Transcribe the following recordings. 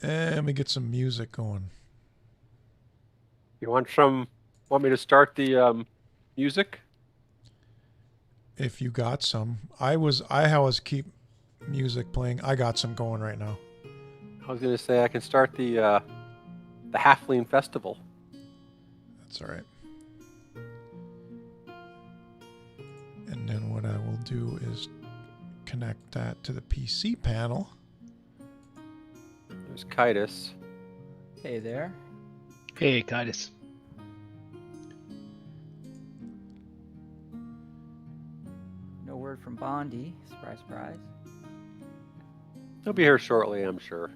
Let me get some music going. You want me to start the music? If you got some, I always keep music playing. I got some going right now. I was gonna say I can start the Halfling Festival. That's all right. And then what I will do is connect that to the PC panel. There's Kitus. Hey there. Hey, Kitus. No word from Bondi. Surprise, surprise. He'll be here shortly, I'm sure.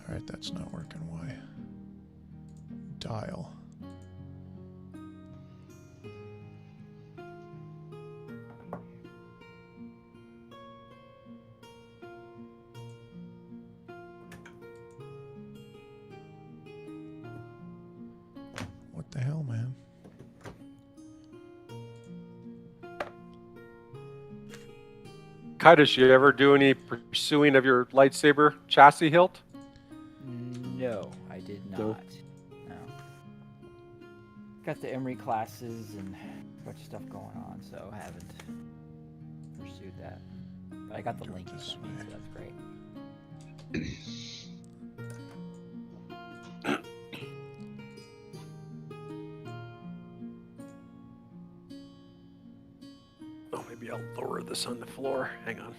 All right, that's not working. Why? Dial. What the hell, man? Kitus, you ever do any pursuing of your lightsaber chassis hilt? No, I did not. No? No. Got the Emery classes and a bunch of stuff going on, so I haven't pursued that. But I got the link you sent me, so that's great. Oh, maybe I'll lower this on the floor. Hang on.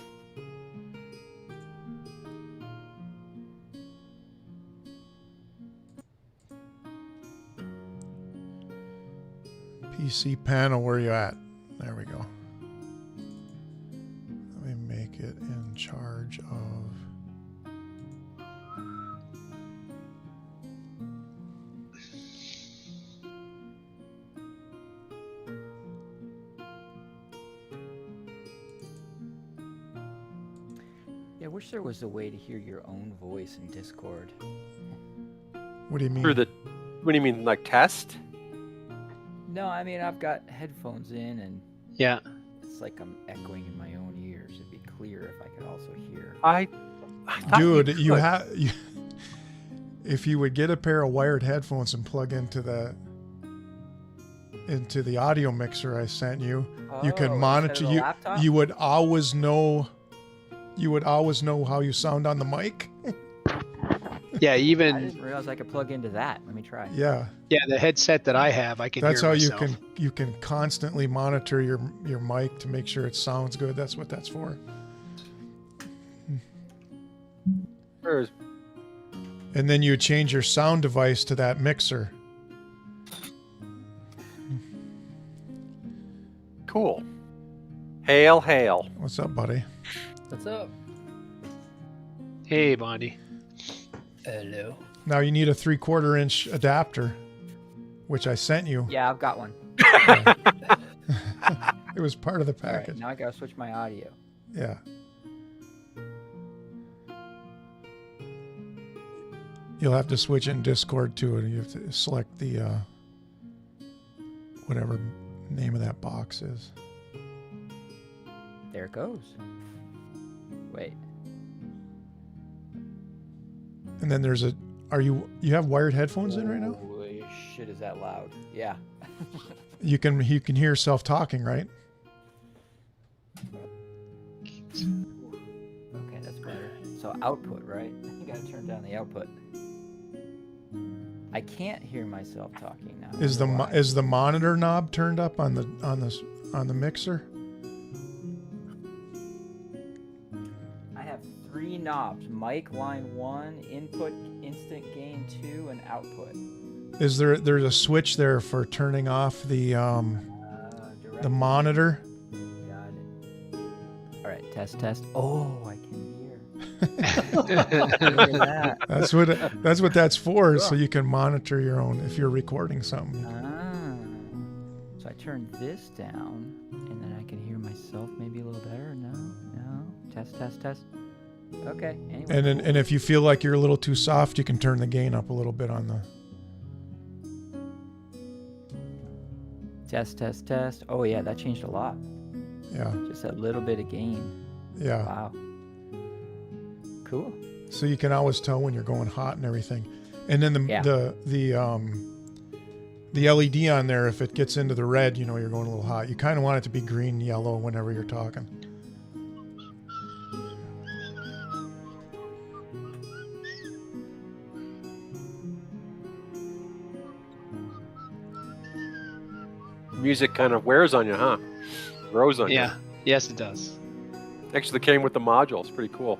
PC panel, where you at? There we go. Let me make it in charge of... Yeah, I wish there was a way to hear your own voice in Discord. What do you mean? What do you mean, like test? No, I mean, I've got headphones in, and Yeah. it's like I'm echoing in my own ears. It'd be clear if I could also hear. I thought Dude, you you could. have... If you would get a pair of wired headphones and plug into the audio mixer I sent you, you Oh, can instead monitor of the laptop? you would always know how you sound on the mic. Yeah, I even didn't realize I could plug into that. Let me try. Yeah. the headset that I have, I can That's hear how myself. you can constantly monitor your mic to make sure it sounds good. That's what that's for. There's And then you change your sound device to that mixer. cool. Hail, hail. What's up, buddy? What's up? Hey, Bondi. Hello. Now you need a 3/4 inch adapter, which I sent you. Yeah, I've got one. It was part of the All right, package. now I gotta switch my audio. Yeah. You'll have to switch in Discord too, and you have to select the whatever name of that box is. There it goes. Wait. And then there's you have wired headphones in right now? Holy shit, is that loud? Yeah. You can hear yourself talking, right? Okay, that's better. So output, right? You gotta turn down the output. I can't hear myself talking now. Is Why? the monitor knob turned up on the mixer? I have 3 knobs: mic, line 1, input, instant gain 2, and output. There's a switch there for turning off the Direct. monitor? Got it. All right, test. Oh, I can hear. Look at that. That's what that's for, so you can monitor your own if you're recording something. Ah. So I turn this down, and then I can hear myself maybe a little better. No. Test. Okay. Anyway. And if you feel like you're a little too soft, you can turn the gain up a little bit on the. Test. Oh yeah, that changed a lot. Yeah. Just a little bit of gain. Yeah. Wow. Cool. So you can always tell when you're going hot and everything. And then the LED on there, if it gets into the red, you know you're going a little hot. You kind of want it to be green, yellow whenever you're talking. Music kind of wears on you, huh? Grows on you. Yeah. Yes, it does. Actually came with the module. It's pretty cool.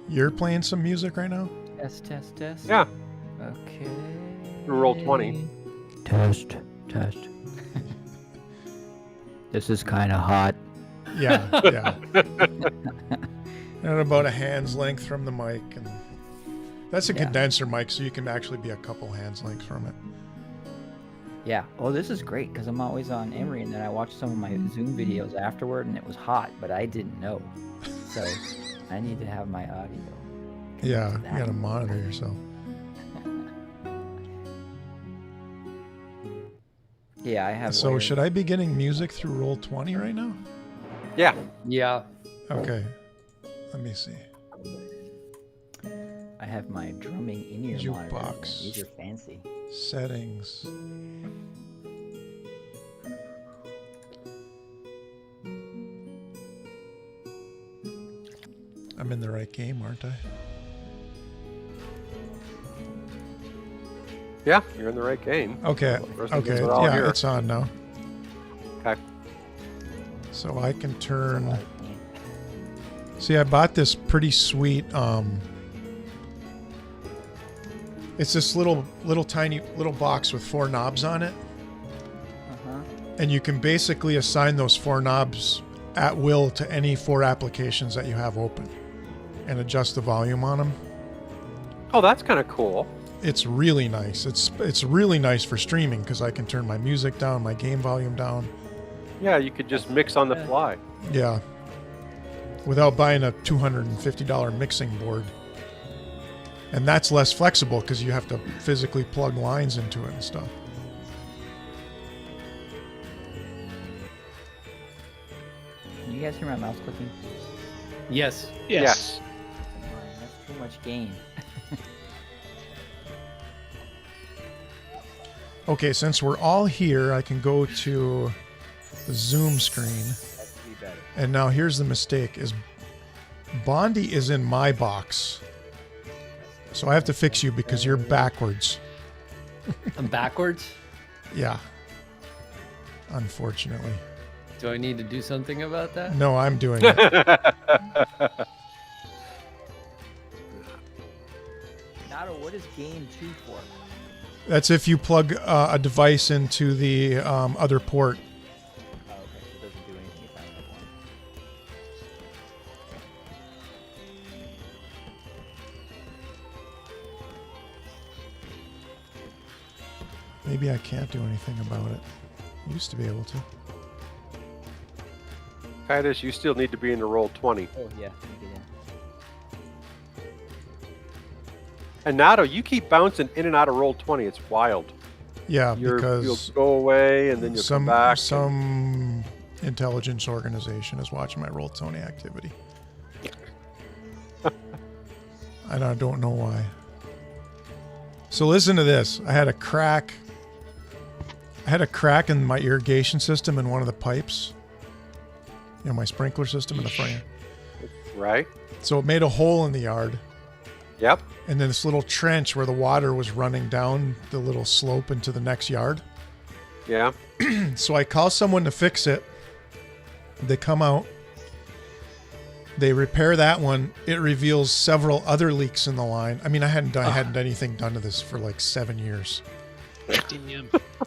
You're playing some music right now? Test. Yeah. Okay. Roll 20. Test. This is kind of hot. Yeah. And about a hand's length from the mic, and that's a Yeah. condenser mic, so you can actually be a couple hands lengths from it. Yeah. Oh, this is great because I'm always on Emery, and then I watched some of my Zoom videos afterward, and it was hot, but I didn't know. So I need to have my audio. Yeah, to that. you gotta monitor yourself. Yeah, I have. So should I be getting music through Roll20 right now? Yeah. Yeah. Okay. Let me see. I have my drumming in-ear Jukebox. monitors. These are fancy. Settings. I'm in the right game, aren't I? Yeah, you're in the right game. Okay. First things Okay. are all Yeah, here. it's on now. Okay. So I can turn. See, I bought this pretty sweet. It's this little tiny box with 4 knobs on it, and you can basically assign those 4 knobs at will to any 4 applications that you have open, and adjust the volume on them. Oh, that's kind of cool. It's really nice. It's really nice for streaming because I can turn my music down, my game volume down. Yeah, you could just mix on the fly. Yeah. Without buying a $250 mixing board. And that's less flexible because you have to physically plug lines into it and stuff. Can you guys hear my mouse clicking? Yes. Yes. That's too much gain. Okay, since we're all here, I can go to the Zoom screen. That's be better. And now here's the mistake: is Bondi is in my box, so I have to fix you because you're backwards. I'm backwards. Yeah. Unfortunately. Do I need to do something about that? No, I'm doing it. Nato, what is gain 2 for? That's if you plug a device into the other port. Oh, okay. So it doesn't do anything if I only have one. Maybe I can't do anything about it. Used to be able to. Titus, you still need to be in the roll 20. Oh, yeah. Let me get in. And Nato, you keep bouncing in and out of roll 20. It's wild. Yeah, You'll because go away and then you'll come back. some intelligence organization is watching my Roll20 activity. And I don't know why. So listen to this. I had a crack in my irrigation system in one of the pipes. You know, my sprinkler system in the front. Right? So it made a hole in the yard. Yep. And then this little trench where the water was running down the little slope into the next yard. Yeah. So I call someone to fix it. They come out. They repair that one. It reveals several other leaks in the line. I mean, I hadn't done anything done to this for like 7 years.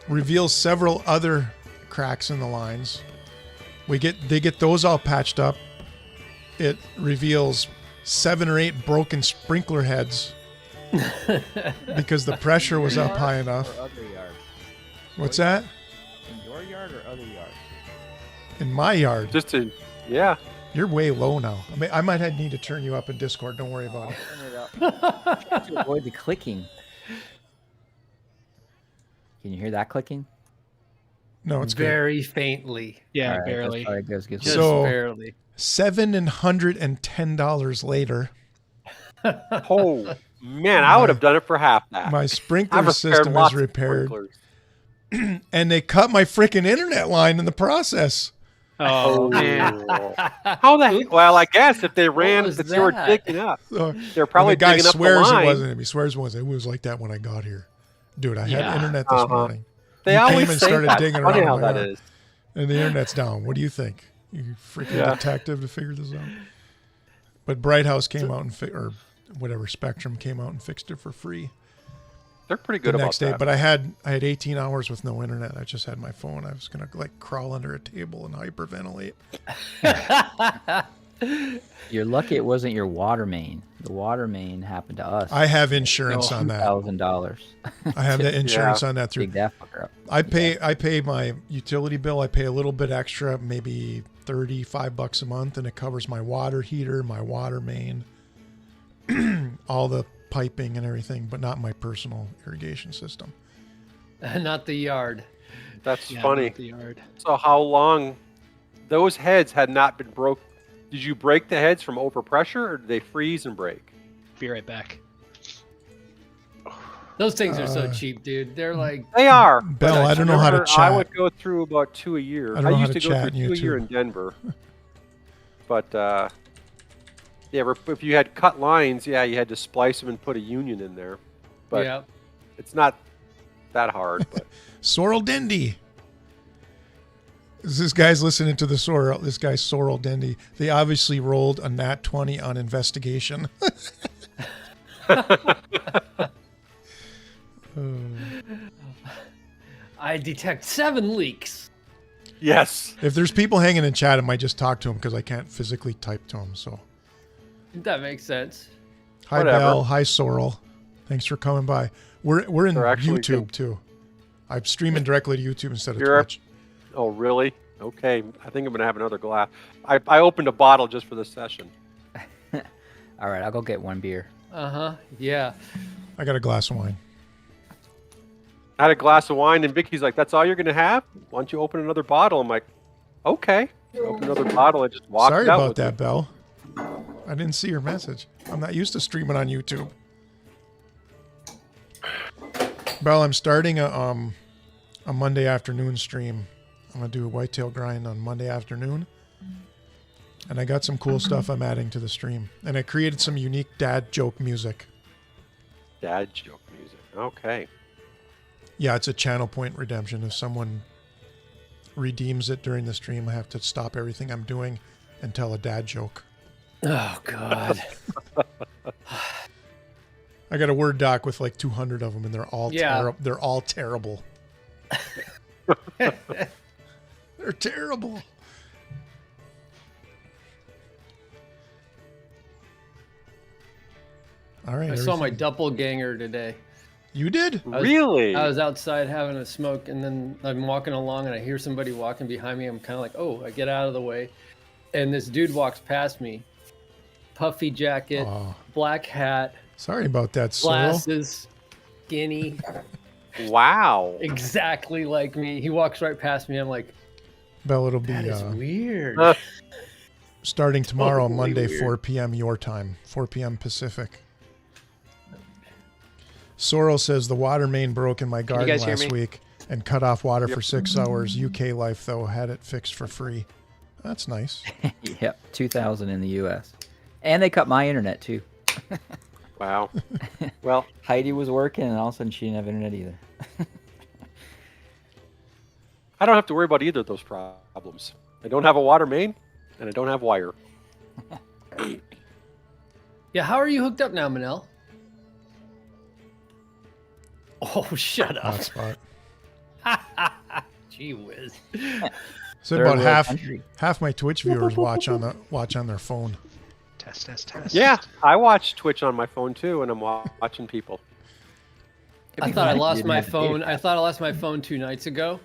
Reveals several other cracks in the lines. They get those all patched up. It reveals 7 or 8 broken sprinkler heads because the pressure was up high enough. Or other yard? What's that? In your yard or other yard? In my yard. Just to, yeah. You're way low now. I mean, I might need to turn you up in Discord. Don't worry about it. Turn it up. To avoid the clicking. Can you hear that clicking? No, it's good. Very faintly. Yeah, All right, barely. that's probably goes good. Just So- barely. $710 later, Oh man, I would have done it for half that. my I've sprinkler repaired system lots is of repaired, sprinklers. and they cut my freaking internet line in the process. Oh, man. How the heck? Well, I guess if they ran, was if you were that? digging up, So, they're probably the guy digging up the swears it line. wasn't him. He swears it was like that when I got here. Dude, I had Yeah. internet this morning. They You always came and say started that. digging Funny around how my that yard. is. And the internet's down. What do you think? You freaking Yeah. detective to figure this out. But Bright House came out and or whatever Spectrum came out and fixed it for free They're pretty good the about next day. that. But I had 18 hours with no internet. I just had my phone. I was gonna like crawl under a table and hyperventilate. You're lucky it wasn't your water main. The water main happened to us. I have insurance on that. $2,000. I have the insurance on that through. Dig that fucker up. I pay my utility bill. I pay a little bit extra, maybe $35 a month, and it covers my water heater, my water main, all the piping and everything, but not my personal irrigation system. Not the yard. That's Yeah, funny. not the yard. So how long those heads had not been broke? Did you break the heads from overpressure, or did they freeze and break? Be right back. Those things are so cheap, dude. They're like, They are. Bell, But I don't know how to remember, chat. I would go through about 2 a year. I don't know how used to to go chat through in 2 a year YouTube. in Denver. But yeah, if you had cut lines, yeah, you had to splice them and put a union in there. But yeah. it's not that hard. But Sorrel Dendy. This guy's listening to the Sorrel. This guy's Sorrel Dendy. They obviously rolled a nat 20 on investigation. I detect 7 leaks. yes, If there's people hanging in chat, I might just talk to them because I can't physically type to them. So, That makes sense. hi Whatever. Bell, hi Sorrel. Thanks for coming by. We're in They're actually YouTube good. too. I'm streaming directly to YouTube instead of You're- Twitch. oh really? Okay, I think I'm gonna have another glass. I opened a bottle just for this session. All right, I'll go get one beer. Uh-huh. Yeah. I got a glass of wine. I had a glass of wine, and Vicky's like, "That's all you're gonna have? Why don't you open another bottle?" I'm like, "Okay." So I opened another bottle and just walked Sorry out about with that, it. Bell. I didn't see your message. I'm not used to streaming on YouTube. Bell, I'm starting a Monday afternoon stream. I'm gonna do a whitetail grind on Monday afternoon. And I got some cool stuff I'm adding to the stream. And I created some unique dad joke music. Dad joke music. Okay. Yeah, it's a channel point redemption. If someone redeems it during the stream, I have to stop everything I'm doing and tell a dad joke. Oh, God. I got a Word doc with like 200 of them, and they're all Yeah. they're all terrible. They're terrible. All right. I saw my everything- doppelganger today. You did? Really? I was outside having a smoke, and then I'm walking along, and I hear somebody walking behind me. I'm kind of like, oh, I get out of the way. And this dude walks past me. Puffy jacket, Oh, black hat, sorry about that, Sorrel. glasses, skinny, Wow. exactly like me. He walks right past me. I'm like, Bell, it'll be that is weird. starting tomorrow, Totally Monday, weird. 4 p.m. your time, 4 p.m. Pacific. Sorrel says the water main broke in my garden guys hear last me? week and cut off water Yep. for 6 hours. UK Life, though, had it fixed for free. That's nice. Yep, 2,000 in the U.S. And they cut my internet too. Wow. Well, Heidi was working, and all of a sudden she didn't have internet either. I don't have to worry about either of those problems. I don't have a water main, and I don't have wire. Yeah, how are you hooked up now, Minel? Oh, shut up. Hotspot. Gee whiz. So Third about world half country. my Twitch viewers watch on their phone. Test. Yeah, I watch Twitch on my phone too, and I'm watching people. I thought I lost my phone. I thought I lost my phone 2 nights ago.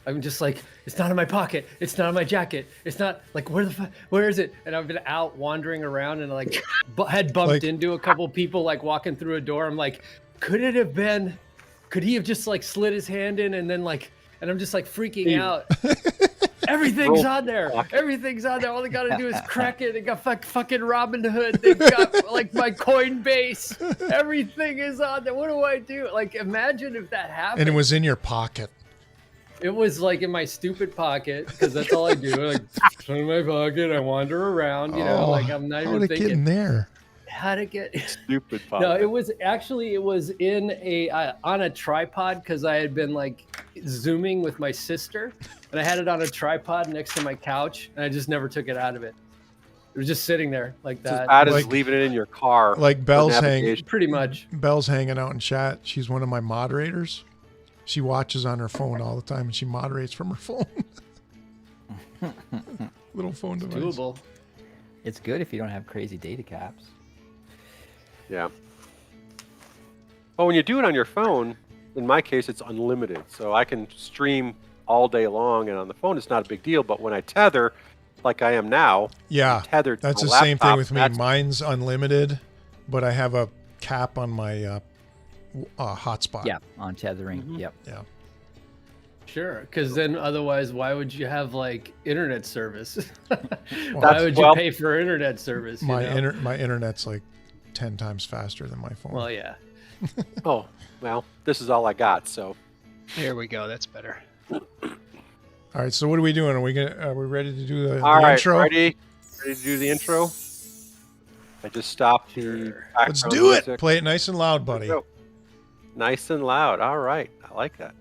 I'm just like, it's not in my pocket. It's not in my jacket. It's not like, where is it? And I've been out wandering around and like had bumped into a couple people like walking through a door. I'm like, could he have just like slid his hand in and then like, and I'm just like freaking out. Everything's on there. Everything's on there. All they got to do is crack it. They got fucking Robin Hood. They got like my Coinbase. Everything is on there. What do I do? Like, imagine if that happened. And it was in your pocket. It was like in my stupid pocket because that's all I do. Like, it's in my pocket. I wander around. You know, like I'm not even How'd it thinking. get in there? How to get Stupid pocket. No, it was in on a tripod because I had been like zooming with my sister and I had it on a tripod next to my couch and I just never took it out of it. It was just sitting there like It's that. as bad as Like- leaving it in your car. Like Belle's Pretty much. Belle's hanging out in chat. She's one of my moderators. She watches on her phone all the time and she moderates from her phone. Little phone device. Doable. It's good if you don't have crazy data caps. Yeah. Well, when you do it on your phone, in my case, it's unlimited. So I can stream all day long, and on the phone, it's not a big deal. But when I tether, like I am now, Yeah, tethered to that's my the same thing laptop, with me. that's- Mine's unlimited, but I have a cap on my hotspot. Yeah, on tethering. Mhm. Yep. Yeah. Sure, because then otherwise, why would you have like internet service? why That's- would you well- pay for internet service? You My know? my internet's like 10 times faster than my phone. Well, yeah. Oh, well, this is all I got. So There we go. That's better. All right, so what are we doing? Are we ready to do the all right, intro? ready to do the intro? I just stopped the. Let's background do it. music. Play it nice and loud, buddy. Go. Nice and loud. All right, I like that.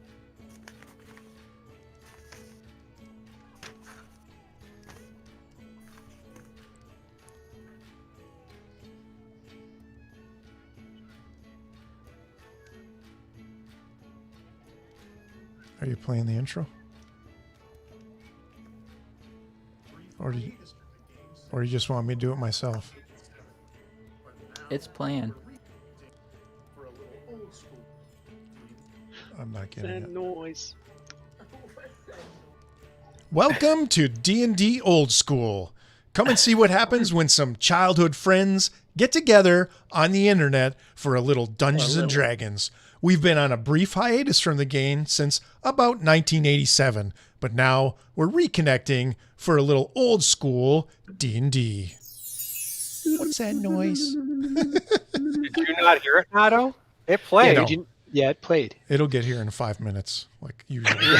Are you playing the intro? Or do you just want me to do it myself? It's playing. I'm not getting it. Noise. Welcome to D&D Old School. Come and see what happens when some childhood friends get together on the internet for a little Dungeons and Dragons. We've been on a brief hiatus from the game since about 1987, but now we're reconnecting for a little old school D&D. What's that noise? Did you not hear it, Nato? It played. No. Yeah, it played. It'll get here in 5 minutes, like usually.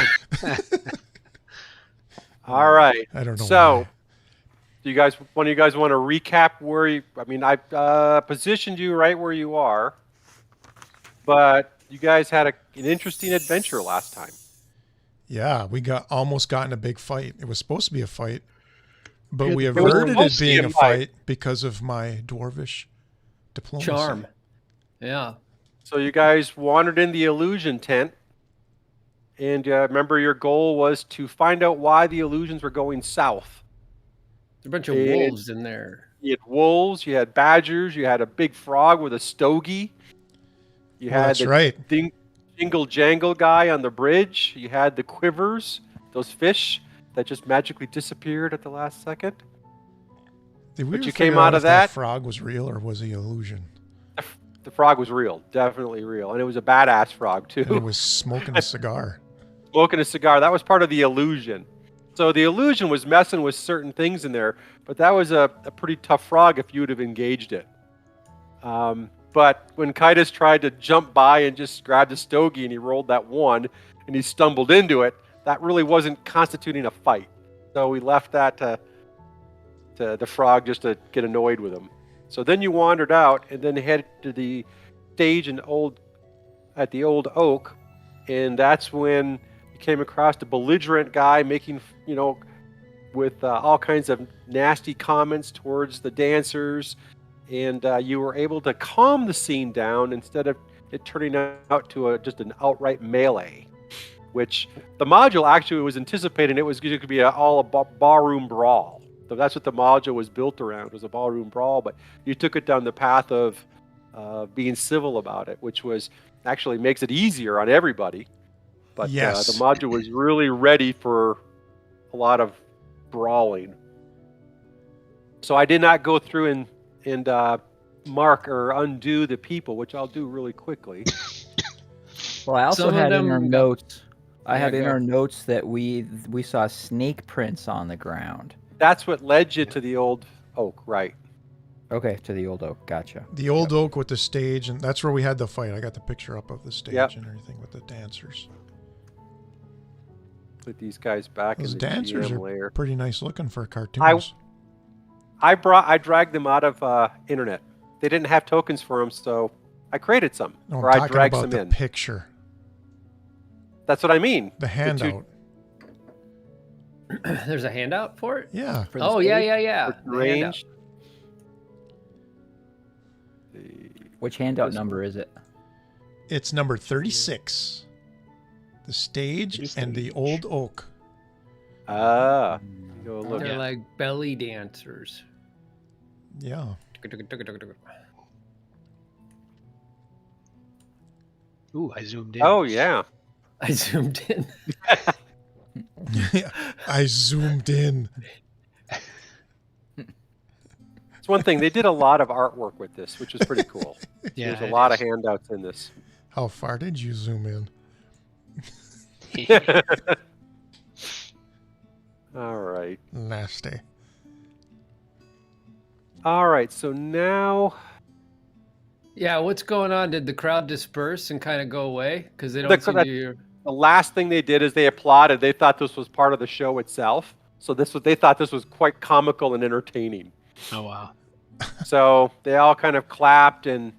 All right. I don't know So, why. do you guys? One of you guys want to recap where you? I mean, I positioned you right where you are, but you guys had an interesting adventure last time. Yeah, we almost got in a big fight. It was supposed to be a fight, but Yeah, we it was averted it supposed to be being a a fight. fight because of my dwarvish diplomacy. Charm. Yeah. So you guys wandered in the illusion tent, and remember your goal was to find out why the illusions were going south. There's a bunch of And- wolves in there. You had wolves, you had badgers, you had a big frog with a stogie. You Well, had that's the right. jingle jangle guy on the bridge. You had the quivers, those fish that just magically disappeared at the last second. Did we But ever you came figure out if of that- frog was real or was he illusion? The frog was real, definitely real, and it was a badass frog And it too. was smoking a cigar. Smoking a cigar. That was part of the illusion. So the illusion was messing with certain things in there, but that was a pretty tough frog if you would have engaged it. But when Kitus tried to jump by and just grab the stogie and he rolled that one and he stumbled into it, that really wasn't constituting a fight. So we left that to the frog just to get annoyed with him. So then you wandered out and then headed to the stage at the old oak, and that's when you came across the belligerent guy making, with all kinds of nasty comments towards the dancers, and you were able to calm the scene down instead of it turning out to just an outright melee, which the module actually was anticipating it was going to be all a barroom brawl. That's what the module was built around, was a ballroom brawl. But you took it down the path of being civil about it, which was actually makes it easier on everybody. But Yes. the module was really ready for a lot of brawling. So I did not go through and mark or undo the people, which I'll do really quickly. Well, I also Some of had in them our got- notes. I Yeah, had in go. our notes that we saw snake prints on the ground. That's what led you to the old oak, right? Okay, to the old oak. Gotcha. The old oak with the stage, and that's where we had the fight. I got the picture up of the stage Yep. and everything with the dancers. Put these guys back Those in the dancers GM are layer. pretty nice looking for cartoons. I dragged them out of internet. They didn't have tokens for them, so I created some, No, I'm or I talking dragged about some the in. picture, That's what I mean. the handout. There's a handout for it. Yeah. For the Oh yeah, stage? yeah, yeah. With The handout. range. Which handout This number is it? It's number 36. The stage and the old oak. Ah, go look. They're like belly dancers. Yeah. Ooh, I zoomed in. Oh yeah. I zoomed in. I zoomed in. It's one thing. They did a lot of artwork with this, which is pretty cool. Yeah, There's a it lot of is. handouts in this. How far did you zoom in? All right. Nasty. All right. So now Yeah, what's going on? Did the crowd disperse and kind of go away because they The- don't seem that- to? the last thing they did is they applauded. They thought this was part of the show itself. So they thought this was quite comical and entertaining. Oh wow. So they all kind of clapped and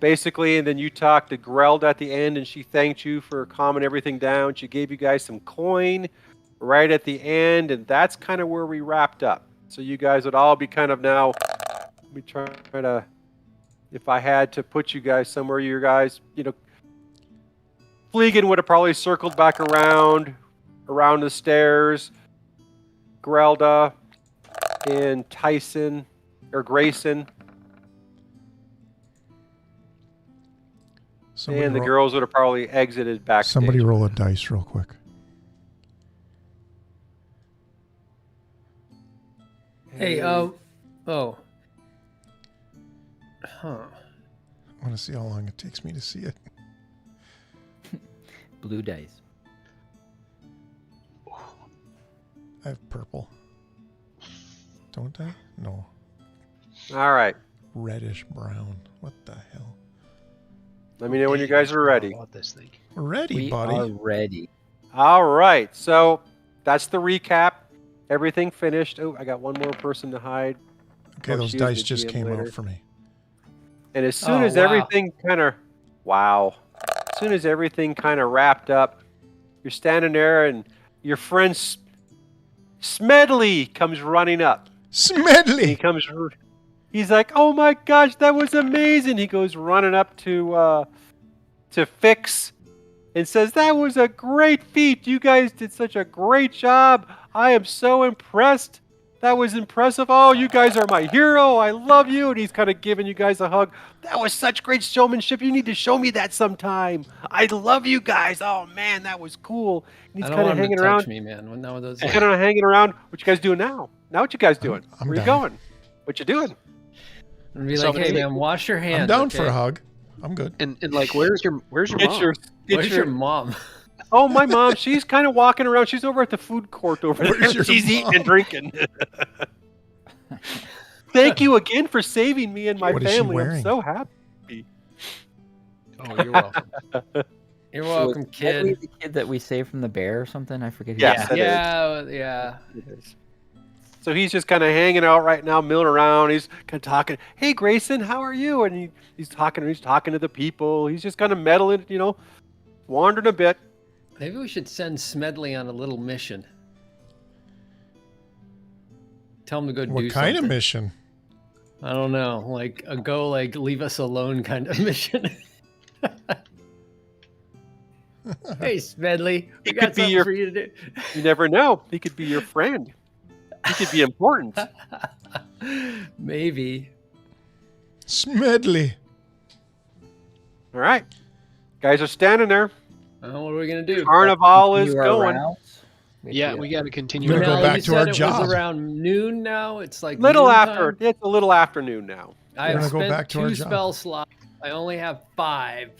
basically, and then you talked to Greld at the end, and she thanked you for calming everything down. She gave you guys some coin right at the end, and that's kind of where we wrapped up. So you guys would all be kind of now. Let me try to, if I had to put you guys somewhere, you guys, Fleegan would have probably circled back around the stairs. Grelda and Tyson or Grayson. Somebody And the roll, girls would have probably exited backstage. somebody roll a dice real quick. Hey, oh, huh. I want to see how long it takes me to see it. Blue dice. I have purple. Don't I? No. All right. Reddish brown. What the hell? Let me know when you guys are ready. About this thing. We're ready, We buddy. are ready. All right. So that's the recap. Everything finished. Oh, I got one more person to hide. Okay, Oh, those she is dice the just GM came later. out for me. And as soon Oh, as wow. everything kind of, wow. As soon as everything kind of wrapped up, you're standing there and your friend Smedley comes running up. He Smedley! comes. He's like, "Oh my gosh, that was amazing!" He goes running up to Fix and says, "That was a great feat. You guys did such a great job. I am so impressed. That was impressive. Oh, you guys are my hero. I love you." And he's kind of giving you guys a hug. That was such great showmanship. You need to show me that sometime. I love you guys. Oh man, that was cool. And I he's don't kind of want him hanging to around. touch me, man. When none those. He's kind of hanging around. What you guys doing now? Now what you guys doing? I'm Where you down. going? What you doing? And be So like, hey maybe- man, wash your hands. I'm down okay? for a hug. I'm good. And like, where's your Get mom? your, get Where's your mom? Oh, my mom. She's kind of walking around. She's over at the food court over Where's there. your She's mom? eating and drinking. Thank you again for saving me and my What is she family. I'm wearing? so happy. Oh, you're welcome. You're welcome, Was Smedley kid. the kid that we saved from the bear or something? I forget. Yes, his name. it is. Yeah. So he's just kind of hanging out right now, milling around. He's kind of talking. Hey, Grayson, how are you? And he's talking to the people. He's just kind of meddling, wandering a bit. Maybe we should send Smedley on a little mission. Tell him to go do What kind of something. mission? I don't know, like a go, like leave us alone kind of mission. Hey, Smedley, we He got could be something your- for you to do. You never know. He could be your friend. He could be important. Maybe. Smedley. All right. Guys are standing there. What are we gonna do? Carnival is Continue our going. rounds. Yeah, we got to continue. We're gonna go Minel, back you to our said it job. was around noon now. It's like Little noon after. time? It's a little afternoon now. I We're have gonna go spent back to our 2 job. spell slots. I only have 5,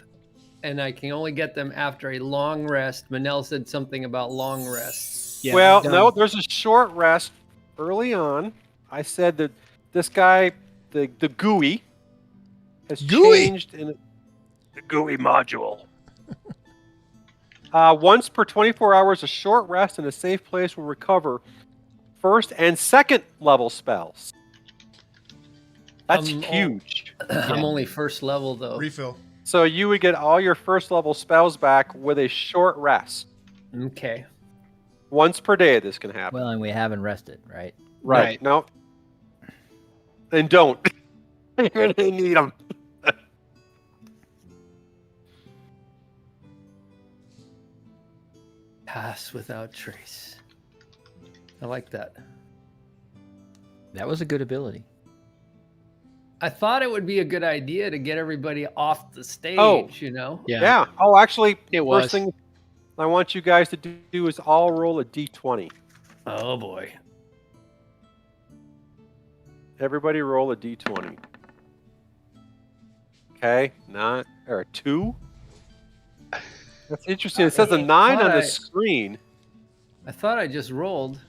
and I can only get them after a long rest. Manel said something about long rests. Yeah, Well, done. no, there's a short rest early on. I said that this guy, the GUI, has GUI? changed in the GUI module. Once per 24 hours, a short rest in a safe place will recover first and second level spells. That's huge. I'm only first level though. Refill. So you would get all your first level spells back with a short rest. Okay. Once per day this can happen. Well, and we haven't rested, right? Right. No. And don't. You're going to need them. Pass without trace. I like that. That was a good ability. I thought it would be a good idea to get everybody off the stage, you know? Yeah. Oh, actually, It was. first thing I want you guys to do is all roll a d20. Oh boy. Everybody roll a d20. Okay. Or a 2. That's interesting. It says a 9 on the screen. I thought I just rolled.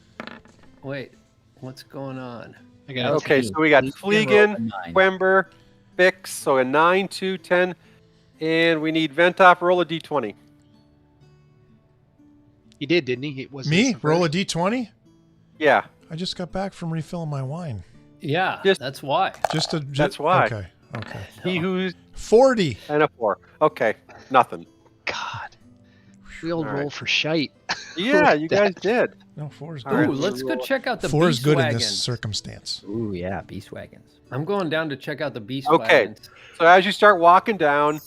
Wait, what's going on? I got Okay, so we got Fleegan, Quember, Fix, so a 9, 2, 10, and we need Ventoff. Roll a d20. He did, didn't he? It was Me? Roll a d20? Yeah. I just got back from refilling my wine. Yeah, Just- that's why. That's why. Okay. Okay. He who's 40. and a 4. Okay, nothing. God. We all All roll right. for shite. Yeah, you guys did. No, 4 is All good. right. Ooh, let's go check out the 4 is beast good wagons. in this circumstance. Ooh, yeah, beast wagons. I'm going down to check out the beast Okay. wagons. So as you start walking down,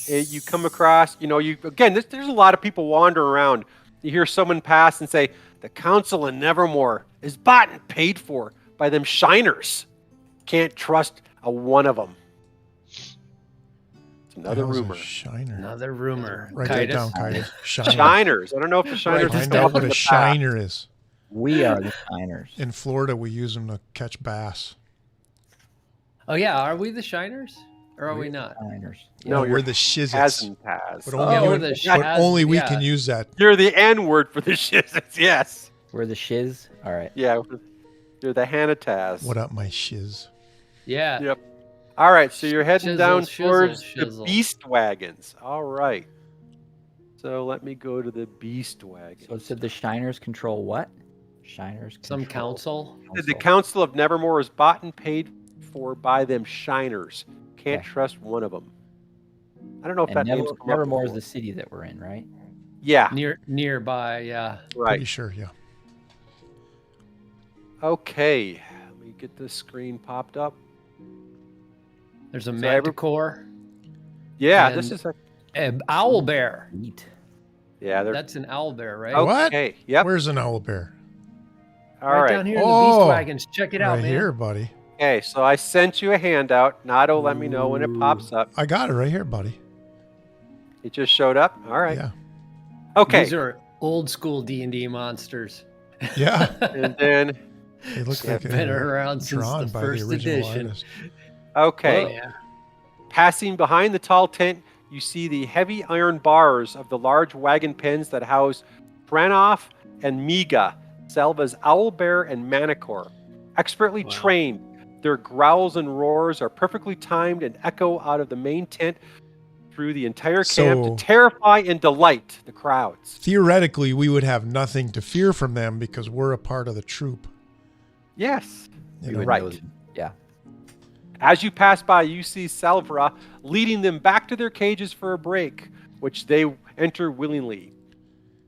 you come across, there's a lot of people wandering around. You hear someone pass and say, "The council in Nevermore is bought and paid for by them shiners. Can't trust a one of them." It's another Hell's a rumor. Shiner. Another rumor. Write that Titus. down, Titus. Shiner. Shiners. I don't know if the shiners I are know still what in a the shiner is. We are the shiners. In Florida, we use them to catch bass. Oh yeah, are we the shiners? Or are we not? Shiners. No, we're you're the shizzits. Hasn't passed. But only, Oh, we, the but shaz- only we yeah. can use that. You're the N word for the shizzits. Yes. We're the shiz. All right. Yeah. You're the Hanataz. What up, my shiz? Yeah. Yep. All right, so you're heading Shizzle, down shizzle, towards the shizzle. beast wagons. All right. So let me go to the beast wagons. So it said the shiners control what? Shiners Some control council. The Council of Nevermore is bought and paid for by them shiners. Can't Okay. trust one of them. I don't know if And that name's come up Nevermore is before. the city that we're in, right? Yeah, Nearby, yeah. right. Pretty sure, yeah. Okay, let me get this screen popped up. There's a So manticore. Yeah, And- this is a An owl bear. Neat. yeah. They're That's an owl bear, right? What? okay. Yep. Where's an owl bear? All right right. down here in the Oh, beast wagons. Check it out, right man. here, buddy. Okay, so I sent you a handout. Nado, let me know when it pops up. I got it right here, buddy. It just showed up. All right. Yeah. Okay. These are old school D&D monsters. Yeah. And then They look like Been they're around since drawn the Oh, by first the original edition. artist. okay. Oh, yeah. Passing behind the tall tent, you see the heavy iron bars of the large wagon pens that house Pranoff and Miga, Selva's owlbear and manicore. Expertly Wow. trained, their growls and roars are perfectly timed and echo out of the main tent through the entire camp So- to terrify and delight the crowds. Theoretically, we would have nothing to fear from them because we're a part of the troop. Yes. You We know? would Right. know them. Yeah. As you pass by, you see Salvra leading them back to their cages for a break, which they enter willingly.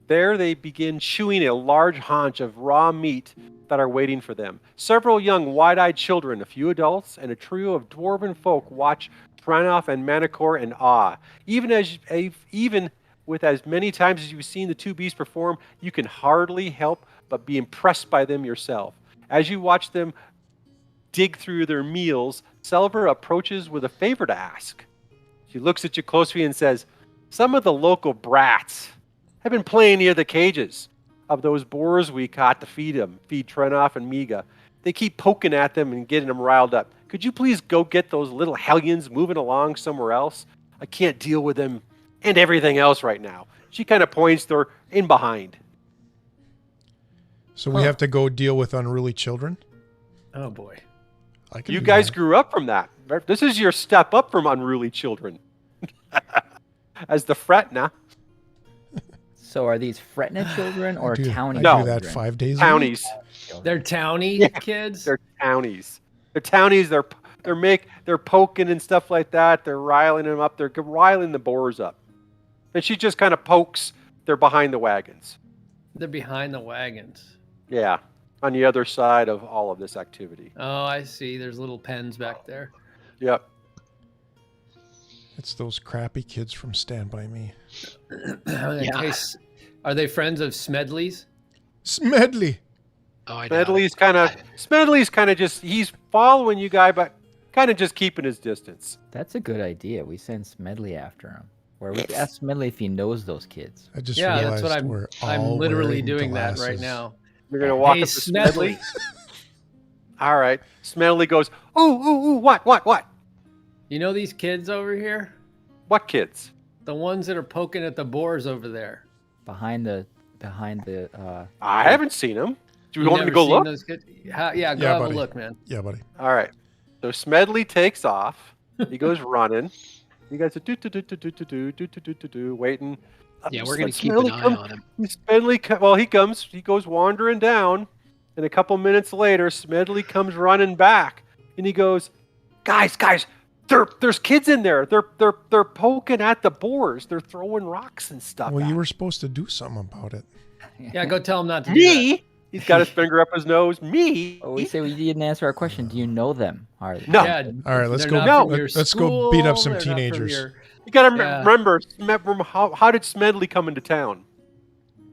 There they begin chewing a large haunch of raw meat that are waiting for them. Several young wide-eyed children, a few adults, and a trio of dwarven folk watch Pranoff and Manicore in awe. Even with as many times as you've seen the two beasts perform, you can hardly help but be impressed by them yourself. As you watch them dig through their meals, Selver approaches with a favor to ask. She looks at you closely and says, "Some of the local brats have been playing near the cages of those boars we caught to feed Trenoff and Miga. They keep poking at them and getting them riled up. Could you please go get those little hellions moving along somewhere else? I can't deal with them and everything else right now." She kind of points to her in behind. So we have to go deal with unruly children? Oh boy. I can You do guys that. grew up from that. This is your step up from unruly children. As the Fretna. So are these Fretna children or I do, townie I No. do that children? 5 days a week. Townies. They're townie Yeah, kids. They're townies. They're townies. They're poking and stuff like that. They're riling them up. They're riling the boars up. And she just kind of pokes. They're behind the wagons. They're behind the wagons. Yeah, on the other side of all of this activity. Oh, I see. There's little pens back there. Yep. It's those crappy kids from Stand By Me. Are they friends of Smedley's? Smedley! Oh, I doubt it. Smedley's kind of just, he's following you guy, but kind of just keeping his distance. That's a good idea. We send Smedley after him. Or we ask Smedley if he knows those kids. I just Yeah, realized that's what we're all I'm literally wearing doing that right glasses. now. You're going to walk Hey, up to Smedley. Smedley. All right. Smedley goes, ooh, what? You know these kids over here? What kids? The ones that are poking at the boars over there. Behind the I haven't seen them. Do you You've want me to never go seen look? those kids? Yeah, go Yeah, have buddy. a look, man. Yeah, buddy. All right. So Smedley takes off. He goes running. You guys are do waiting. Yeah, we're going to keep Smedley an eye comes- on him. He goes wandering down, and a couple minutes later, Smedley comes running back, and he goes, "Guys, there's kids in there. They're poking at the boars. They're throwing rocks and stuff." Well, at you were them." supposed to do something about it. Yeah, go tell them not to do that. Me. He's got his finger up his nose. Me. Oh, we say we didn't answer our question. Do you know them, Harley? No. Yeah, All right, let's they're go. not from No. your Let's go beat up school, some they're not from teenagers. your- You got to Yeah. remember how did Smedley come into town?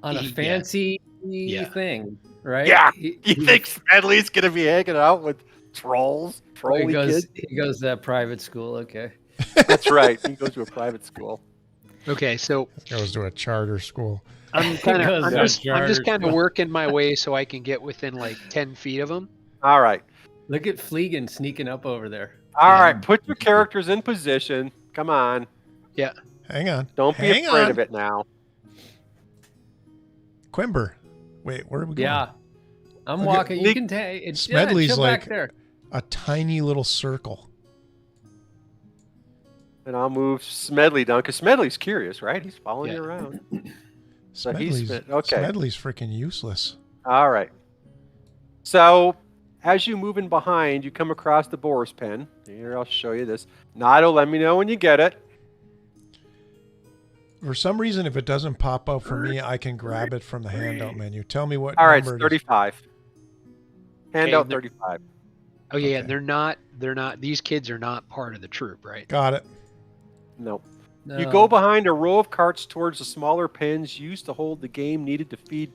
on a Yeah. fancy Yeah. thing, right? Yeah. He- You he- think Smedley's gonna be hanging out with trolls, he trolly goes, kids? he goes to that private school. Okay. That's right. He goes to a private school. Okay, so Goes to a charter school. I'm kind of, goes I'm to just Jarvis. kind of working my way so I can get within like 10 feet of him. All right. Look at Fleegan sneaking up over there. All right. Put your characters in position. Come on. Hang on. Don't be Hang afraid on. of it now. Quimber. Wait, where are we going? Yeah. I'm Okay, walking. You Nick- can take it. Smedley's chill like- back there. A tiny little circle. And I'll move Smedley down because Smedley's curious, right? He's following Yeah. you around. So he's Smedley's, okay. Smedley's freaking useless. All right. So as you move in behind, you come across the boar's pen. Here, I'll show you this. Nado, let me know when you get it. For some reason, if it doesn't pop up for me, I can grab it from the handout menu. Tell me what All right, it's number it is. 35. Handout Okay, 35. Oh yeah, Okay. they're not. These kids are not part of the troop, right? Got it. No. No. You go behind a row of carts towards the smaller pens used to hold the game needed to feed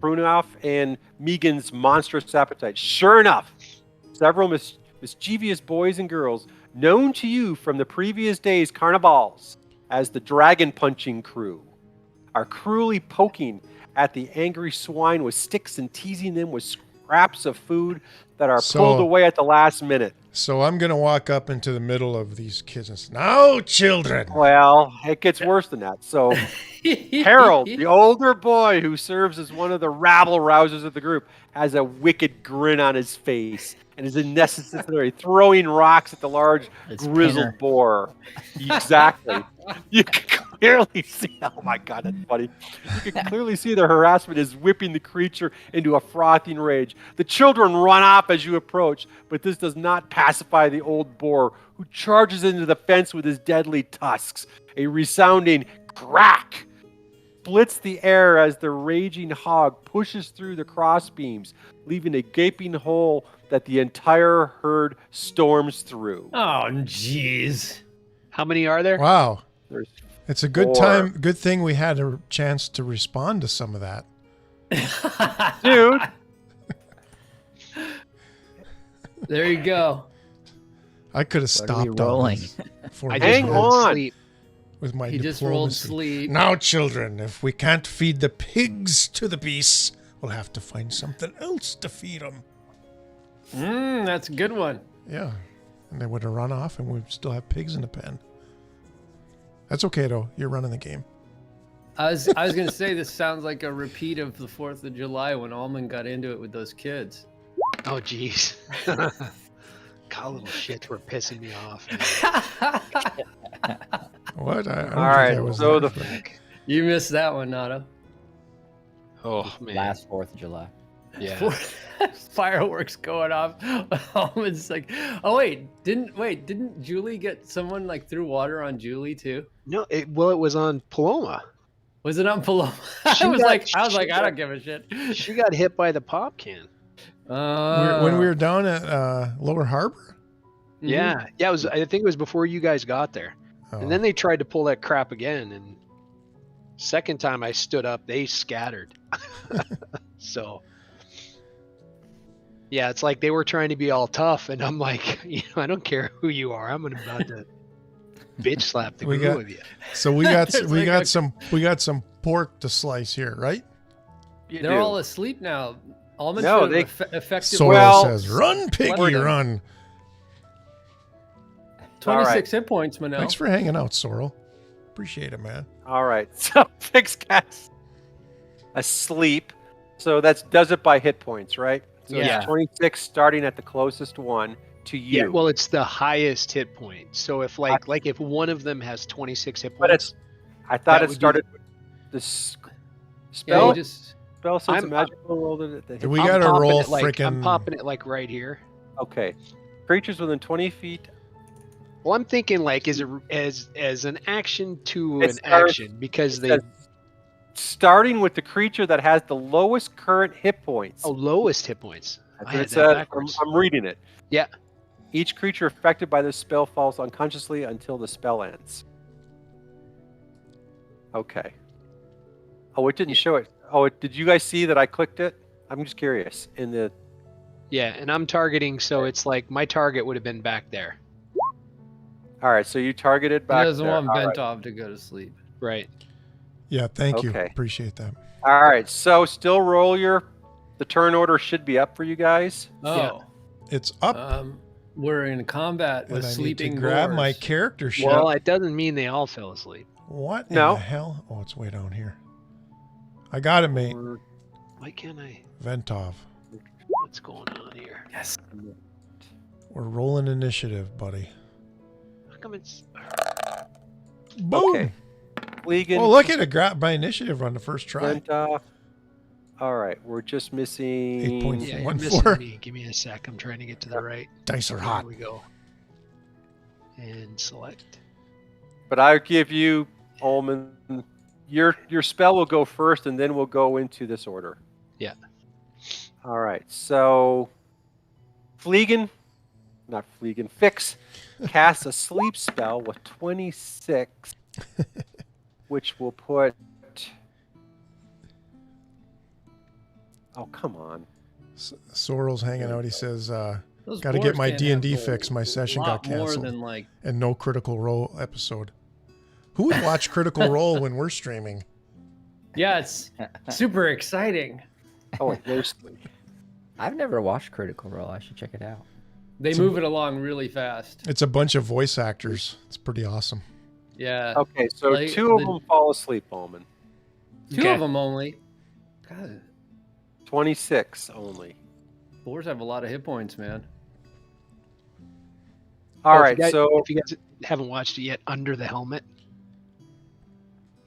Brunoff and Megan's monstrous appetite. Sure enough, several mischievous boys and girls known to you from the previous day's carnivals as the dragon punching crew are cruelly poking at the angry swine with sticks and teasing them with scraps of food that are pulled away at the last minute. So I'm going to walk up into the middle of these kids and say, "No, children." Well, it gets worse than that. So Harold, the older boy who serves as one of the rabble rousers of the group, has a wicked grin on his face and is unnecessarily throwing rocks at the large It's grizzled Pinner. boar. Exactly. You can clearly see. Oh my God, that's funny. You can clearly see the harassment is whipping the creature into a frothing rage. The children run off as you approach, but this does not pacify the old boar, who charges into the fence with his deadly tusks. A resounding crack splits the air as the raging hog pushes through the crossbeams, leaving a gaping hole that the entire herd storms through. Oh, jeez. How many are there? Wow. There's It's a good 4. time. Good thing we had a chance to respond to some of that. Dude, There you go. I could have What are we stopped all rolling? this before I we just Hang did rolled on. sleep. with my He just rolled diplomacy. sleep. Now, children, if we can't feed the pigs to the beasts, we'll have to find something else to feed them. That's a good one. Yeah, and they would have run off, and we'd still have pigs in the pen. That's okay though. You're running the game. I was gonna say this sounds like a repeat of the 4th of July when Almond got into it with those kids. Oh, jeez. God, little shits were pissing me off. What? I don't All right, think I was so there the- for that. You missed that one, Nato. Oh, man. Last 4th of July. Yeah. Fireworks going off. Almond's like, oh wait, didn't Julie get someone like threw water on Julie too? No, it was on Paloma. Was it on Paloma? She I was got- like, she I got- don't give a shit. She got hit by the pop can. When we were down at Lower Harbor. Mhm. Yeah. Yeah, it was. I think it was before you guys got there. Oh. And then they tried to pull that crap again. And second time I stood up, they scattered. So, yeah, it's like they were trying to be all tough. And I'm like, I don't care who you are. I'm about to bitch slap the We glue got- of you. So we got There's we like got a- we got some pork to slice here, right? You They're do. all asleep now. Almond No, should they- have effective. Sorrel Well, says, "Run, piggy, Gordon. run!" 26 hit points, Minel. Thanks for hanging out, Sorrel. Appreciate it, man. All right, so Fix cast asleep. So that does it by hit points, right? So Yeah. it's 26 starting at the closest one to you. Yeah, well, it's the highest hit point. So if like if one of them has 26 hit but points, it's. I thought that it would be started with the Yeah, spell. you just Spell so it's a I'm- magical roll that the hit. We I'm gotta popping roll it like, I'm frickin'. popping it like right here. Okay. Creatures within 20 feet. Well, I'm thinking like as an action to It an starts- action because it they says starting with the creature that has the lowest current hit points. lowest hit points. That's I what had it that says. backwards. I'm reading it. Yeah. Each creature affected by this spell falls unconsciously until the spell ends. Okay. Oh, it didn't show it. Oh, did you guys see that I clicked it? I'm just curious. In the Yeah, and I'm targeting, so it's like my target would have been back there. all right, so you targeted he back doesn't there. want All right. Ventov to go to sleep. Right. Yeah, thank you. Okay. Appreciate that. All right, so still roll your. The turn order should be up for you guys. Oh, It's up, we're in combat and with I need to sleeping grab my dwarves. character sheet. Well, it doesn't mean they all fell asleep. What in No. the hell? Oh, it's way down here. I got it, mate. Why can't I? Ventov. What's going on here? Yes. We're rolling initiative, buddy. How come it's? Boom! Okay. Legan. Oh, look at it. Grab my initiative on the first try. Went off. All right, we're just missing. 8.4. Yeah, you're 1-4. missing me. Give me a sec. I'm trying to get to the right. Dice are There hot. we go. And select. But I'll give you, Ullman, your spell will go first, and then we'll go into this order. Yeah. All right. So, Fleegan, Fix, casts a sleep spell with 26, which will put. Oh, come on. Sorrel's hanging out. He says, Those Gotta get dwarves my can't D&D handle fix. My a session lot got canceled. More than like and no Critical Role episode. Who would watch Critical Role when we're streaming? yeah, it's super exciting. Oh, wait, there's. I've never watched Critical Role. I should check it out. They move it along really fast. It's a bunch of voice actors. It's pretty awesome. Yeah, Okay, so Like, two of the- them fall asleep, Ullman. two Okay. of them only. God, 26 only. dwarves have a lot of hit points, man. All Oh, right, if you guys, so if you guys haven't watched it yet, Under the Helmet,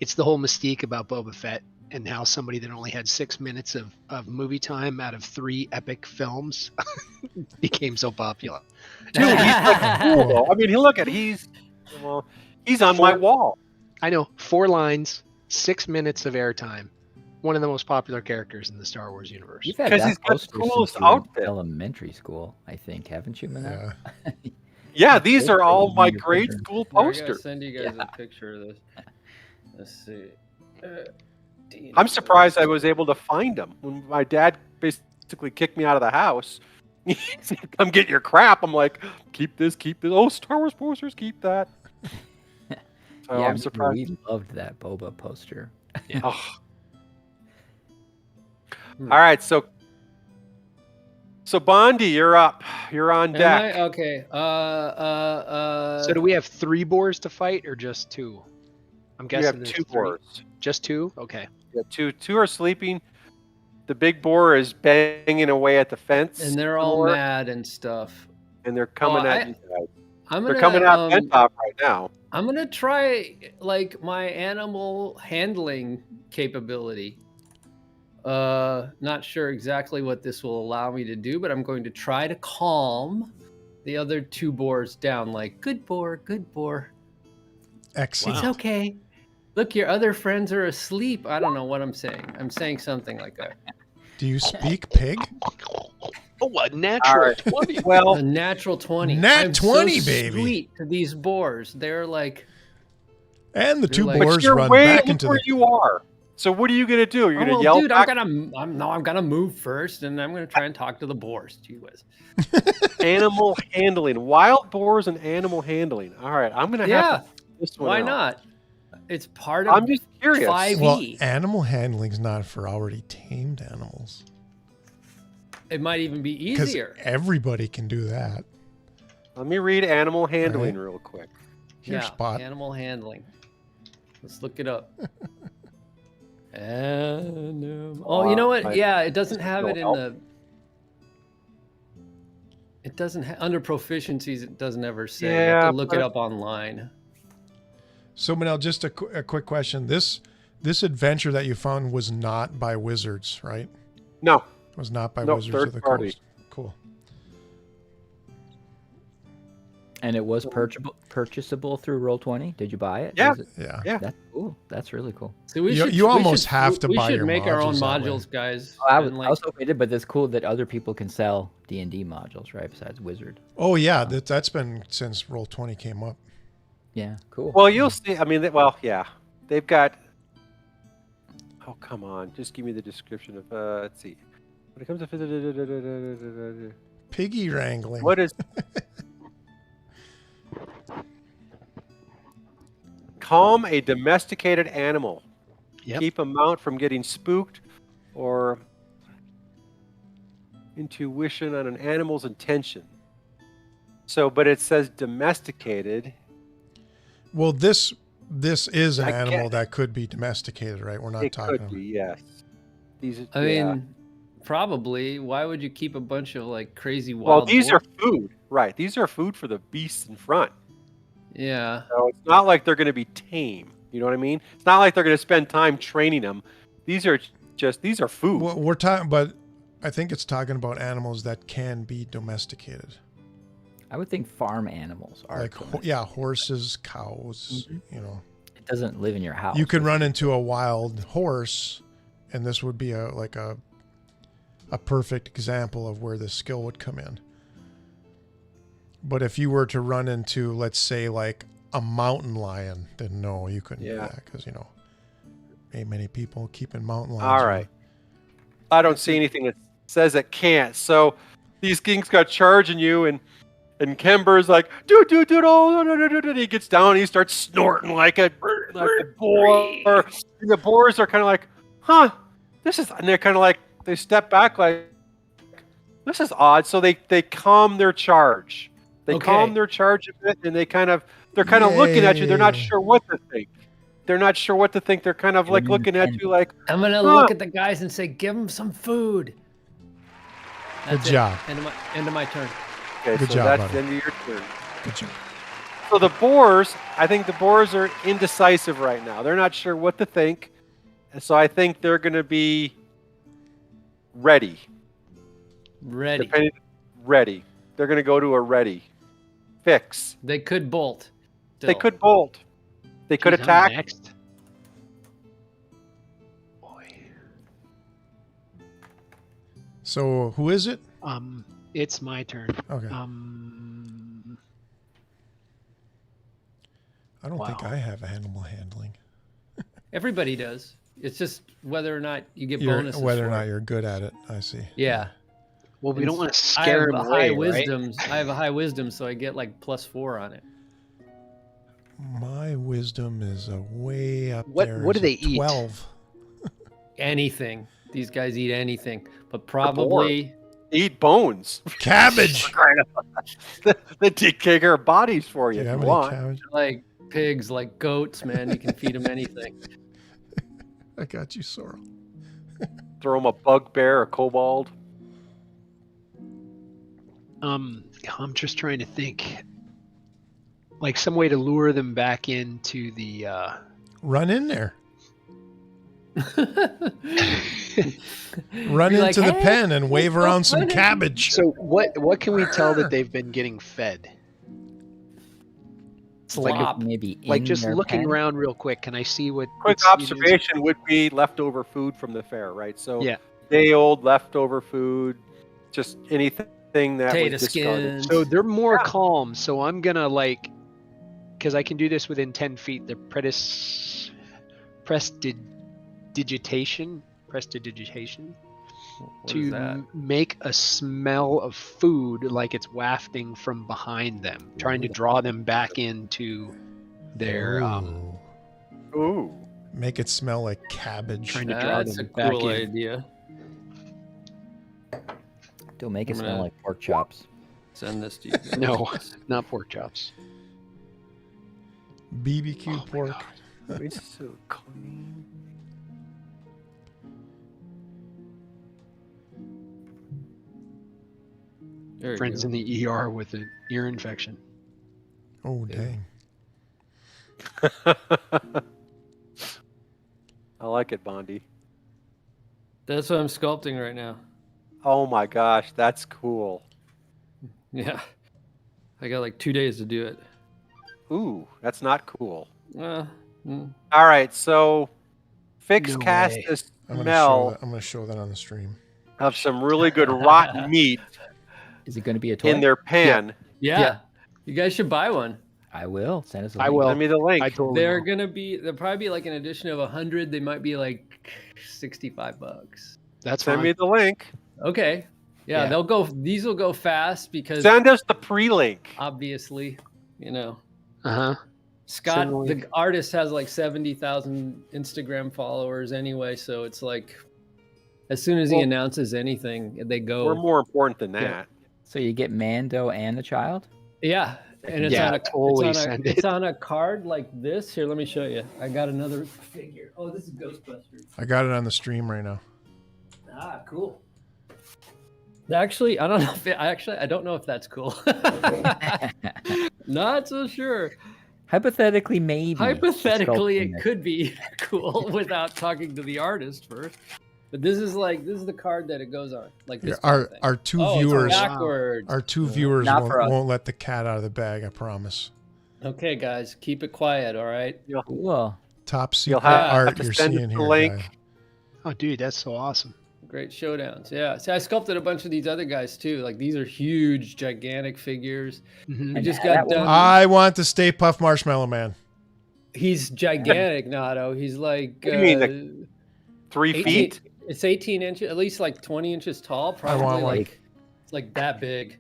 it's the whole mystique about Boba Fett and how somebody that only had 6 minutes of movie time out of 3 epic films became so popular. dude, he's like cool though. I mean, look at he's on my wall. I know, 4 lines, 6 minutes of airtime. One of the most popular characters in the Star Wars universe. You've had 'Cause that he's got the poster coolest since you were in outfit. elementary school, I think, haven't you, Minel? Yeah. Yeah, these are all my Your grade picture. school Here, I gotta posters. send you guys a picture of this. Let's see. I'm surprised I was able to find them when my dad basically kicked me out of the house. Come get your crap. I'm like, keep this. Oh, Star Wars posters, keep that. So yeah, I'm surprised. we loved that Boba poster. Yeah. Oh. All right, so Bondi, you're up. You're on Am deck. I? Okay. So do we have 3 boars to fight or just 2? I'm You guessing have there's 2 3. boars. Just 2? Okay. Yeah, two are sleeping. The big boar is banging away at the fence. And they're all door, mad and stuff. and they're coming Well, at you guys. They're They're coming out Bentop right now. I'm gonna try like my animal handling capability. Not sure exactly what this will allow me to do, but I'm going to try to calm the other 2 boars down. Like, good boar, good boar. Excellent. It's okay. Look, your other friends are asleep. I don't know what I'm saying. I'm saying something like that. Do you speak pig? Oh, a natural 20. Well, A natural 20. Nat I'm 20, so baby. Sweet to these boars. They're like, And the 2 like- but boars you're run way back look into where the. you are. So what are you gonna do? You're oh, gonna well, yell dude, back? I'm gonna move first, and I'm gonna try and talk to the boars. Gee whiz. Animal handling, wild boars, and animal handling. All right, I'm gonna Yeah. have to figure this one Why out. not? It's part of I'm just curious. 5e. Well, animal handling's not for already tamed animals. It might even be Because easier. everybody can do that. Let me read animal handling real quick. Here, Spot. Animal handling. Let's look it up. Oh, you know what? Yeah, it doesn't have it in the. It doesn't under proficiencies. It doesn't ever say. You have Yeah, to look it but- up online. So, Minel, just a quick question. This adventure that you found was not by Wizards, right? No, It was not by No, Wizards third of the party. Coast. Cool. And it was purchasable through Roll20. Did you buy it? Yeah. Was it- Yeah. Yeah. That's cool. That's really cool. So we You- should, you we almost should- have to we buy should your make our own modules that way. modules, guys. I and, was hoping it did, but it's cool that other people can sell D&D modules, right? Besides Wizard. Oh, yeah. That's been since Roll20 came up. Yeah, cool. well, you'll see. I mean, yeah, they've got. Oh, come on! Just give me the description of. Let's see. When it comes to Piggy wrangling. what is calm a domesticated animal. Yep. Keep a mount from getting spooked or intuition on an animal's intention. So, but it says domesticated. Well, this is an I animal get- that could be domesticated, right? We're not It talking could be, yes. These, I yeah. mean, probably. Why would you keep a bunch of like crazy well, wild? these boar- are food, right? These are food for the beasts in front. Yeah. So it's not like they're going to be tame. You know what I mean? It's not like they're going to spend time training them. These are food. Well, we're talking, but I think it's talking about animals that can be domesticated. I would think farm animals are. Like, horses, cows, you know. It doesn't live in your house. You could run into a wild horse, and this would be a perfect example of where this skill would come in. But if you were to run into, let's say, like a mountain lion, then no, you couldn't do Yeah. that because, ain't many people keeping mountain lions. All right. I don't see anything that says it can't. So these things got charging you, and Kember's like, dude, oh, no. He gets down, and he starts snorting like a boar. And the boars are kind of like, huh, this is, and they're kind of like, they step back like, this is odd. So they calm their charge. They Okay. calm their charge a bit, and they're kind of looking at you. They're not Yay. sure what to think. They're not sure what to think. They're kind of like Give 'em looking at an you like, I'm gonna Huh. look at the guys and say, "Give them some food." Good That's it. job. End of my turn. okay, Good so job, that's buddy. the end of your turn. Good job. So the boars, I think the boars are indecisive right now. They're not sure what to think. And so I think they're going to be ready. Ready. Ready. They're going to go to a ready. Fix. They could bolt. They still. could bolt. They could Geez, I'm attack. next. Boy. So who is it? It's my turn. Okay. I don't think wow. I have animal handling. Everybody does. It's just whether or not you get bonuses. Whether or for not it. you're good at it, I see. Yeah. Well, we And don't want to I scare have him a away, high right? wisdom. I have a high wisdom, so I get like +4 on it. My wisdom is way up What- there. what do It's a they eat? 12. Anything. These guys eat anything, but bored. probably Eat bones. Cabbage. They take care of bodies for you Do you if have you any want. cabbage? like pigs, like goats. Man, you can feed them anything. I got you, Sorrel. Throw them a bugbear, a kobold. I'm just trying to think, like some way to lure them back into the. Run in there. Run Be into like, the "Hey, pen and wave let's go around some hunting." cabbage. So what can we tell that they've been getting fed? Slop. Maybe Like in just their looking pen? around real quick. Can I see what? Quick what seed is? observation would be leftover food from the fair, right? So Yeah. day old leftover food, just anything that Potato was discarded. skins. So they're more Yeah. calm. So I'm gonna like, because I can do this within 10 feet. The prestidigitation What to is that? make a smell of food like it's wafting from behind them, trying to draw them back into their Ooh. Ooh. Make it smell like cabbage. Trying to draw That's a them back cool in. idea. Don't make it I'm smell gonna- like pork chops. Send this to you. guys. No, not pork chops. BBQ Oh my pork. God. It's so clean. There you Friends go. in the ER with an ear infection. Oh, dang. I like it, Bondi. That's what I'm sculpting right now. Oh my gosh, that's cool. Yeah. I got like 2 days to do it. Ooh, that's not cool. Mm. All right, so Fix No cast way. this I'm smell gonna show that on the stream. of some really good rotten meat Is it going to be a toy? in their pan. Yeah. Yeah. You guys should buy one. I will. Send us a I link. will. Send me the link. I totally They're will. gonna be. They'll probably be like an edition of 100. They might be like $65. That's Send fine. me the link. Okay. Yeah, Yeah. they'll go. These will go fast because Send us the pre-link. obviously, you know, Uh-huh. Scott, Send the the link. artist, has like 70,000 Instagram followers anyway. So it's like, as soon as he Well, announces anything, they go. We're more important than that. Yeah. So you get Mando and the child? Yeah, and it's Yeah, on a totally it's on a, send it's it. on a card like this. Here, let me show you. I got another figure. Oh, this is Ghostbusters. I got it on the stream right now. Ah, cool. Actually, I don't know if I don't know if that's cool. Not so sure. Hypothetically, maybe. Hypothetically, Sculpting it could be cool without talking to the artist first. But this is the card that it goes on, like this. kind of thing. Our two Oh, it's viewers, backwards. our two viewers Not for us. won't let the cat out of the bag. I promise. Okay, guys, keep it quiet. All right. Cool. Top You'll secret have art to you're send us seeing the here, link. guy. Oh, dude, that's so awesome. Great showdowns. Yeah. See, I sculpted a bunch of these other guys too. Like these are huge, gigantic figures. Mhm. We just that got done. I want the Stay Puft Marshmallow Man. He's gigantic, Nato. He's like. What do you mean, 3 18 feet? It's 18 inches, at least like 20 inches tall. Probably want one. like it's like that big.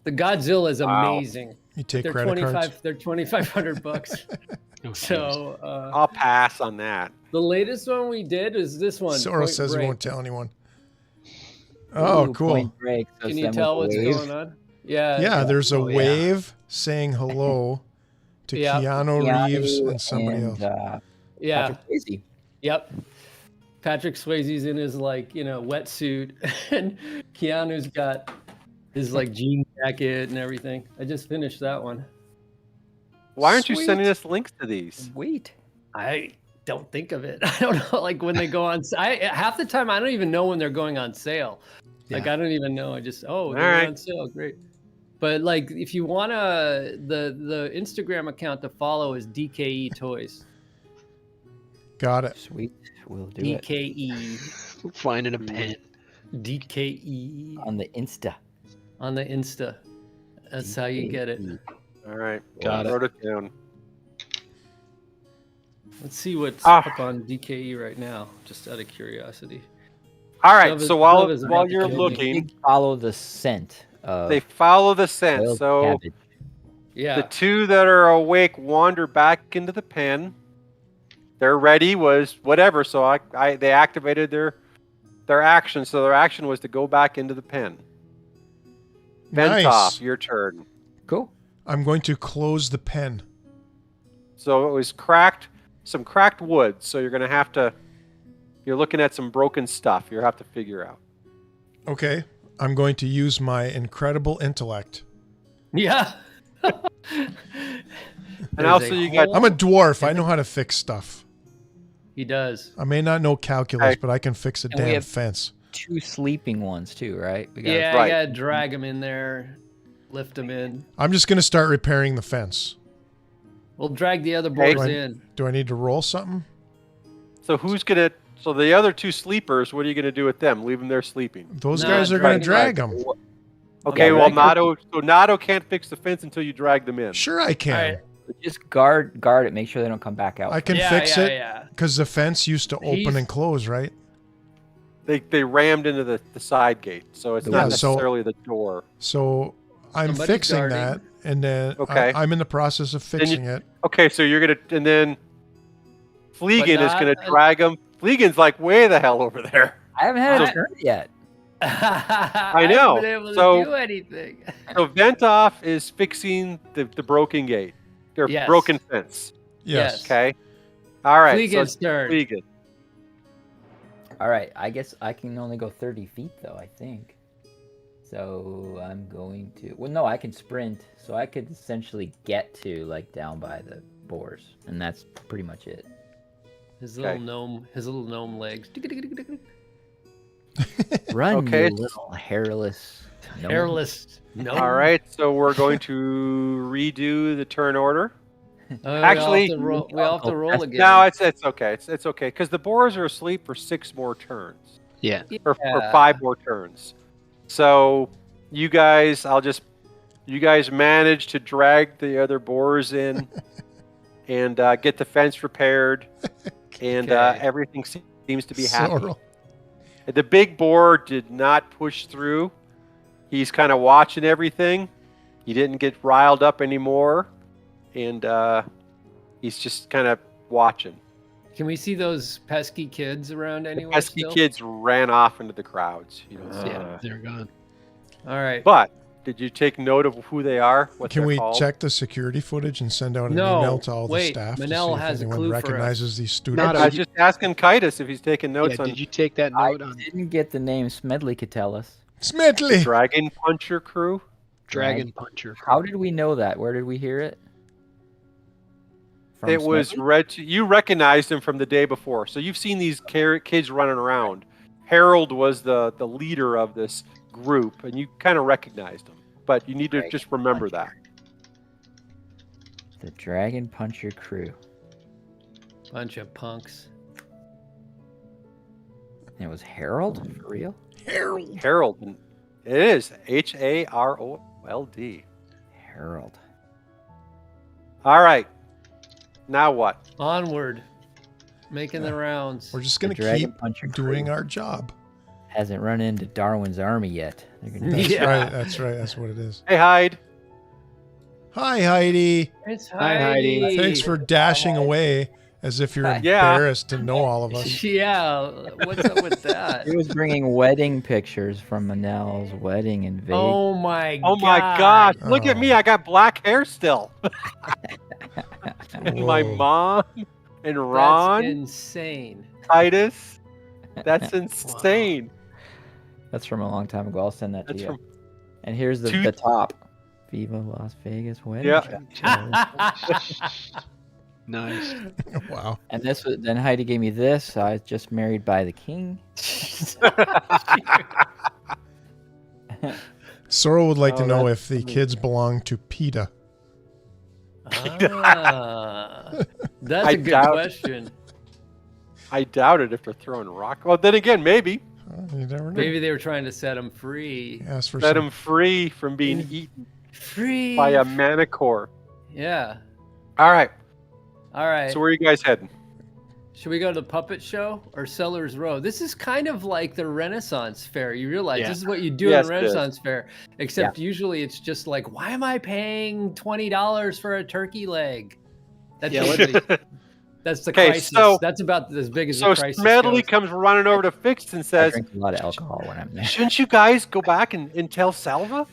The Godzilla is Wow. amazing. You take They're credit cards. They're $2,500. Oh, jeez. So I'll pass on that. the latest one we did is this one. Sora Point says Break. he won't tell anyone. Oh, Ooh, cool. Point Break. So Can you send tell with what's a wave. going on? Yeah. Yeah, there's a Oh, yeah. wave saying hello to Yeah. Keanu Reeves Keanu and somebody else. Yeah. Patrick Swayze. Yep. Patrick Swayze's in his wetsuit, and Keanu's got his jean jacket and everything. I just finished that one. Why aren't you Sweet. sending us links to these? Wait. I don't think of it. I don't know, when they go on. Half the time I don't even know when they're going on sale. I don't even know. I just they're right. on sale. Great. But if you want the Instagram account to follow is DKE Toys. Got it. Sweet. We'll do it. DKE. Finding a pen. DKE On the Insta. on the Insta. That's how you get it. All right. Got it. Wrote it down. Let's see what's Ah. up on DKE right now, just out of curiosity. All right. Shove is- So Shove is while about to you're kill me. looking, Pig follow the scent of they follow the scent. boiled So cabbage. Yeah. the two that are awake wander back into the pen. Their ready was whatever. So they activated their action. So their action was to go back into the pen. Nice. Ventoff, your turn. Cool. I'm going to close the pen. So it was cracked, some cracked wood. So you're going to have to. You're looking at some broken stuff. You have to figure out. Okay. I'm going to use my incredible intellect. Yeah. And There's also a you got. I'm a dwarf. I know how to fix stuff. He does. I may not know calculus, Okay. but I can fix a And we damn have- fence. 2 sleeping ones too, right? We got Yeah, Right. you gotta drag him in there, lift him in. I'm just going to start repairing the fence. We'll drag the other Okay. boars in. Do I need to roll something? So who's gonna? So the other two sleepers, what are you gonna do with them? Leave them there sleeping. Those No, guys are going to drag drag them. Okay, Yeah, well, drag Nato can't fix the fence until you drag them in. Sure, I can. Alright. just guard it. Make sure they don't come back out. I can Yeah, fix yeah, it yeah. because the fence used to open He's- and close, right? They rammed into the side gate, so it's Yeah, not so- necessarily the door. So I'm Somebody's fixing guarding. that, and then Okay. I'm in the process of Then you- fixing it. Okay, so you're gonna, and then Fleegan is not- gonna drag him. Fleegan's like way the hell over there. I haven't had a So- turn yet. I know. haven't been able to So- do anything. So Ventoff is fixing the broken gate, or Yes. broken fence. Yes. Okay. All right. So Fleegan's it's turn. Fleegan. All right, I guess I can only go 30 feet though, I think. So I'm going to. Well, no, I can sprint, so I could essentially get to like down by the boars, and that's pretty much it. His Okay. little gnome legs. Run, Okay. you little hairless. gnome. Hairless. No. All right. So we're going to redo the turn order. Actually, Actually- we all have to roll again. No, it's okay. It's okay because the boars are asleep for 6 more turns, Yeah. or Yeah. 5 more turns. So you guys managed to drag the other boars in and get the fence repaired, and Okay. everything seems to be happy. Sorrel. The big boar did not push through. He's kind of watching everything. He didn't get riled up anymore, and he's just kind of watching. Can we see those pesky kids around The anywhere pesky still? kids ran off into the crowds. You don't see Yeah, them. they're gone. All right. But did you take note of who they are? What Can they're we called? check the security footage and send out an No, email to all wait, the staff Minel to see has a if anyone clue for us. recognizes these I students? was just asking Kitus if he's taking notes Yeah, on did you take that I note on didn't get the name. Smedley could tell us. Smedley! Dragon Puncher crew. Dragon Puncher? How did we know that? Where did we hear it? From It was Smedley? read to you. Recognized him from the day before, so you've seen these kids running around. Harold was the leader of this group, and you kind of recognized him. But you need to Dragon just remember that. Puncher. The Dragon Puncher crew. Bunch of punks. And it was Harold? For real? Harold! Harold. It is Harold. Harold. All right. Now what? Onward. Making the rounds. We're just The going to Dragon keep Puncher doing crew our job. hasn't run into Darwin's army yet. They're gonna That's Yeah. right. That's right. That's what it is. Hey, Hyde. Hi, Heidi. It's Hi, Heidi. Heidi. Thanks for dashing away as if you're Hi. Yeah. embarrassed to know all of us. Yeah. What's up with that? He was bringing wedding pictures from Manel's wedding in Vegas. Oh my Oh god. my gosh! Look at Oh. me. I got black hair still. And my Whoa. mom and That's Ron, insane. Titus. That's insane. That's from a long time ago. I'll send that to That's you. from And here's the, Two- the top. Viva Las Vegas wedding. Yeah. shot. Nice. Wow. And this was then Heidi gave me this. I was just married by the king. Sorrel would like to Oh, know that's if the amazing. kids belong to PETA. Ah, that's I a good doubt- question. I doubt it if they're throwing rock. Well, then again, maybe You never know. Maybe they were trying to set him free. Ask for set some. them free from being eaten Free. by a manicore. Yeah. All right. All right. So where are you guys heading? Should we go to the puppet show or Sellers Row? This is kind of like the Renaissance Fair. You realize this is what you do Yes, in it is. Renaissance Fair, except usually it's just like, why am I paying $20 for a turkey leg? That's that's the Okay, crisis. so- That's about as big as So the crisis Smedley goes. comes running over to Fix and I says, drink a lot of alcohol when I'm there. shouldn't you guys go back and tell Salva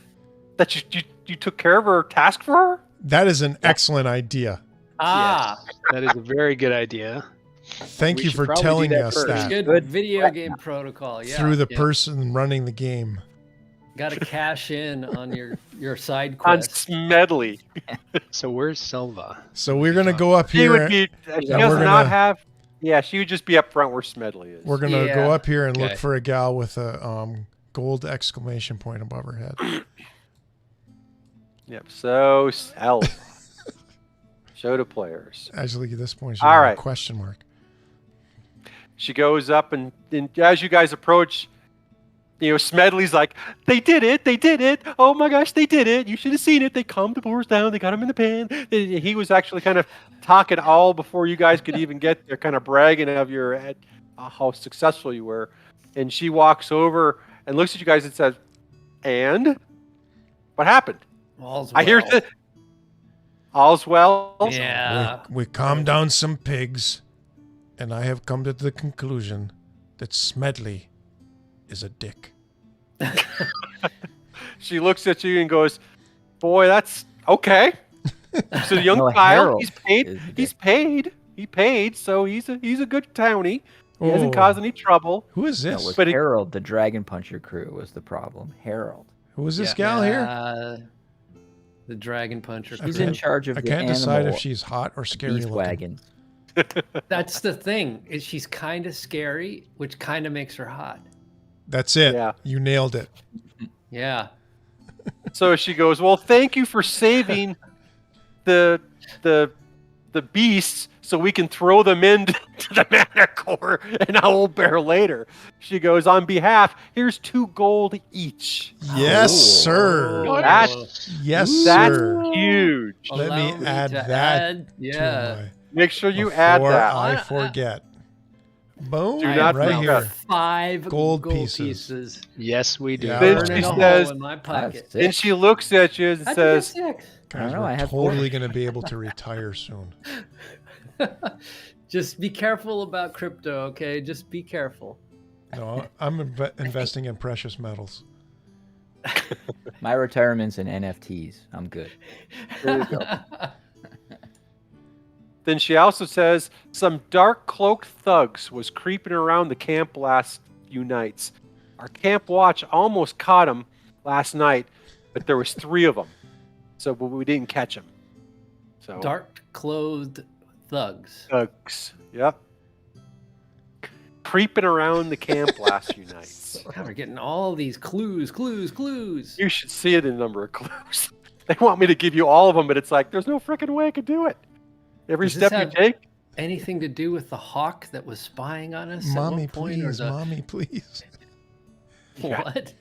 that you took care of her task for her? That is an excellent idea. Ah, Yes, that is a very good idea. Thank We you should for probably do telling that us first. that good Good. video game protocol. Yeah. through the yeah. person running the game. Got to cash in on your side On quest. Smedley. So where's Silva? So we're gonna go up She here. would be. She and does we're not gonna- have. Yeah, she would just be up front where Smedley is. We're gonna Yeah. go up here and look Okay. for a gal with a gold exclamation point above her head. Yep. So Salva. Show to players. Actually, at this point, she's All got a right. question mark. She goes up and as you guys approach, Smedley's like, they did it. Oh my gosh, they did it. You should have seen it. They calmed the boars down. They got him in the pan. He was actually kind of talking all before you guys could even get there, kind of bragging of how successful you were. And she walks over and looks at you guys and says, and what happened? All's I hear well. that all's well. Yeah. We calmed down some pigs, and I have come to the conclusion that Smedley is a dick. She looks at you and goes, boy, that's okay. So the young No, Kyle, Harold he's paid. is the He's dick. paid. He paid. So he's a good townie. He hasn't Oh. caused any trouble. Who is No, this? it was But it- Harold, the Dragon Puncher crew, was the problem. Harold. Who is this gal here? The Dragon Puncher. He's can't- in charge of I the can't decide animal if she's hot or scary beast looking. wagon. That's the thing. Is she's kind of scary, which kind of makes her hot. That's it. Yeah. You nailed it. Yeah. So she goes, well, thank you for saving the beasts so we can throw them into the mana core and Owlbear later. She goes, on behalf, here's 2 gold each. Yes, Oh. sir. That's Yes, That's sir. huge. Let Allow me add to that add- to yeah. my- Make sure you add before that. I forget. Boom. Do I not have right now forget. here. 5 Gold gold pieces. pieces. Yes, we do. Yeah. Then Burning she a says- hole in my I have pocket. six. And she looks at you and How'd you get says, 6? Guys, I don't know, we're I have four. totally going to be able to retire soon. Just be careful about crypto, okay? Just be careful. No, I'm investing in precious metals. My retirement's in NFTs. I'm good. there you go. Then she also says, some dark cloaked thugs was creeping around the camp last few nights. Our camp watch almost caught him last night, but there was 3 of them. But we didn't catch him. So Dark clothed thugs. thugs. Yep. Creeping around the camp last few nights. God, we're getting all these clues. You should see it in the number of clues. They want me to give you all of them, but it's like, there's no freaking way I could do it. Every Does this step you have take. Anything to do with the hawk that was spying on us? at Mommy, one point, or please. the- Mommy, please. What?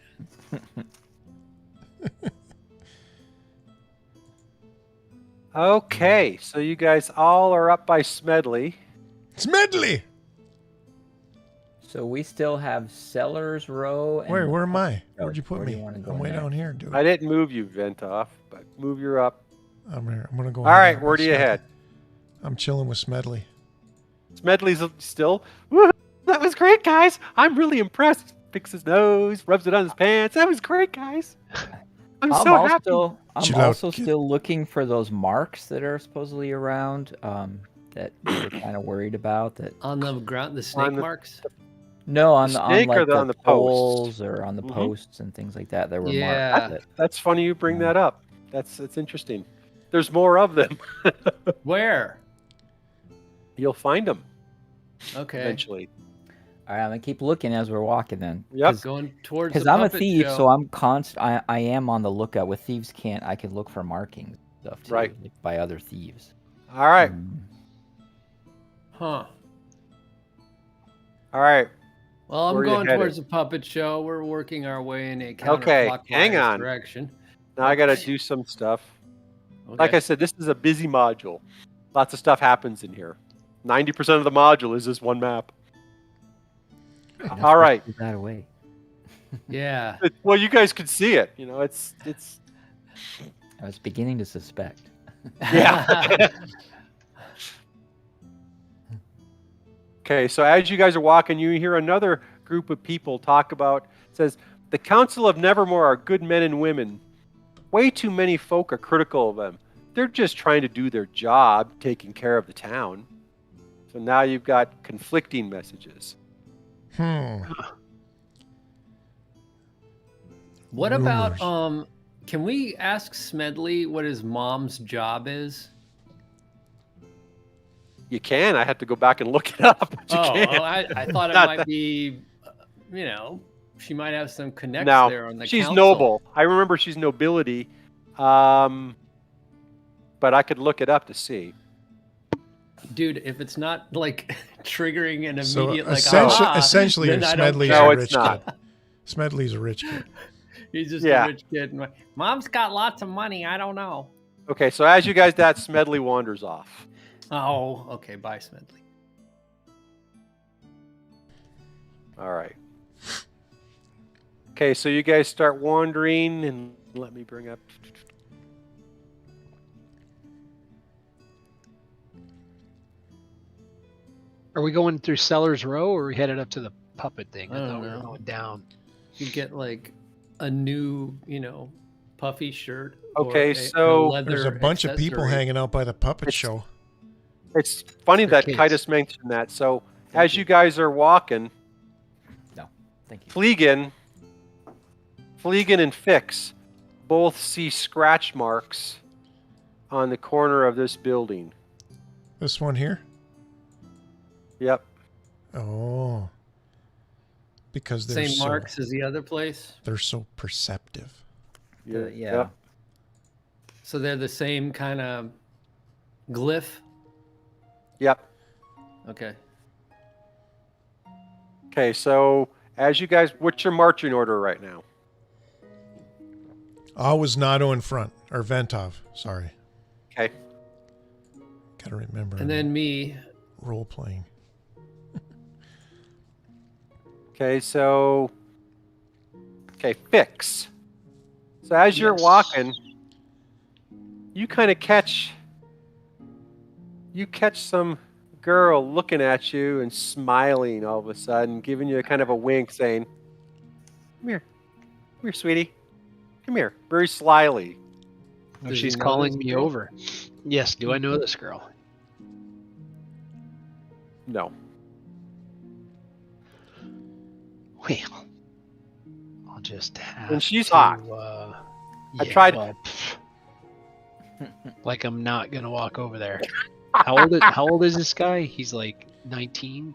Okay, so you guys all are up by Smedley. Smedley! So we still have Sellers Row. And Where am I? Oh, Where'd you put where do me? you wanna go I'm way next? down here, dude. I didn't move you, Ventoff, but move your up. I'm here. I'm going to go. All right, hang out where with do you Smedley. head? I'm chilling with Smedley. Smedley's still. Woo, that was great, guys. I'm really impressed. Picks his nose, rubs it on his pants. That was great, guys. I'm so happy. I'm Chill out, also kid. still looking for those marks that are supposedly around that we were kind of worried about. That On the ground, the snake On the- marks? no, on The the snake on or like the- on the posts? poles or on the Mhm. posts and things like that. There were Yeah. marks that That's funny you bring that up. That's interesting. There's more of them. Where? You'll find them Okay. eventually. All right, I'm gonna keep looking as we're walking then. Yep. Going towards Because the I'm a puppet thief, show. so I'm I am on the lookout. With thieves can't, I can look for markings and stuff too, Right. like by other thieves. All right. Huh. All right. Well, I'm Where are you going headed? towards the puppet show. We're working our way in a Okay, counterclockwise hang on. direction. Now I got to Okay. do some stuff. Okay. Like I said, this is a busy module. Lots of stuff happens in here. 90% of the module is this one map. All right. Give that away. Yeah. Well, you guys could see it. You know, it's. I was beginning to suspect. Yeah. Okay, so as you guys are walking, you hear another group of people talk about. It says, "The Council of Nevermore are good men and women. Way too many folk are critical of them. They're just trying to do their job, taking care of the town." So now you've got conflicting messages. What Rumors. about can we ask Smedley what his mom's job is? You can. I have to go back and look it up. But you can. I thought it Not might that- be, you know, she might have some connects No, there on the she's council. noble. I remember she's nobility, but I could look it up to see. Dude, if it's not like triggering an So immediate like essentially, then I don't Smedley's care. No, a it's rich not. kid. Smedley's a rich kid. He's just Yeah. a rich kid. And Mom's got lots of money. I don't know. Okay, so as you guys, that Smedley wanders off. Oh, okay. Bye, Smedley. All right. Okay, so you guys start wandering, and let me bring up. Are we going through Sellers Row, or are we headed up to the puppet thing? I I don't thought we were know. going down. You get like a new, you know, puffy shirt. Okay, or a so leather There's a bunch of people accessory. hanging out by the puppet It's- show. It's funny For that kids. Titus mentioned that. So Thank as you. you guys are walking, Thank you. Fleegan and Fix both see scratch marks on the corner of this building. This one here? Yep. Oh. Because they're Same so, marks as the other place. they're so perceptive. Yeah. Yep. So they're the same kind of glyph. Yep. Okay. Okay, so as you guys, what's your marching order right now? Always Nato in front. Or Ventov. Sorry. Okay. Gotta remember. And then me. Role playing. Okay, so Fix. So as you're Yes. walking, you kind of catch some girl looking at you and smiling all of a sudden, giving you kind of a wink, saying, "Come here, sweetie, come here," very slyly. Oh, Does she's he know calling this me girl? over. Yes. Do I know this girl? No. Well, I'll just have. And she's to, hot. I yeah, tried- well, like I'm not gonna walk over there. How old is this guy? He's like 19.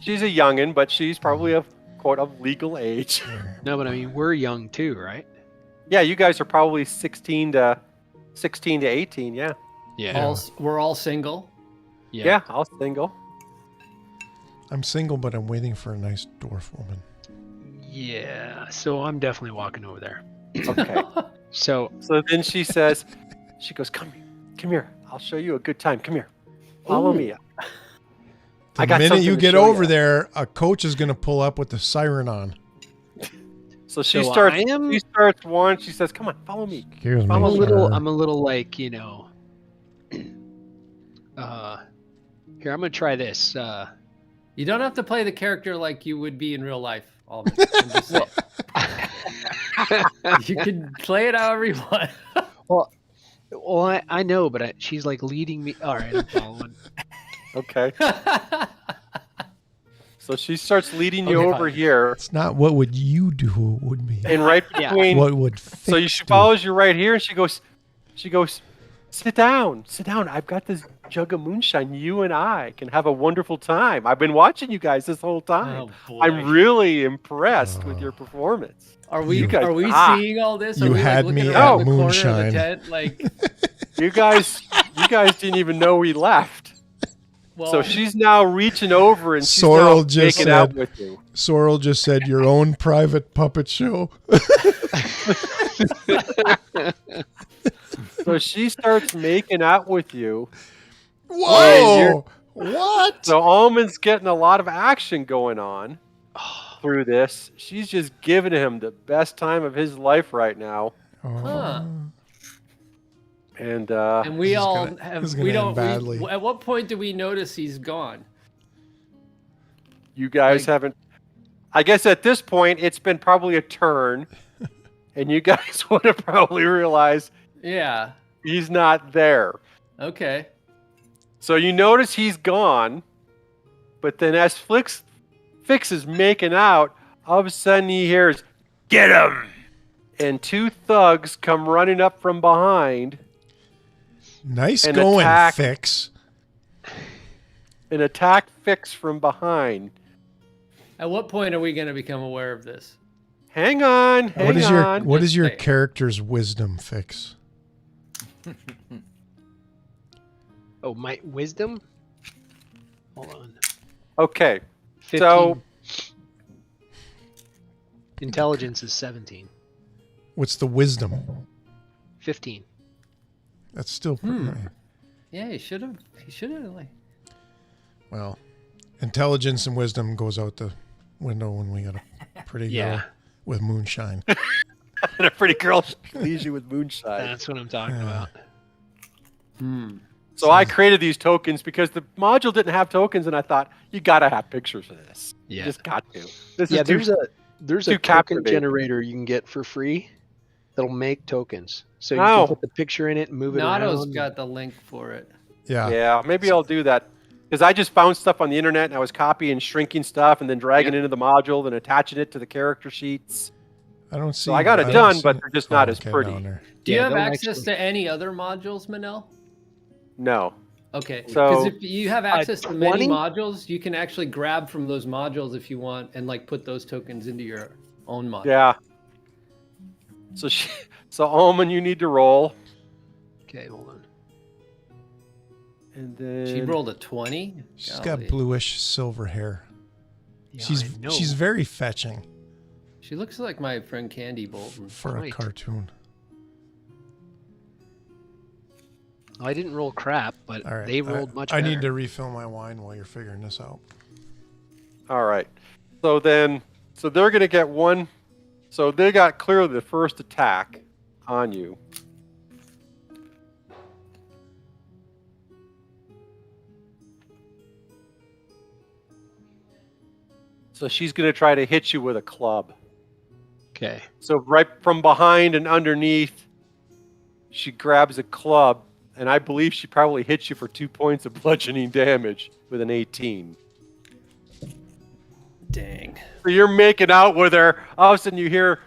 She's a youngin', but she's probably of quote of legal age. No, but I mean we're young too, right? Yeah, you guys are probably 16 to 18. Yeah. Yeah. We're all single. Yeah, I'll single. I'm single, but I'm waiting for a nice dwarf woman. Yeah. So I'm definitely walking over there. Okay. So So then she says, she goes, come here. I'll show you a good time. Come here. Follow me. The I got minute something you to get show over ya. there, a coach is going to pull up with the siren on. So she So starts. I am- She starts one. She says, "Come on, follow me." Excuse me, I'm a sir. I'm a little like, here, I'm gonna try this. You don't have to play the character like you would be in real life. Almond. I'm just saying. You can play it however you want. Well, I know, but she's like leading me. All right, I'm following. Okay. So she starts leading you Okay, over fine. here, It's not what would you do, it would be. and right Yeah. between. What would So Fix she do? follows you right here, and she goes, sit down. I've got this jug of moonshine. You and I can have a wonderful time. I've been watching you guys this whole time. Oh, boy. I'm really impressed with your performance. Are we You guys are we rock. seeing all this? You Are we had like me looking at around the corner of moonshine. the tent? Like, You guys didn't even know we left. well, So she's now reaching over and she's Sorrel now just making out said- with you. Sorrel just said your own private puppet show. So she starts making out with you, Whoa! What? So Almond's getting a lot of action going on through this. She's just giving him the best time of his life right now. Huh. And And we This is all gonna- have. this is We gonna end don't. badly. At what point do we notice he's gone? you guys haven't. I guess at this point it's been probably a turn, and you guys would have probably realized Yeah. he's not there. Okay. So you notice he's gone, but then as Fix is making out, all of a sudden he hears, "Get him!" And two thugs come running up from behind Nice An going, attack. Fix. and attack Fix from behind. At what point are we going to become aware of this? Hang on, hang on. What is your Just say. character's wisdom, Fix? Oh, my wisdom? Hold on. Okay, 15. so Intelligence is 17. What's the wisdom? 15. That's still pretty high. Yeah, he should have. He should have. Like, Well, intelligence and wisdom goes out the window when we got a pretty girl with moonshine. and a pretty girl leaves you with moonshine. That's what I'm talking about. So I created these tokens because the module didn't have tokens, and I thought you gotta have pictures of this. Yeah. You just got to. This Yeah, is too, there's too a token captivating. generator you can get for free that'll make tokens. So you Oh. can put the picture in it and move it Nato's around. got the link for it. Yeah. Yeah, maybe I'll do that because I just found stuff on the internet and I was copying and shrinking stuff and then dragging it into the module and attaching it to the character sheets. I don't see. So I got it don't done, see but it. they're just not as okay, pretty. down there. Do you Yeah, have they'll access actually- to any other modules, Minel? No. Okay. So- Because if you have access to many 20? modules, you can actually grab from those modules if you want and like put those tokens into your own module. Yeah. So Almond, you need to roll, Okay, hold on. and then She rolled a 20. She's Golly. got bluish silver hair. Yeah, she's I know. she's very fetching She looks like my friend Candy Bolton. for a Right. cartoon. I didn't roll crap, but All right. they rolled much I better. need to refill my wine while you're figuring this out. All right. So they're going to get one. So they got clearly the first attack on you. So she's going to try to hit you with a club. Okay. So right from behind and underneath, she grabs a club, and I believe she probably hits you for 2 points of bludgeoning damage with an 18. Dang. So you're making out with her. All of a sudden you hear,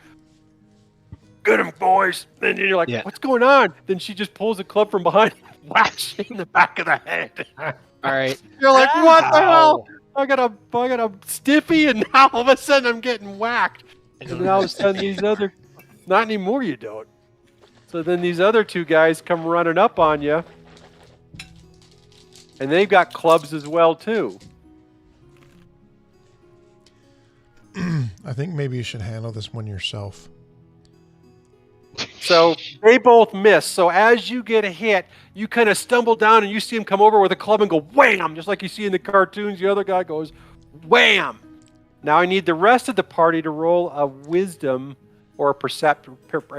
"Get him, boys!" And you're like, Yeah. "What's going on?" Then she just pulls a club from behind, whacks you in the back of the head. All right. You're like, "What the hell? I got a stiffy, and now all of a sudden I'm getting whacked." And then all of a sudden these other, not anymore, you don't. So then these other two guys come running up on you, and they've got clubs as well too. I think maybe you should handle this one yourself. So they both miss. So as you get a hit, you kind of stumble down and you see him come over with a club and go wham, just like you see in the cartoons. The other guy goes wham. Now I need the rest of the party to roll a wisdom or a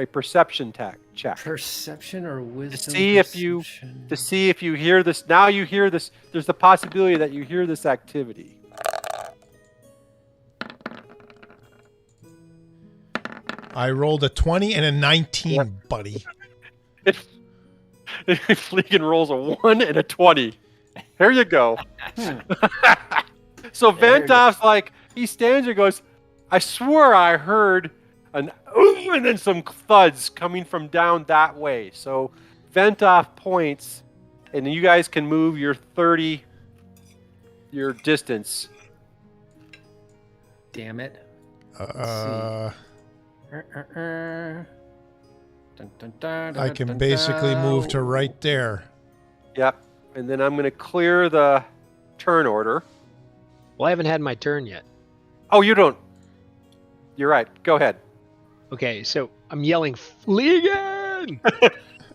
perception check Perception or wisdom? see if you- Perception. to see if you hear this. Now you hear this. There's the possibility that you hear this activity. I rolled a 20 and a 19, buddy. Fleegan rolls a 1 and a 20. Here you go. So Ventoff's like, he stands there and goes, "I swear I heard an ooh," and then some thuds coming from down that way. So Ventoff points, and you guys can move your distance. Damn it. I can basically move to right there. Yep. And then I'm going to clear the turn order. Well, I haven't had my turn yet. Oh, you don't. You're right. Go ahead. Okay, so I'm yelling, Fleegan!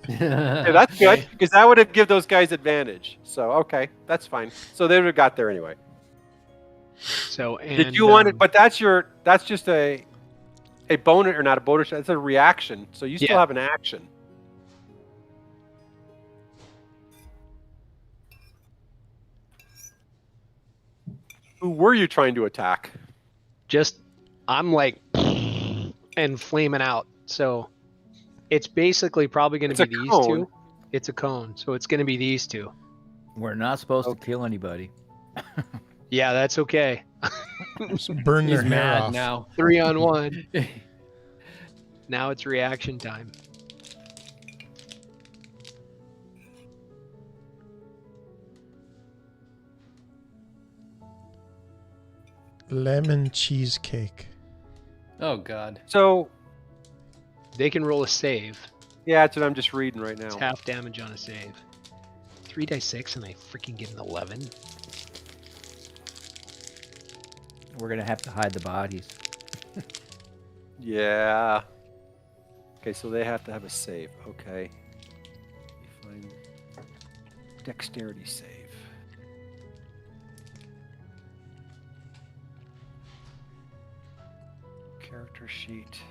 Yeah, that's good because that would have give those guys advantage. So okay, that's fine. So they would have got there anyway. So and Did you want it? But that's just a bonus or not a bonus. It's a reaction. So you still Yeah. have an action. Who were you trying to attack? just I'm like and flaming out. So it's basically probably going It's to a be these cone. two. It's a cone, so it's going to be these two. We're not supposed to kill anybody. Yeah, that's okay. Just burn their He's hair mad off. now. 3-on-1. Now it's reaction time. Lemon cheesecake. Oh God. So They can roll a save. yeah, that's what I'm just reading right now. It's half damage on a save. 3d6 and I freaking get an 11. We're gonna have to hide the bodies. Yeah. Okay, so they have to have a save. Okay. Find dexterity save. Character sheet.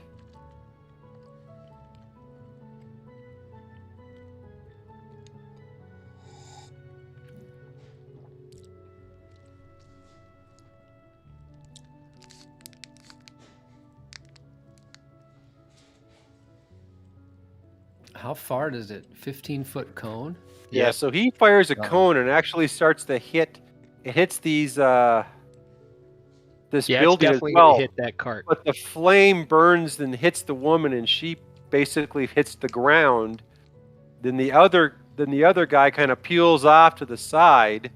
How far does it? 15-foot cone? Yeah, so he fires a Uh-oh. cone and actually starts to hit. It hits these this Yeah, it's building as definitely well. going to hit that cart. But the flame burns and hits the woman, and she basically hits the ground. Then the other guy kind of peels off to the side.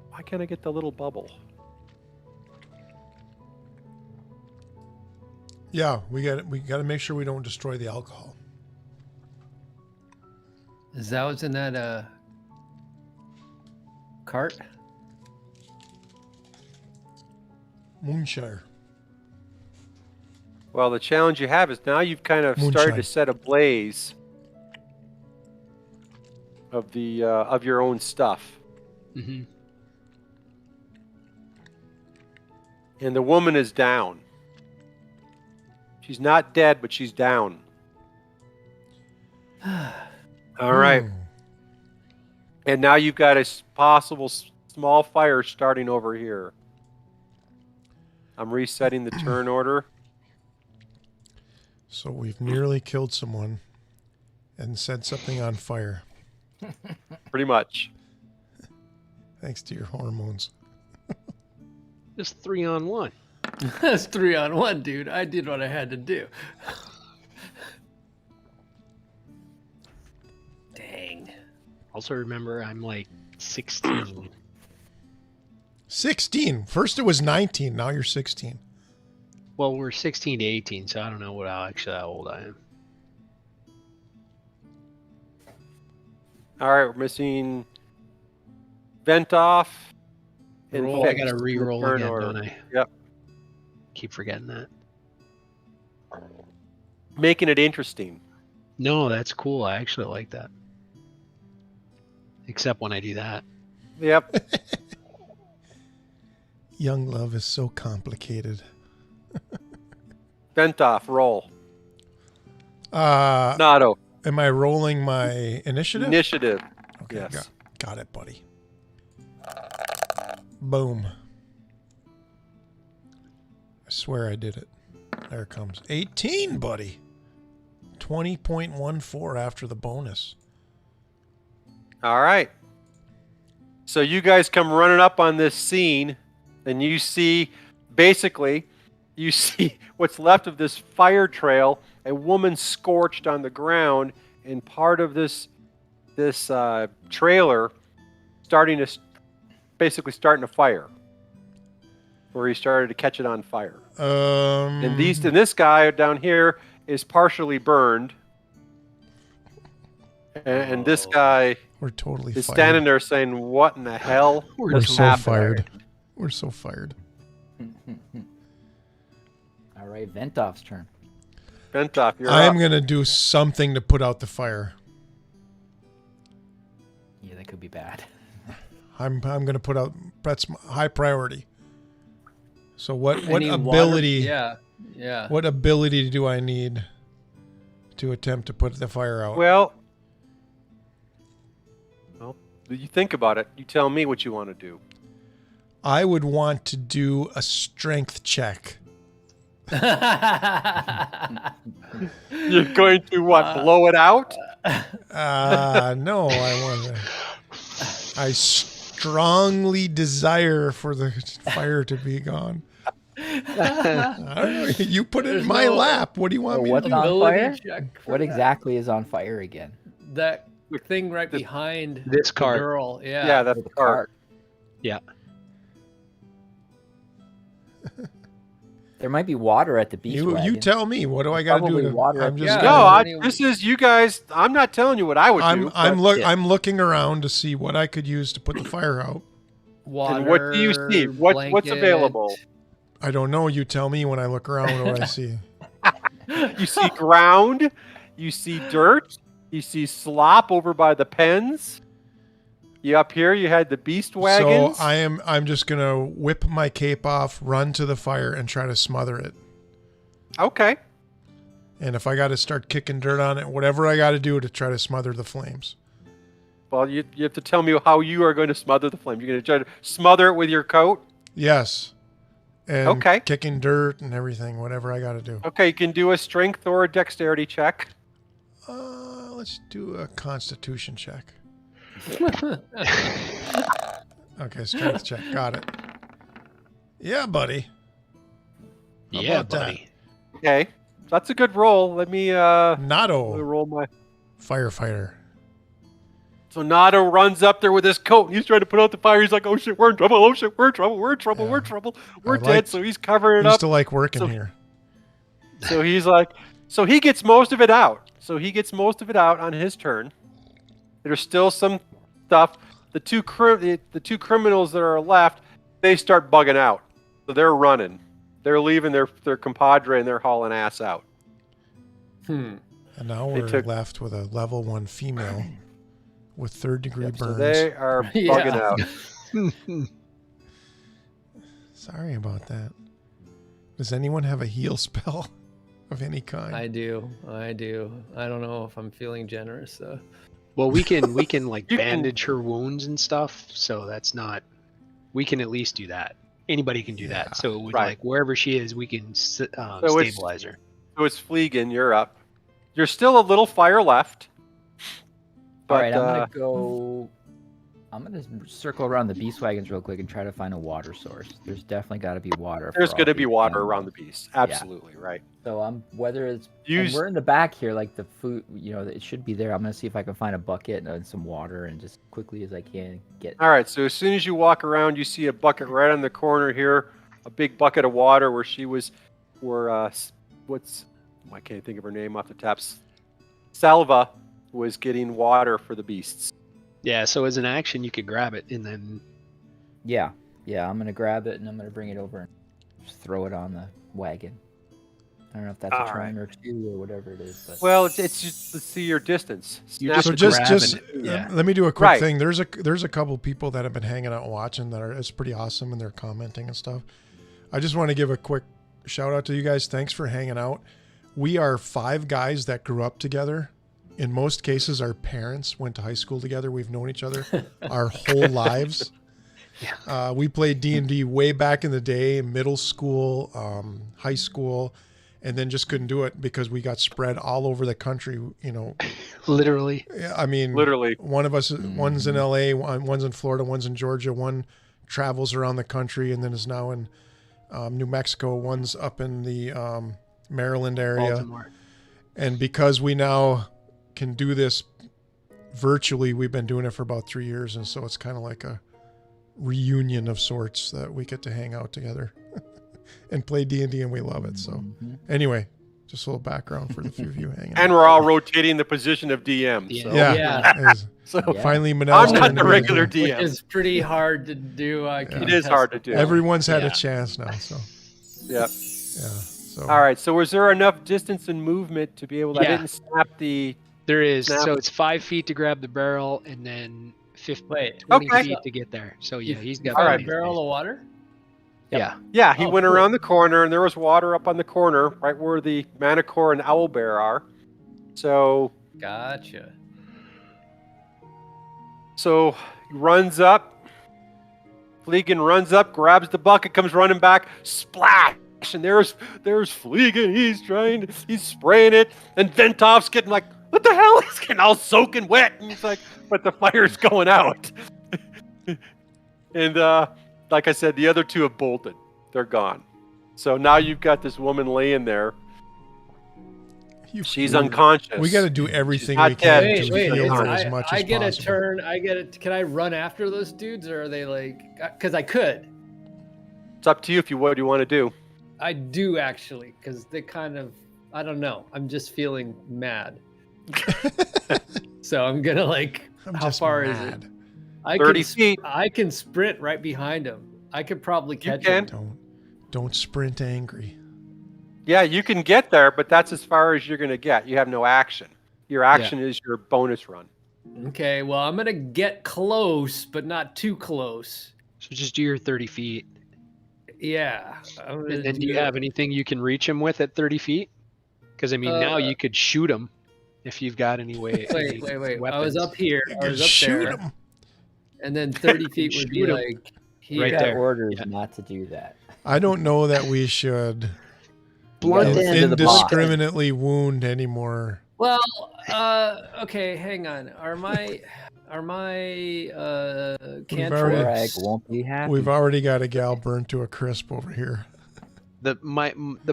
Why can't I get the little bubble? Yeah, we got to make sure we don't destroy the alcohol. Is that what's in that cart? Moonshire. Well, the challenge you have is now you've kind of started Moonshine. to set a blaze of the of your own stuff, Hmm. and the woman is down. She's not dead, but she's down. All right. Hmm. And now you've got a possible small fire starting over here. I'm resetting the turn order. So we've nearly killed someone and set something on fire. Pretty much. Thanks to your hormones. Just 3-on-1. That's 3-on-1, dude. I did what I had to do. Dang. Also remember, I'm like 16. 16. First it was 19. Now you're 16. Well, we're 16 to 18, so I don't know how old I am. All right, we're missing vent off. And I fixed gotta in the re-roll turn again, order. don't I? Yep. Keep forgetting that. Making it interesting. No, that's cool. I actually like that. Except when I do that. Yep. Young love is so complicated. Vent off. Roll. Am I rolling my initiative? Initiative. Okay, Yes. got it, buddy. Boom. I swear I did it. There it comes. 18, buddy. 20.14 after the bonus. All right. So you guys come running up on this scene, and you see, basically, you see what's left of this fire trail, a woman scorched on the ground, and part of this trailer starting a fire, where he started to catch it on fire. And this guy down here is partially burned, and this guy We're totally is fired. standing there saying, "What in the hell?" We're just so happened?" fired. We're so fired. All right, Ventoff's turn. Pentoff, you're I'm up. gonna do something to put out the fire. Yeah, that could be bad. I'm gonna put out. That's my high priority. So what Any ability? Water, yeah. What ability do I need to attempt to put the fire out? Well, you think about it. You tell me what you want to do. I would want to do a strength check. You're going to what? Blow it out? No, I strongly desire for the fire to be gone. I don't know. You put it in my lap. What do you want me to What's do? on Ability fire? check for What that. exactly is on fire again? That thing right behind This the cart. girl. Yeah. Yeah, that's the cart. Yeah. There might be water at the beast You wagon. tell me. What do I got to do? Probably water I'm up just there. No, gonna- this is you guys. I'm not telling you what I would do. I'm looking around to see what I could use to put the fire out. Water. And what do you see? What's blanket. available? I don't know. You tell me when I look around. What do I see? You see ground. You see dirt. You see slop over by the pens. You up here. You had the beast wagons. So I'm just gonna whip my cape off, run to the fire, and try to smother it. Okay. And if I got to start kicking dirt on it, whatever I got to do to try to smother the flames. Well, you have to tell me how you are going to smother the flame. You're going to try to smother it with your coat. Yes. And Okay. kicking dirt and everything, whatever I got to do. Okay, you can do a strength or a dexterity check. Let's do a constitution check. Okay, strength check. Got it. Yeah, buddy. How Yeah, about that? buddy. Okay, that's a good roll. Let me Nado, roll my. firefighter. So Nado runs up there with his coat, and he's trying to put out the fire. He's like, "Oh shit, we're in trouble! Oh shit, we're in trouble! We're in trouble! Yeah. We're in trouble! We're I dead!" liked- So he's covering it Used up. to like working So- here. So he's like, so he gets most of it out. So he gets most of it out on his turn. There's still some stuff. The two criminals that are left, they start bugging out. So they're running. They're leaving their compadre and they're hauling ass out. And now They we're took- left with a level 1 female with 3rd-degree So burns. they are Yeah. bugging out. Sorry about that. Does anyone have a heal spell of any kind? I do. I don't know if I'm feeling generous though. Well, we can like You can- bandage her wounds and stuff, so that's not. We can at least do that. Anybody can do Yeah. that. So it would, Right. like wherever she is, we can So it's- stabilize her. So it's Fleegan, you're up. You're still a little fire left. All But, right, I'm gonna circle around the beast wagons real quick and try to find a water source. There's definitely got to be water. there's going going to be water around the beast. Absolutely, right. So whether it's and Use- we're in the back here, like the food, it should be there. I'm gonna see if I can find a bucket and some water and just quickly as I can get. All right, so as soon as you walk around, you see a bucket right on the corner here, a big bucket of water where she was, I can't think of her name off the top. Salva was getting water for the beasts. Yeah. So as an action, you could grab it and then. Yeah, I'm gonna grab it and I'm gonna bring it over and just throw it on the wagon. I don't know if that's All a turn or two or whatever it is. But Well, it's just to see your distance. You Snap just So it. just grabbing- yeah. let me do a quick Right. thing. There's a couple people that have been hanging out and watching that it's pretty awesome and they're commenting and stuff. I just want to give a quick shout out to you guys. Thanks for hanging out. We are 5 guys that grew up together. In most cases, our parents went to high school together. We've known each other our whole lives. We played D&D way back in the day, middle school, high school, and then just couldn't do it because we got spread all over the country. Literally. I mean, Literally. one of us, one's in LA, one's in Florida, one's in Georgia, one travels around the country and then is now in New Mexico, one's up in the Maryland area. Baltimore. And because we now can do this virtually, we've been doing it for about 3 years. And so it's kind of like a reunion of sorts that we get to hang out together and play D&D and we love it. So anyway, just a little background for the few of you hanging And out. we're all rotating the position of DM. So, Yeah. so Yeah. Finally, Minel's I'm not turn to the be regular DM. Which DM. is pretty hard to do. I can It is hard to do. Everyone's had Yeah. a chance now. So Yeah. yeah. So All right. So was there enough distance and movement to be able? I Yeah. didn't snap the. There is. Snap. So it's 5 feet to grab the barrel, and then 20 Wait. 20 Okay. feet to get there. So yeah, he's got. All Found right. a barrel of water. Yeah. Yeah, he Oh, went cool. around the corner, and there was water up on the corner, right where the Manicore and Owlbear are. So Gotcha. he runs up. Fleegan runs up, grabs the bucket, comes running back, splash, and there's Fleegan. He's spraying it, and Ventov's getting like, what the hell? He's getting all soaking wet, and he's like, but the fire's going out. And like I said, the other two have bolted. They're gone. So now you've got this woman laying there. She's unconscious. we got to do everything not we can dead. to Wait, heal her I, as much I as get possible. a turn. Can I run after those dudes, or are they like? Because I could. It's up to you what you want to do. I do actually, because they kind of. I don't know. I'm just feeling mad. So I'm gonna like. I'm how just far is it? mad. I 30 can, feet. I can sprint right behind him. I could probably catch can. him. Don't sprint angry. Yeah, you can get there, but that's as far as you're going to get. You have no action. Your action is your bonus run. Okay, well I'm gonna get close, but not too close. So just do your 30 feet. Yeah. I'm gonna And then do you do- have anything you can reach him with at 30 feet? Because I mean, now you could shoot him if you've got any way. Wait. I was weapons. up here. You I can was up shoot there. him. And then 30 feet would be Shoot 'em. like here. Right Got there. orders Yeah. not to do that. I don't know that we should Blunt end of the box. indiscriminately wound anymore. Well, okay, hang on. Are my already- cantrips? Greg won't be happy. We've already got a gal burnt to a crisp over here. The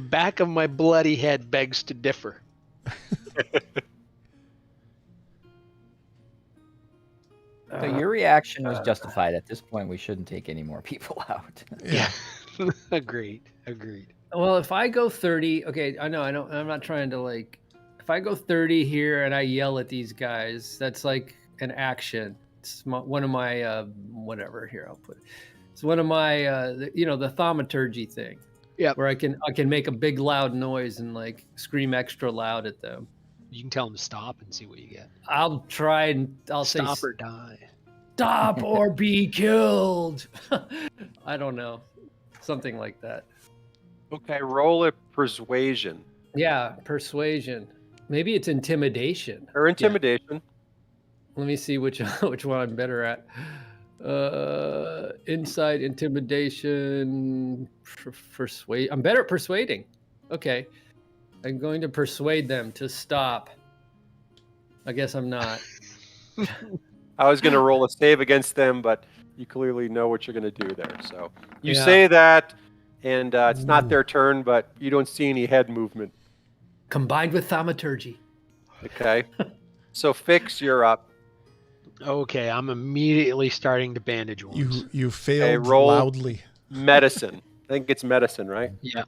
back of my bloody head begs to differ. So your reaction was justified. At this point, we shouldn't take any more people out. Yeah. Agreed. Well, if I go 30, okay, I know, I'm not trying to like. If I go 30 here and I yell at these guys, that's like an action. It's one of my whatever. Here, I'll put it. It's one of my the thaumaturgy thing. Yep. Where I can make a big loud noise and like scream extra loud at them. You can tell them to stop and see what you get. I'll try and I'll Stop say or die. stop or be killed. I don't know. Something like that. Okay, roll a persuasion Yeah, persuasion. Maybe it's intimidation. or intimidation. Let me see which one I'm better at. Insight, intimidation, persuade. I'm better at persuading. Okay. I'm going to persuade them to stop. I guess I'm not. I was going to roll a save against them, but you clearly know what you're going to do there. So you Yeah. say that, and it's not their turn, but you don't see any head movement. Combined with thaumaturgy. Okay. So Fix, you're up. Okay, I'm immediately starting to bandage wounds. You failed roll. loudly. Medicine. I think it's medicine, right? Yeah.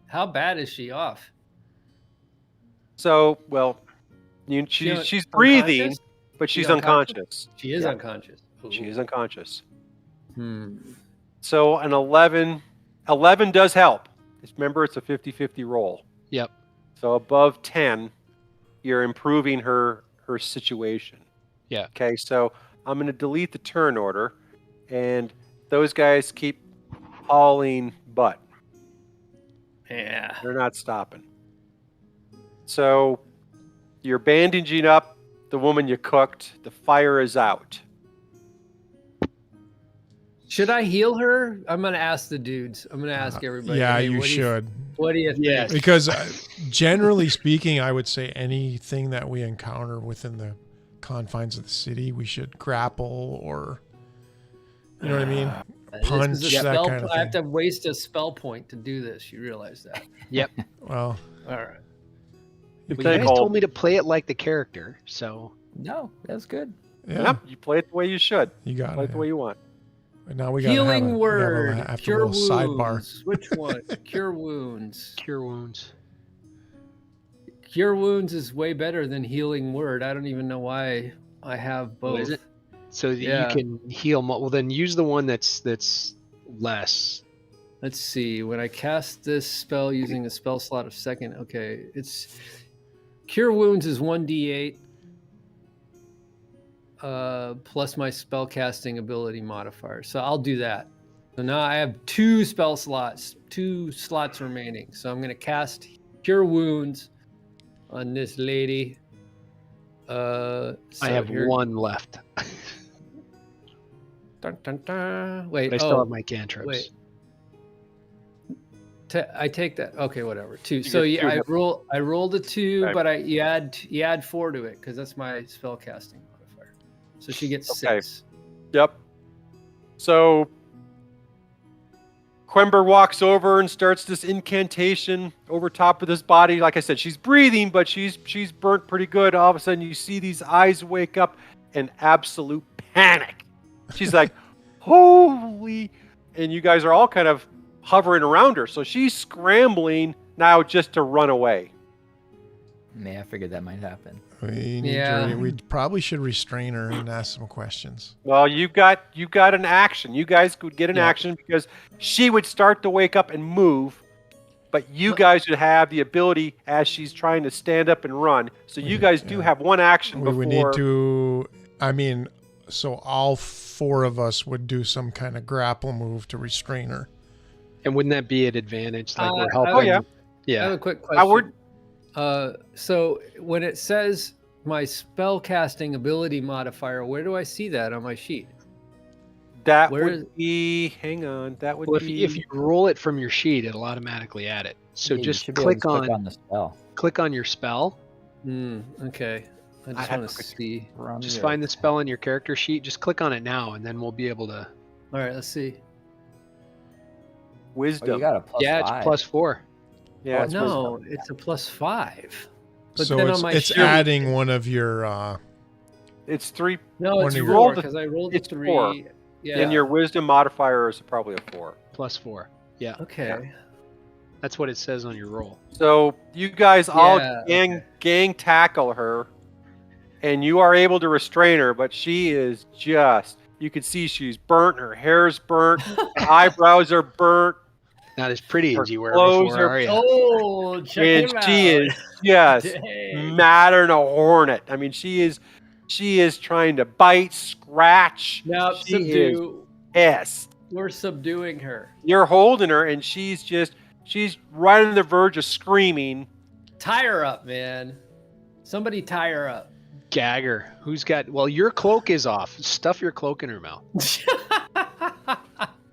How bad is she off? So, well, She she's breathing, unconscious? but she's She's unconscious? unconscious. She is Yeah. unconscious. She is unconscious. Hmm. So an 11 does help. Remember, it's a 50-50 roll. Yep. So above 10, you're improving her situation. Yeah. Okay, so I'm going to delete the turn order, and those guys keep hauling butt. Yeah. They're not stopping. So you're bandaging up the woman you cooked. The fire is out. Should I heal her? I'm gonna ask the dudes. I'm gonna ask everybody. Yeah, hey, you what do should. What do you think? Yes. Because generally speaking, I would say anything that we encounter within the confines of the city, we should grapple or, you know what I mean? Punch, This is a that spell kind of I have thing. to waste a spell point to do this. You realize that? Yep. Well, All right. Well, you Take guys hold. told me to play it like the character, so No, that's good. yeah, Yep, you play it the way you should. you got Play it it. the way you want. Now we got Healing word. after a Cure little sidebar. wounds. Which one? Cure wounds. cure wounds. Cure wounds is way better than healing word. I don't even know why I have both. What is it? So that Yeah. you can heal. Well, then use the one that's less. Let's see. When I cast this spell using a spell slot of second, okay, it's Cure Wounds is 1d8 plus my spell casting ability modifier. So I'll do that. So now I have 2 slots remaining. So I'm going to cast Cure Wounds on this lady. I have 1 left. Dun, dun, dun. Wait, But I still have my cantrips. Wait. I take that. Okay, whatever. 2. You So get yeah, 2. I rolled a 2, Okay. but you add 4 to it because that's my spell casting modifier. So she gets Okay. 6. Yep. So Quember walks over and starts this incantation over top of this body. Like I said, she's breathing, but she's burnt pretty good. All of a sudden, you see these eyes wake up in absolute panic. She's like, "Holy!" And you guys are all kind of hovering around her. So she's scrambling now just to run away. Yeah, I figured that might happen. We probably should restrain her and ask some questions. Well, you got an action. You guys could get an action because she would start to wake up and move, but you guys would have the ability as she's trying to stand up and run. So you guys do have one action We before. would need to. I mean, so all 4 of us would do some kind of grapple move to restrain her. And wouldn't that be an advantage? Like we're helping. Oh yeah. I have a quick question. Howard? So when it says my spell casting ability modifier, where do I see that on my sheet? That Where would is- be. Hang on. That would Well, be. if you roll it from your sheet, it'll automatically add it. So Yeah, you just should be able to click on the spell. your spell. Okay. I just have want to to see. Just find the spell in your character sheet. Just click on it now, and then we'll be able to. All right, let's see. Oh, wisdom. you got a plus Yeah, 5. it's +4. Yeah. it's No, wisdom. it's a +5. But So then it's, on my it's sheet, adding one of your. It's 3. No, one it's of 4 your- because I rolled a It's 3. 4. Yeah. And your wisdom modifier is probably a 4. +4. Yeah, Okay. that's what it says on your roll. So you guys all Yeah, gang tackle her, and you are able to restrain her, but she is just. You can see she's burnt. Her hair's burnt. Her eyebrows are burnt. Not as pretty Her as you were clothes before, are- are you? Oh, check And him out. she is just Dang. madder than a hornet. I mean, she is trying to bite, scratch. Now she is subdue. pissed. We're subduing her. You're holding her, and she's right on the verge of screaming. Tie her up, man. Somebody tie her up. Gagger. Who's got? Well, your cloak is off. Stuff your cloak in her mouth.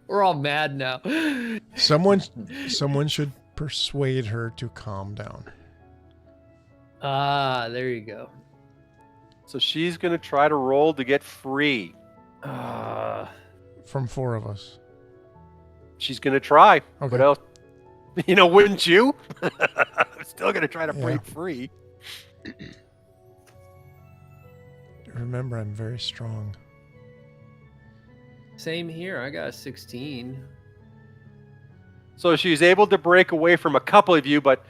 We're all mad now. Someone should persuade her to calm down. There you go. So she's going to try to roll to get free. From 4 of us. She's going to try. Okay. What else? Wouldn't you? I'm still going to try to Yeah. break free. Remember, I'm very strong. Same here. I got a 16. So she's able to break away from a couple of you, but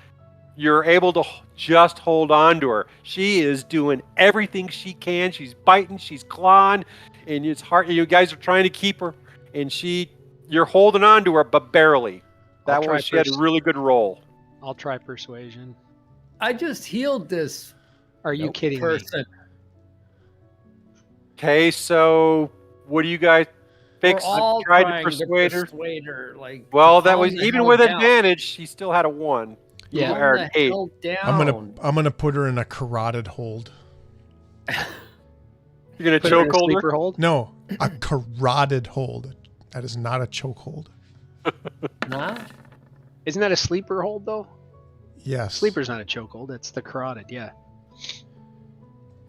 you're able to just hold on to her. She is doing everything she can. She's biting, she's clawing, and it's hard. You guys are trying to keep her, and you're holding on to her, but barely. I'll That try one, she had a first. really good roll. I'll try persuasion. I just healed this Are you kidding me? person. Okay, so what do you guys fix? We're all Tried trying to persuade her. Like, Well, to that calm was the even hell with down. advantage. She still had a 1. Yeah. Or Calm an the 8. hell down. I'm gonna put her in a carotid hold. You're gonna Put her in choke a hold her. sleeper hold. No, a carotid hold. That is not a chokehold. Nah? Isn't that a sleeper hold though? Yes. Sleeper's not a chokehold. That's the carotid. Yeah.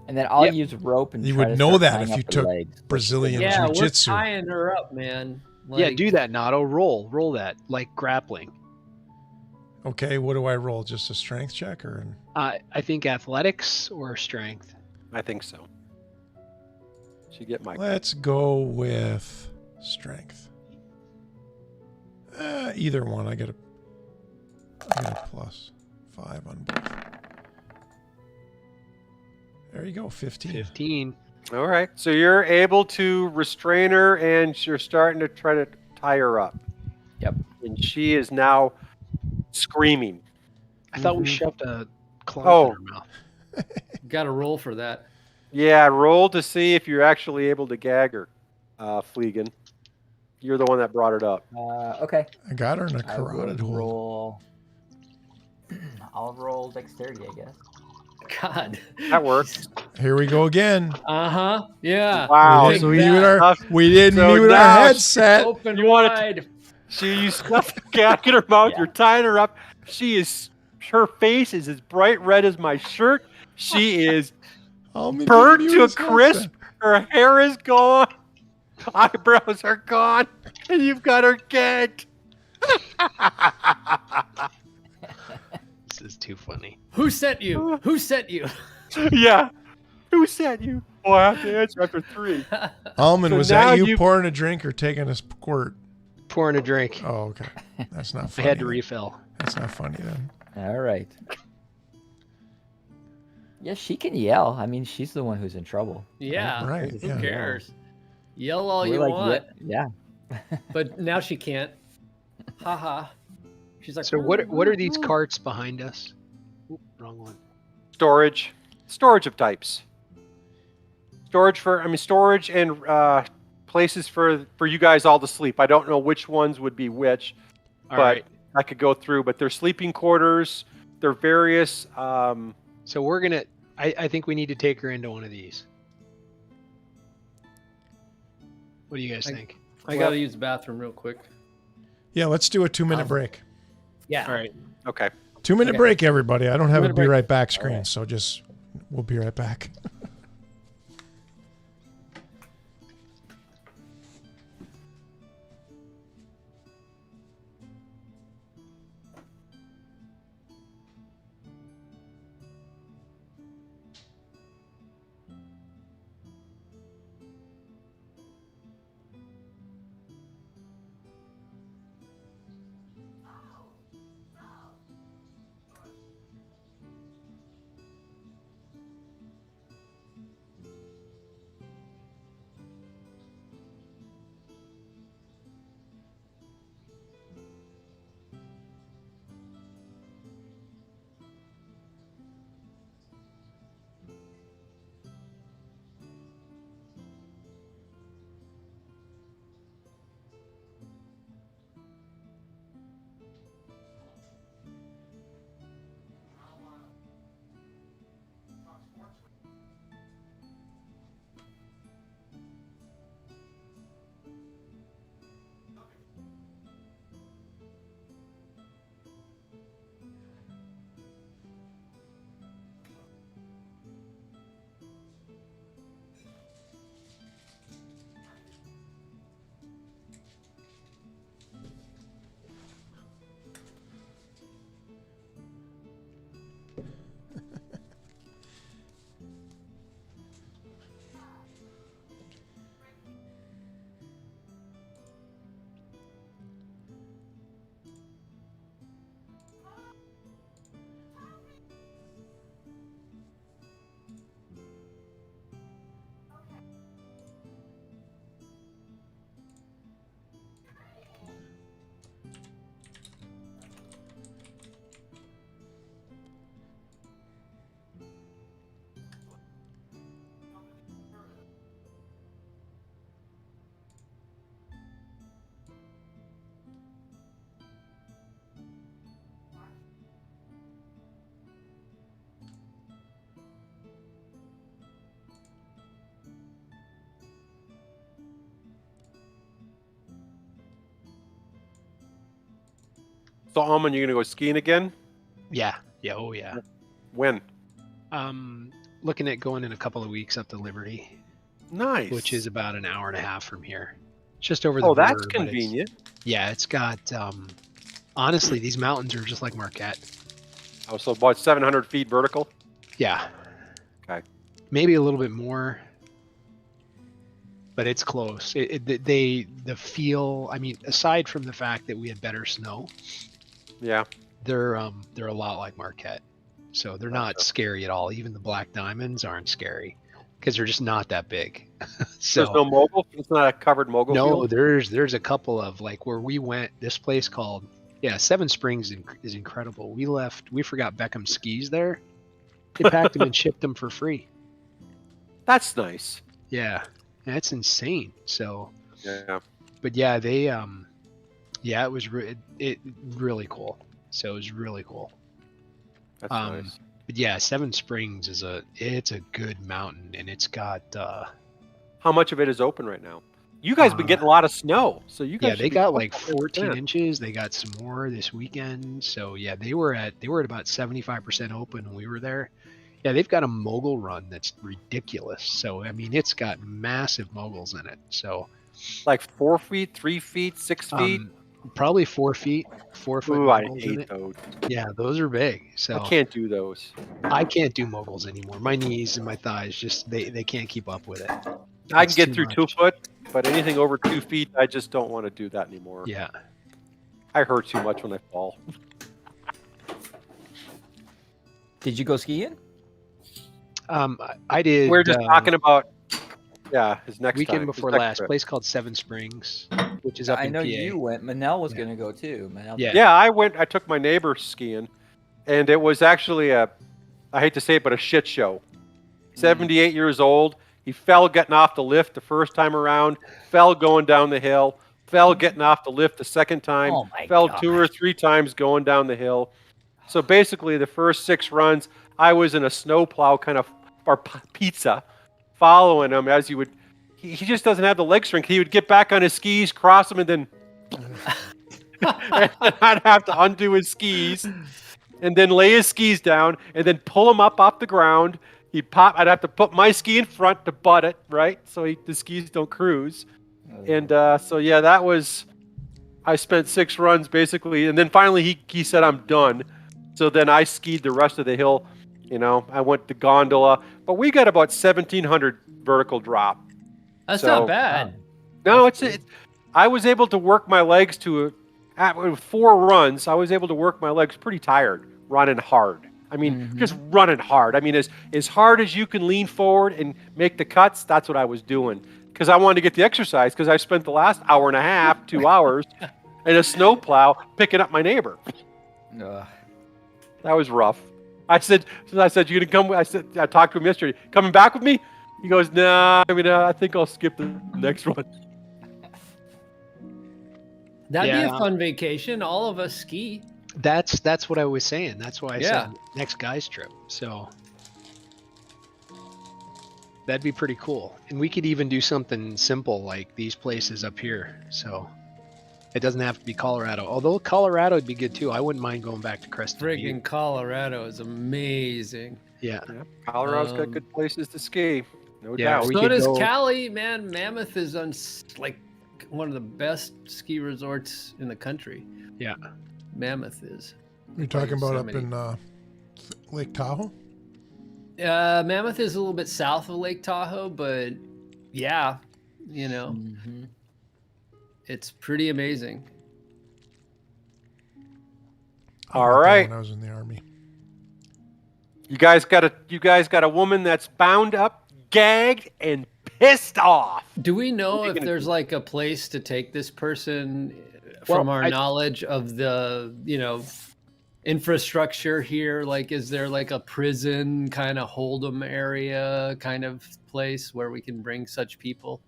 And then I'll Yep. use rope and You try would to know start that tying if up you her took legs. Brazilian Yeah, we're jiu-jitsu. tying her up, man. Yeah. Like, Do that, Nato. Roll that like grappling. Okay, what do I roll? Just a strength check or an... I think athletics or strength. I think so. She get my. Let's go with strength. Either one. I get a +5 on both. There you go, 15. 15. All right. So you're able to restrain her, and you're starting to try to tie her up. Yep. and she is now screaming. I thought we Mhm. shoved a cloth Oh. in her mouth. Got to roll for that. Yeah, roll to see if you're actually able to gag her, Fleegan. You're the one that brought it up. Okay. I got her in a I will carotid hold. roll. I'll roll dexterity, I guess. God. That works. Here we go again. Uh-huh. Yeah. Wow. we Take didn't, So mute that. our, we didn't So mute now our she- headset. Open You wanna- wide. You stuff the gag in her mouth. Yeah. You're tying her up. Her face is as bright red as my shirt. She is Almond burnt didn't to mute a his crisp. headset. Her hair is gone. Eyebrows are gone. And you've got her gagged. This is too funny. Who sent you? Who sent you? Yeah. Who said you? Oh, I have to answer after 3. Almond, So was now that you you- pouring a drink or taking a squirt? Pouring a drink. Oh, okay. That's not I funny. had to then. refill. That's not funny then. All right. Yeah, she can yell. I mean, she's the one who's in trouble. Yeah. Right, Who yeah. cares? Yell all We're you like, want. Yeah. But now she can't. Haha. She's like, So what are these carts behind us? Oop, wrong one. Storage of types. Storage and places for you guys all to sleep. I don't know which ones would be which, All but right. I could go through. But they're sleeping quarters. They're various. So we're gonna. I think we need to take her into one of these. What do you guys think? I gotta use the bathroom real quick. Yeah, let's do a 2-minute break. Yeah. All right. Okay. 2-minute Okay. break, everybody. I don't have a 2-minute be break. right back screen, right. so we'll be right back. So, Almond, you're gonna go skiing again? Yeah. Yeah. Oh yeah. When? Looking at going in a couple of weeks up to Liberty, Nice. which is about an hour and a half from here. Just over the Oh, border. that's but it's- convenient. Yeah, it's got. Honestly, these mountains are just like Marquette. Oh, so about 700 feet vertical. Yeah. Okay. Maybe a little bit more, but it's close. The feel. I mean, aside from the fact that we had better snow, Yeah. they're a lot like Marquette, so they're not scary at all. Even the black diamonds aren't scary. because they're just not that big. So There's no mogul. It's not a covered mogul no, field. there's a couple of like where we went. This place called Seven Springs is incredible. We forgot Beckham's skis there. They packed them and shipped them for free. That's nice. Yeah, that's insane. So, Yeah. but yeah, they it was it really cool. So it was really cool. That's nice. But yeah, Seven Springs it's a good mountain, and it's got How much of it is open right now? You guys been getting a lot of snow, so you guys. yeah, should they be got like comfortable with 14 that. inches. They got some more this weekend. So yeah, they were at about 75% open when we were there. Yeah, they've got a mogul run that's ridiculous. So I mean, it's got massive moguls in it. So Like 4 feet, 3 feet, 6 feet. probably 4 feet, 4 foot Ooh, I moguls in hate it. those. Yeah, those are big. So I can't do those. I can't do moguls anymore. My knees and my thighs just they can't keep up with it. I It's can get too through much. 2 foot, but anything over 2 feet, I just don't want to do that anymore. Yeah. I hurt too much when I fall. Did you go skiing? I did. We're just talking about, his next weekend time, his before next last. trip. Place called Seven Springs, which is up I in know PA. you went. Manel was Yeah. gonna go too. Manel. Yeah. Yeah, I took my neighbor skiing, and it was actually I hate to say it, but a shit show. 78 years old. He fell getting off the lift the first time around, fell going down the hill, fell getting off the lift the second time, Oh my fell God. 2 or 3 times going down the hill. So basically, the first 6 runs, I was in a snowplow kind of, or pizza, following him as he would. He just doesn't have the leg strength. He would get back on his skis, cross them, and then and I'd have to undo his skis, and then lay his skis down, and then pull them up off the ground. He'd pop. I'd have to put my ski in front to butt it, right? So the skis don't cruise. And so yeah, that was. I spent 6 runs basically, and then finally he said I'm done. So then I skied the rest of the hill. You know, I went to gondola, but we got about 1,700 vertical drop. That's So- not bad. No, I was able to work my legs with 4 runs. I was able to work my legs pretty tired, running hard. I mean, just running hard. I mean, as hard as you can lean forward and make the cuts. That's what I was doing because I wanted to get the exercise. Because I spent the last hour and a half, 2 hours, in a snowplow picking up my neighbor. Ugh. That was rough. I said, you gonna come? I talked to him yesterday. Coming back with me? He goes, nah. I mean, I think I'll skip the next one. That'd be Yeah. a fun vacation. All of us ski. That's what I was saying. That's why I Yeah. said next guy's trip. So that'd be pretty cool. And we could even do something simple like these places up here. So it doesn't have to be Colorado. Although Colorado would be good too. I wouldn't mind going back to Crested Butte. Friggin' Colorado is amazing. Yeah. Yeah, Colorado's got good places to ski, no Yeah, doubt. we So could does go- Cali, man. Mammoth is like one of the best ski resorts in the country. Yeah. Mammoth is. You're talking about up Yosemite. in Lake Tahoe? Mammoth is a little bit south of Lake Tahoe, but yeah, Mhm. it's pretty amazing. I All went there right. When I was in the army. You guys got a woman that's bound up, gagged, and pissed off. Do we know What are you if gonna there's do? like a place to take this person Well, from our I- knowledge of the, infrastructure here? Like, is there like a prison kind of hold'em area kind of place where we can bring such people?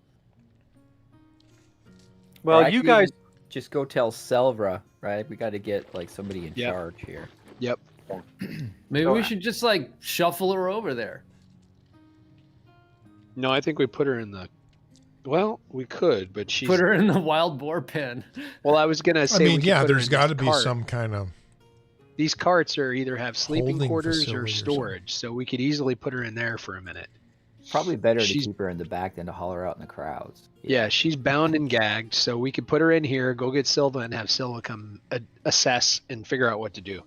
Well, Or I you could guys, even just go tell Selvra, right? We got to get like somebody in Yep. charge here. Yep. Maybe So- we should just like shuffle her over there. No, I think we put her in the. Well, we could, but she's. Put her in the wild boar pen. Well, I was gonna I say. we mean, could yeah, put her there's in got this to be cart. some kind of. These carts are either have sleeping Holding quarters facility or or something. storage, so we could easily put her in there for a minute. Probably better to She's- keep her in the back than to haul her out in the crowds. Yeah, she's bound and gagged, so we could put her in here, go get Silva, and have Silva come assess and figure out what to do.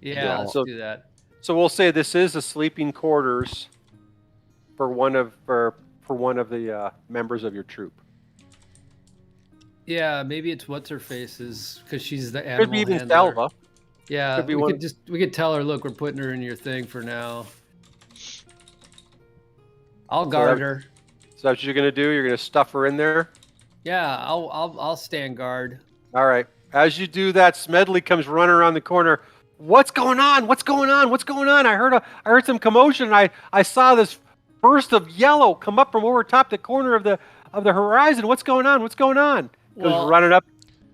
Yeah, Yeah, let's so- do that. so we'll say this is a sleeping quarters for one of the members of your troop. Yeah, maybe it's what's her face's because she's the animal Could be even handler. Selva. Yeah, Could be we one- could tell her, look, we're putting her in your thing for now. I'll guard her. So that's what you're gonna do? You're gonna stuff her in there? Yeah, I'll stand guard. All right. As you do that, Smedley comes running around the corner. What's going on? What's going on? What's going on? I heard some commotion. I saw this burst of yellow come up from over top the corner of the horizon. What's going on? What's going on? Goes running up.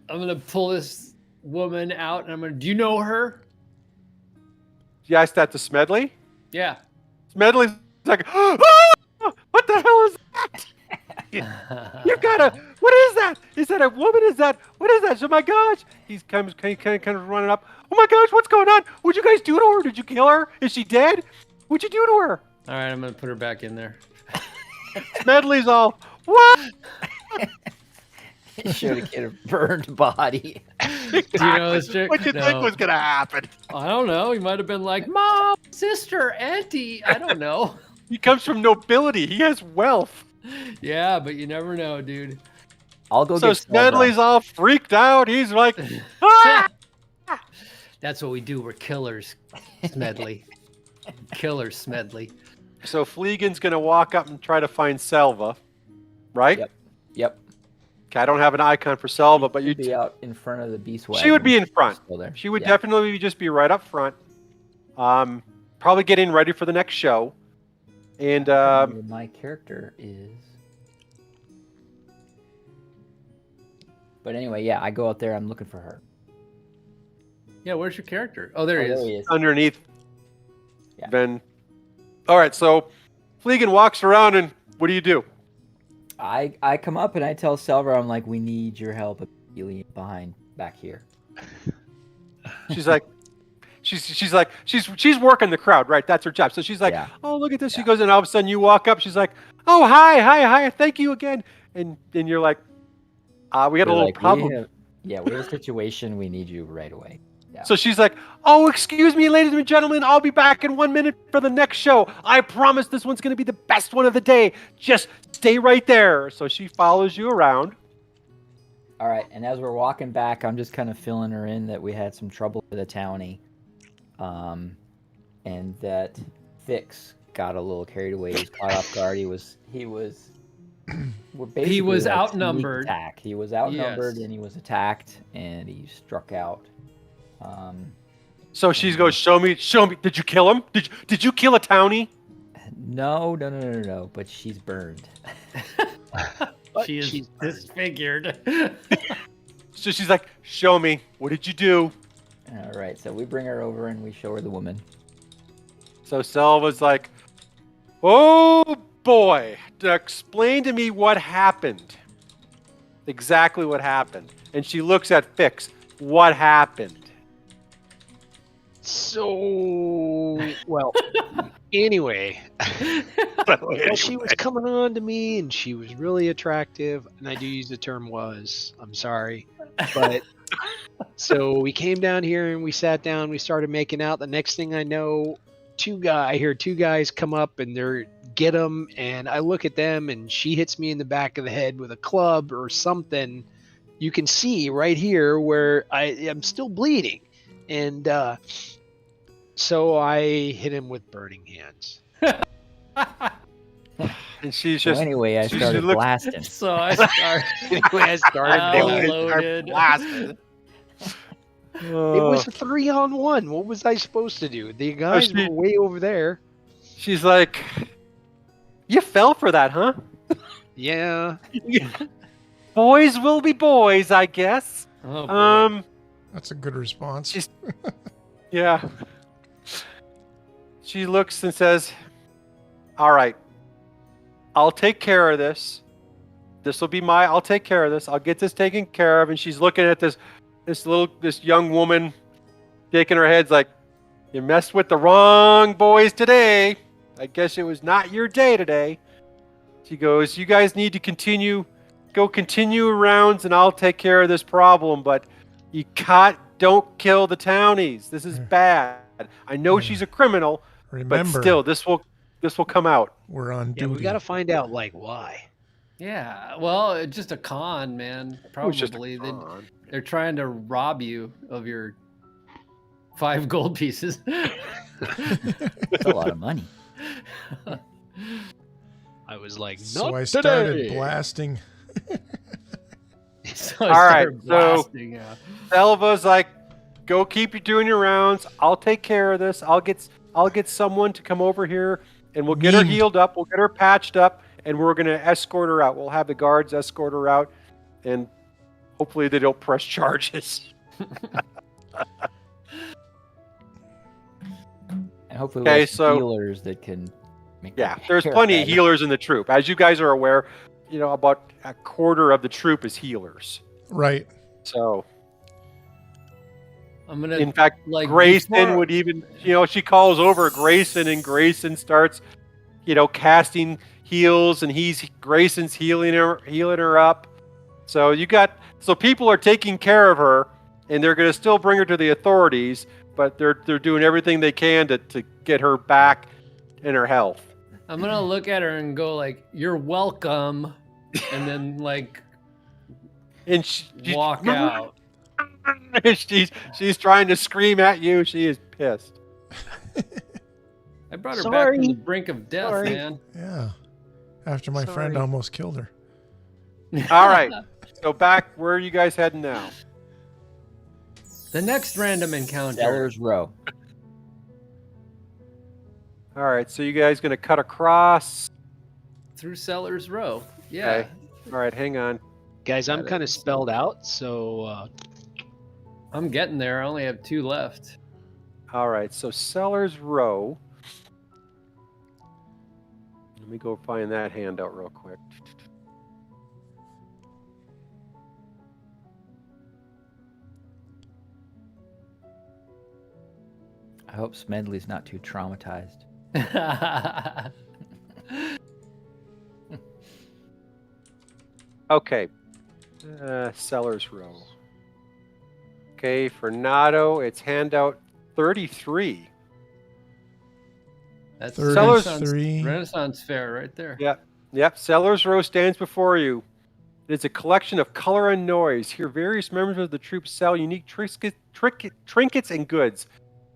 I'm gonna pull this woman out, and I'm gonna. Do you know her? You asked that to Smedley? Yeah. Smedley's like, "Ah! What the hell is that? You gotta. What is that? Is that a woman? Is that what is that? Oh my gosh!" He's kind of running up. Oh my gosh! What's going on? What'd you guys do to her? Did you kill her? Is she dead? What'd you do to her? All right, I'm gonna put her back in there. Smedley's all, what? Should have get a burned body. Do you know this chick? What you think was gonna happen? I don't know. He might have been like, Mom, sister, auntie. I don't know. He comes from nobility. He has wealth. Yeah, but you never know, dude. I'll go So get Smedley's all freaked out. He's like, ah! That's what we do. We're killers, Smedley. Killers, Smedley. So Fleegan's gonna walk up and try to find Selva, right? Yep. Okay, I don't have an icon for Selva, but She'd be out in front of the beast wagon. she would be in front. Still there. She would definitely just be right up front. Probably getting ready for the next show. And my character is. But anyway, yeah, I go out there. I'm looking for her. Yeah, where's your character? Oh, there he is. underneath. Yeah. Ben. All right, so Fleegan walks around, and what do you do? I come up and I tell Selva, I'm like, we need your help immediately back here. She's like, she's working the crowd, right? That's her job. So she's like, Yeah. oh, look at this. She goes, and all of a sudden you walk up. She's like, oh, hi, thank you again. And you're like, we got a little problem. We have a situation. We need you right away. Yeah. So she's like, oh, excuse me, ladies and gentlemen. I'll be back in 1 minute for the next show. I promise this one's going to be the best one of the day. Just stay right there. So she follows you around. All right, and as we're walking back, I'm just kind of filling her in that we had some trouble with a townie, and that Fix got a little carried away. He was caught off guard. He was outnumbered. He was outnumbered, Yes. and he was attacked, and he struck out. So she goes, show me. Did you kill him? Did you kill a townie? No. But she's burned. She is disfigured. So she's like, show me. What did you do? All right, so we bring her over and we show her the woman. So Selva's like, oh boy, explain to me what happened. Exactly what happened. And she looks at Fix. What happened? So, well, anyway. Well, she was coming on to me and she was really attractive. And I do use the term was. I'm sorry. But so we came down here and we sat down. We started making out. The next thing I know, I hear two guys come up and they're get them. And I look at them and she hits me in the back of the head with a club or something. You can see right here where I am still bleeding. And so I hit him with burning hands. And she's just. Anyway, I started blasting. So I started loaded. Blasted. It was a 3-on-1. What was I supposed to do? The guys were way over there. She's like, you fell for that, huh? Yeah. Boys will be boys, I guess. Oh, boy. That's a good response. Yeah. She looks and says, all right, I'll take care of this. I'll take care of this. I'll get this taken care of. And she's looking at this young woman shaking her head like, you messed with the wrong boys today. I guess it was not your day today. She goes, you guys need to continue rounds and I'll take care of this problem. But you don't kill the townies. This is bad. I know she's a criminal, Remember, but still, this will come out. we're on Yeah, duty. we got to find out, like, why. Yeah, well, it's just a con, man. It was just a Probably con. they're trying to rob you of your 5 gold pieces. That's a lot of money. I was like, So not I started today. blasting. So I All right, started blasting, yeah. Selva's like, go keep you doing your rounds. I'll take care of this. I'll get someone to come over here, and we'll get her Memed. healed up. We'll get her patched up, and we're gonna escort her out. We'll have the guards escort her out, and hopefully they don't press charges. And hopefully Okay, we have some so- healers that can make Yeah, their there's hair plenty of better. healers in the troop. As you guys are aware, about a quarter of the troop is healers. Right. So, I'm gonna in fact, like Grayson before- would even, she calls over Grayson, and Grayson starts, casting heals, and Grayson's healing her up. So people are taking care of her, and they're going to still bring her to the authorities, but they're doing everything they can to get her back in her health. I'm gonna look at her and go like, "You're welcome," and then like And she walk out. she's trying to scream at you. She is pissed. I brought her back from Sorry. the brink of death, Sorry. man. Yeah. After my friend Sorry. almost killed her. All right. So back, where are you guys heading now? The next random encounter. Sellers Row. All right. So you guys going to cut across? Through Sellers Row. Yeah. Okay. All right. Hang on. Guys, I'm That kind of is- spelled out, so I'm getting there. I only have 2 left. All right. So Sellers Row. Let me go find that handout real quick. I hope Smedley's not too traumatized. Okay. Sellers Row. Okay. For Nato, it's handout 33. That's Sellers- Renaissance Fair right there. Yep, Sellers Row stands before you. It's a collection of color and noise. Here, various members of the troop sell unique trinkets and goods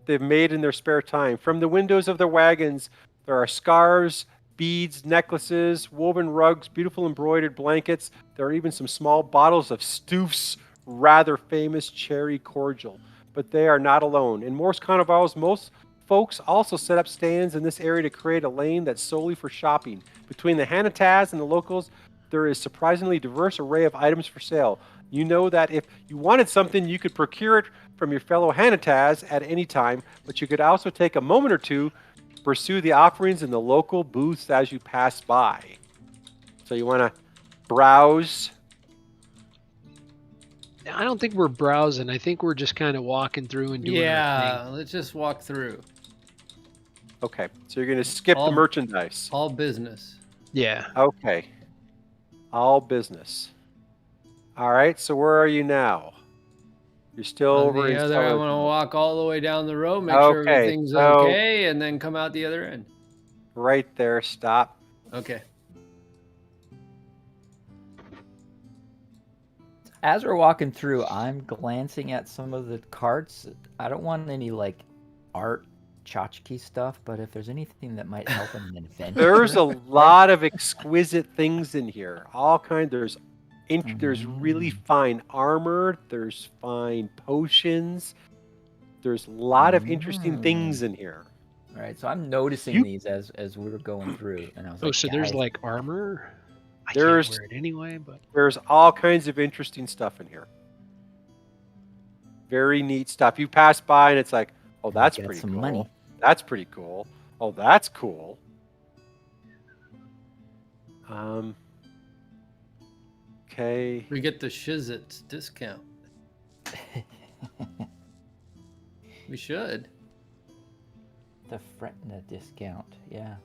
they've made in their spare time. From the windows of their wagons, there are scarves, beads, necklaces, woven rugs, beautiful embroidered blankets. There are even some small bottles of Stouf's rather famous cherry cordial. But they are not alone. In Morse Carnivals, most folks also set up stands in this area to create a lane that's solely for shopping. Between the Hanataz and the locals, there is surprisingly diverse array of items for sale. You know that if you wanted something, you could procure it from your fellow Hanataz at any time, but you could also take a moment or two to pursue the offerings in the local booths as you pass by. So you want to browse. I don't think we're browsing. I think we're just kind of walking through and doing our Yeah, let's just walk through. Okay, so you're going to skip All- the merchandise. All business. thing. Yeah. Okay. All business. All right, so where are you now? You're still On over the in other, I Sellers want to Row. walk all the way down the road, make sure Okay, everything's so- okay, and then come out the other end. Right there, stop. Okay. As we're walking through, I'm glancing at some of the carts. I don't want any like art tchotchke stuff, but if there's anything that might help in an adventure. There's a lot of exquisite things in here. All kinds. There's really fine armor. There's fine potions. There's a lot of interesting things in here. All right, so I'm noticing You- these as we're going through, and I was Oh, like, so there's "Guys, like armor? I There's- can't wear it anyway, but There's all kinds of interesting stuff in here. Very neat stuff. You pass by and it's like, oh, that's got pretty some cool. money." That's pretty cool. Oh, that's cool. Okay. We get the Shizit discount. We should. the Fretna discount, yeah.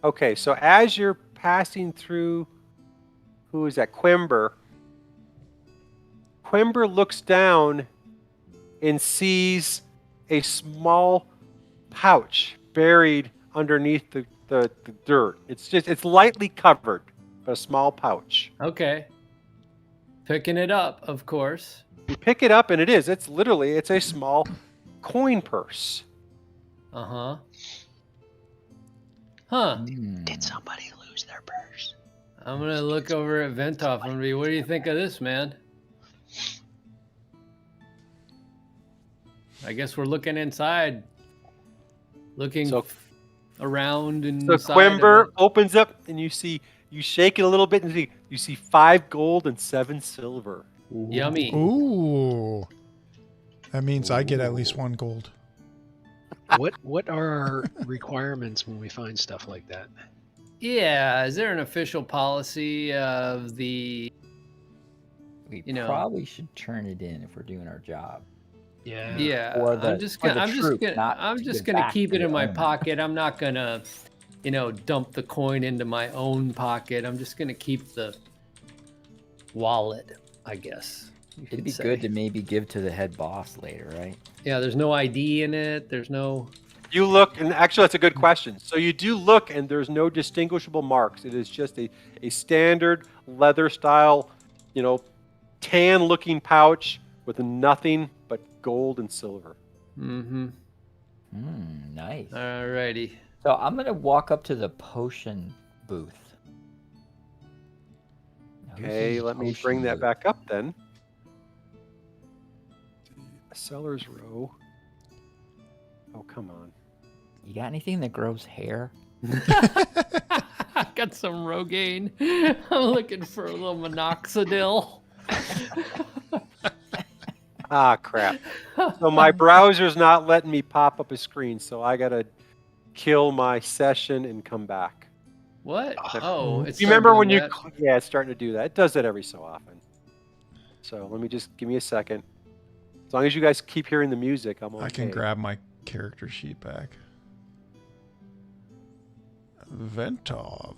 Okay, so as you're passing through, who is that? Quimber. Quimber looks down and sees a small pouch buried underneath the dirt. It's lightly covered, but a small pouch. Okay. Picking it up, of course. You pick it up and it's a small coin purse. Uh-huh. Huh. Hmm. did somebody lose their purse. I'm gonna look over at Ventoff. I'm gonna be, what do you think of this, man? I guess we're looking inside, looking So- around and So Quimber opens up, and you shake it a little bit, and you see 5 gold and 7 silver. Yummy. Ooh. That means I get at least 1 gold. What are our requirements when we find stuff like that? Yeah, is there an official policy of the? We You know. probably should turn it in if we're doing our job. Yeah. Yeah, Or the- I'm just or the gonna, troops, not I'm to just give gonna back keep to it in the my owner. pocket. I'm not gonna, dump the coin into my own pocket. I'm just gonna keep the wallet, I guess. you It'd could be say. good to maybe give to the head boss later, right? Yeah, there's no ID in it. There's no. You look, and actually that's a good question. So you do look, and there's no distinguishable marks. It is just a standard leather style, tan looking pouch with nothing but gold and silver. Mm-hmm. Nice. Alrighty. So I'm gonna walk up to the potion booth. Now, who's Okay, in let me potion bring that booth? back up then. Seller's row. Oh, come on. You got anything that grows hair? I got some Rogaine. I'm looking for a little minoxidil. Ah, crap. So my browser's not letting me pop up a screen, so I gotta kill my session and come back. What? Oh, it's You remember starting when doing you? that? Yeah, it's starting to do that. It does that every so often. So let me just give me a second. As long as you guys keep hearing the music, I'm okay. I can grab my character sheet back. Ventov.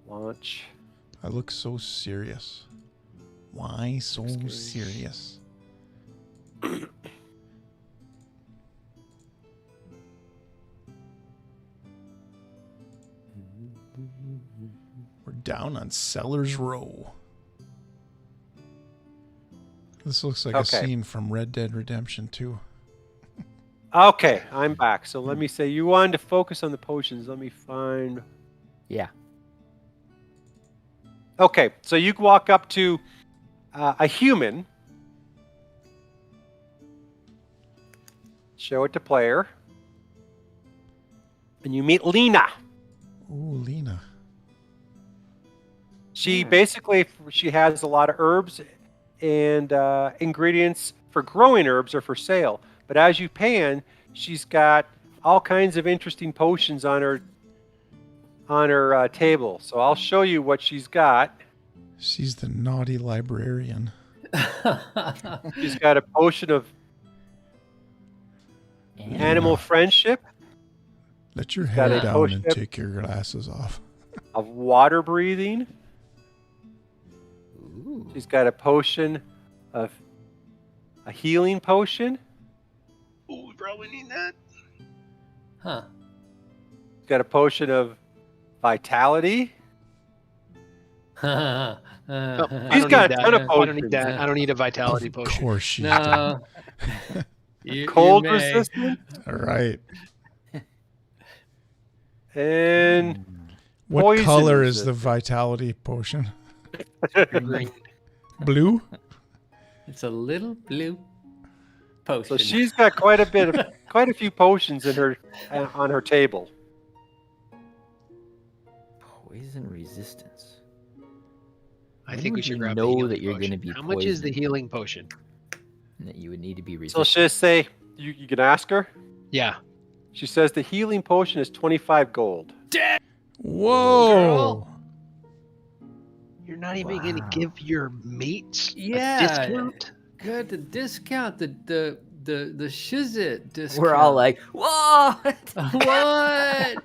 Launch. I look so serious. Why so Looks good. serious? We're down on Sellers Row. This looks like Okay. a scene from Red Dead Redemption 2. Okay, I'm back. So let me say, you wanted to focus on the potions. Let me find. Yeah. Okay, so you walk up to a human. Show it to player. And you meet Lena. Ooh, Lena. She she has a lot of herbs and ingredients for growing herbs are for sale. But as you pan, she's got all kinds of interesting potions on her table. So I'll show you what she's got. She's the naughty librarian. She's got a potion of animal friendship, Let your got hair a down potion and take your glasses off. of water breathing. Ooh. She's got a potion of a healing potion. Oh, we probably need that. Huh. She's got a potion of vitality. Oh, She's got a ton of I don't potions. need that. I don't need a vitality Of potion. course she No. You Cold may. resistant. does. All right. And What Poison color is resistant. the vitality potion? Green. Blue? It's a little blue potion. so she's got quite a few potions in her on her table. Poison resistance. I When think we would should you grab know the healing that you're potion. gonna be How much is the poisoned? healing potion? And that you would need to be So resistant. she'll say, you can ask her. Yeah. She says the healing potion is 25 gold. Whoa! You're not even going to Wow. give your mates Yeah. a discount? Good, the discount, the shizit discount. We're all like, "What?" what?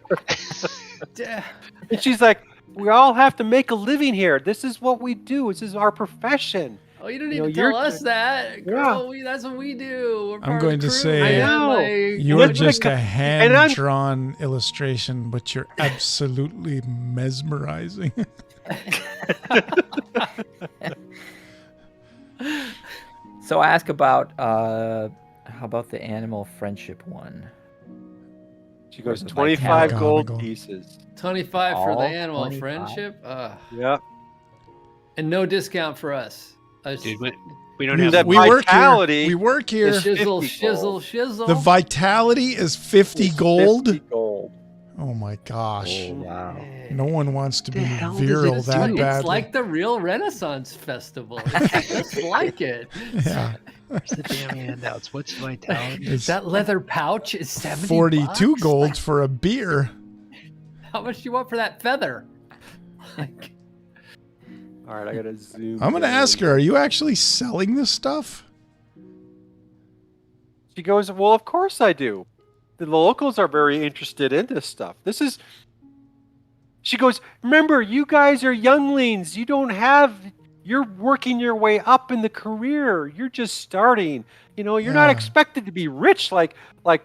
Da- And she's like, we all have to make a living here. This is what we do. This is our profession. oh, you don't need You know, to tell you're- us that, girl. That's what we do. We're I'm part of going the to crew, say- man. I know. Like, You're Look at just the a guy- and I'm- hand-drawn illustration, but you're absolutely mesmerizing. So I ask about how about the animal friendship one? She goes, Versus 25 Vitality. gold McGonagall. pieces. 25 for the All animal 25? friendship. Yep. And no discount for us. Dude, we don't We, have That we money. work here. Vitality We work The here. shizzle, 50 shizzle, gold. shizzle. The vitality is 50 gold. 50 gold. Oh my gosh. Oh, wow. No one wants to The be hell does virile it that do? It's badly. like the real Renaissance Festival. It's just like it. Yeah. Where's the damn handouts? What's vitality? It's That leather pouch is 70 42 bucks? gold for a beer. How much do you want for that feather? Like, All right, I gotta zoom. I'm going to down. ask her, are you actually selling this stuff? She goes, well, of course I do. The locals are very interested in this stuff. This is. She goes, remember, you guys are younglings. You don't have. You're working your way up in the career. You're just starting. You know, you're not Yeah. expected to be rich like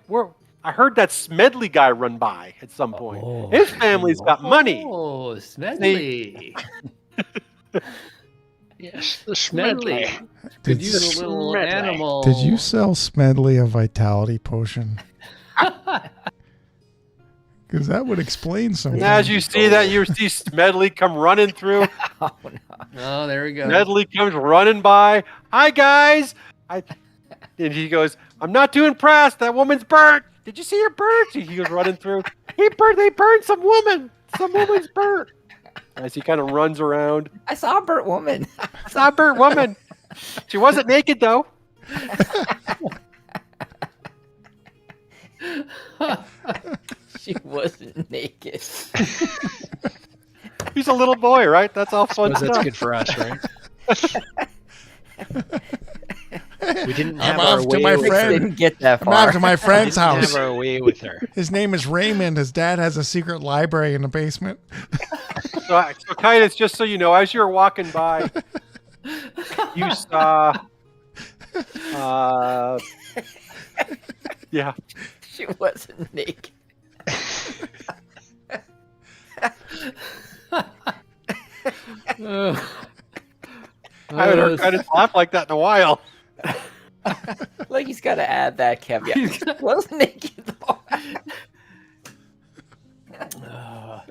we're. I heard that Smedley guy run by at some point. Oh. His family's got money. Oh, Smedley. Yes, the Smedley. Smedley. Could Did, use a little Smedley. animal. did you sell Smedley a vitality potion? Because that would explain something. And as you see that, you see Smedley come running through. Oh, no. Oh, there we go. Smedley comes running by. Hi, guys. And he goes, I'm not too impressed. That woman's burnt. Did you see her burnt? He goes running through. They burned some woman. Some woman's burnt. As he kind of runs around. I saw a burnt woman. I saw a burnt woman. She wasn't naked, though. She wasn't naked. He's a little boy, right? That's all fun Suppose that's stuff. good for us, right? We didn't I'm have our off to way my with friend. her. Didn't get that I'm far. out to my friend's Didn't house. have our way with her. His name is Raymond. His dad has a secret library in the basement. So Titus, just so you know, as you're walking by, you saw. Yeah. She wasn't naked. I haven't heard Titus laugh like that in a while. Like he's got to add that caveat. Wasn't naked though.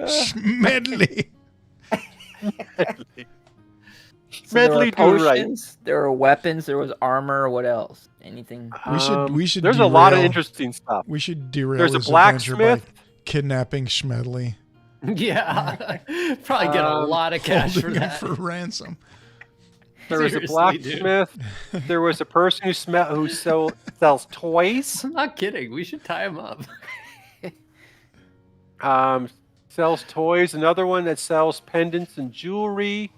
Schmedley. Medley doing right. potions, there were weapons, there was armor. What else? Anything? We should. There's a lot of derail- interesting stuff. We should derail There's a this adventure by blacksmith. kidnapping Schmedley, Yeah. Probably get a lot of cash for holding him that. for ransom. There was a Seriously, dude. blacksmith. There was a person who sells toys. I'm not kidding. We should tie him up. Sells toys. Another one that sells pendants and jewelry.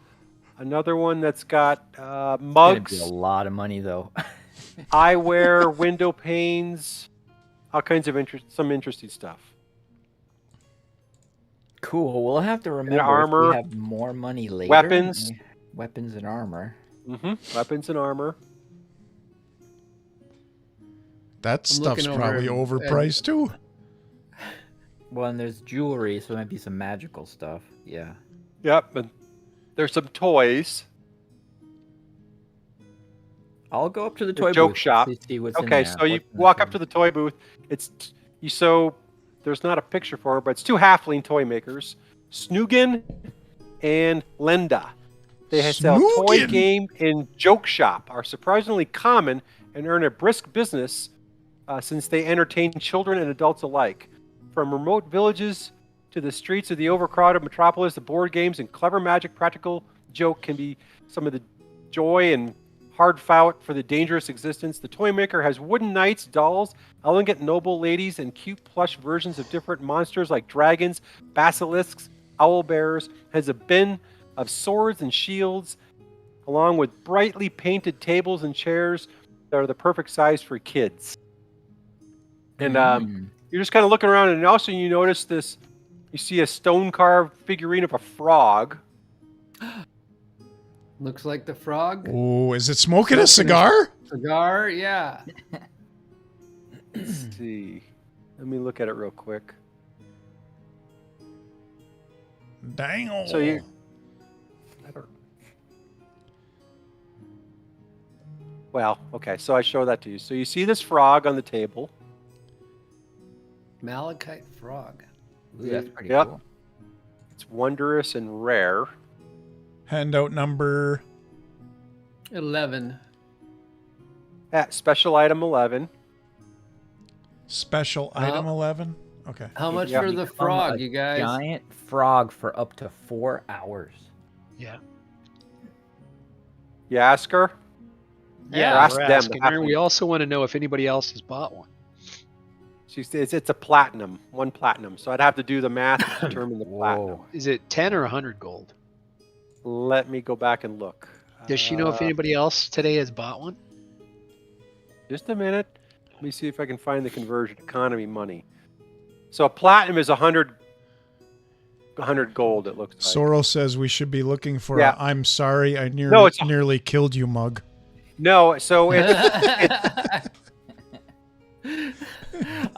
Another one that's got It's gonna be mugs, a lot of money though. eyewear, window panes, all kinds of some interesting stuff. Cool. We'll have to remember if armor, we have more money later. weapons. Weapons and armor. Weapons and armor. That stuff's looking probably over overpriced too. Well, and there's jewelry, so there might be some magical stuff. Yeah. Yep. And there's some toys. I'll go up to the The toy joke booth shop. to see what's in Okay, there. so you What's in walk the up to the toy booth. There's not a picture for her, but it's two halfling toy makers, Snugin and Lenda. They sell toy Snugin? game and joke shop, are surprisingly common and earn a brisk business since they entertain children and adults alike. From remote villages to the streets of the overcrowded metropolis, the board games and clever magic practical joke can be some of the joy and hard fought for the dangerous existence. The toy maker has wooden knights, dolls, elegant noble ladies, and cute plush versions of different monsters like dragons, basilisks, owl bears. Has a bin of swords and shields, along with brightly painted tables and chairs that are the perfect size for kids. And you're just kind of looking around, and also you notice this. You see a stone carved figurine of a frog. Looks like the frog. Oh, is it smoking a cigar? Cigar, yeah. Let's see. Let me look at it real quick. Dang. So you. I don't. Well, okay. So I show that to you. So you see this frog on the table. Malachite frog. Ooh, that's pretty Yep. cool. It's wondrous and rare. Handout number 11. Special item 11. special item 11. Okay. How much Yeah. for the Become frog, a you guys? Giant frog for up to 4 hours. Yeah. You ask her? Yeah, ask we're them, asking her. happily. We also want to know if anybody else has bought one. She says it's a platinum, 1 platinum. So I'd have to do the math to determine the platinum. Is it 10 or 100 gold? Let me go back and look. Does she know if anybody else today has bought one? Just a minute. Let me see if I can find the conversion economy money. So a platinum is 100 gold, it looks like. Sorrel says we should be looking for Yeah. a I'm sorry I No, it's- nearly killed you mug. No, so it's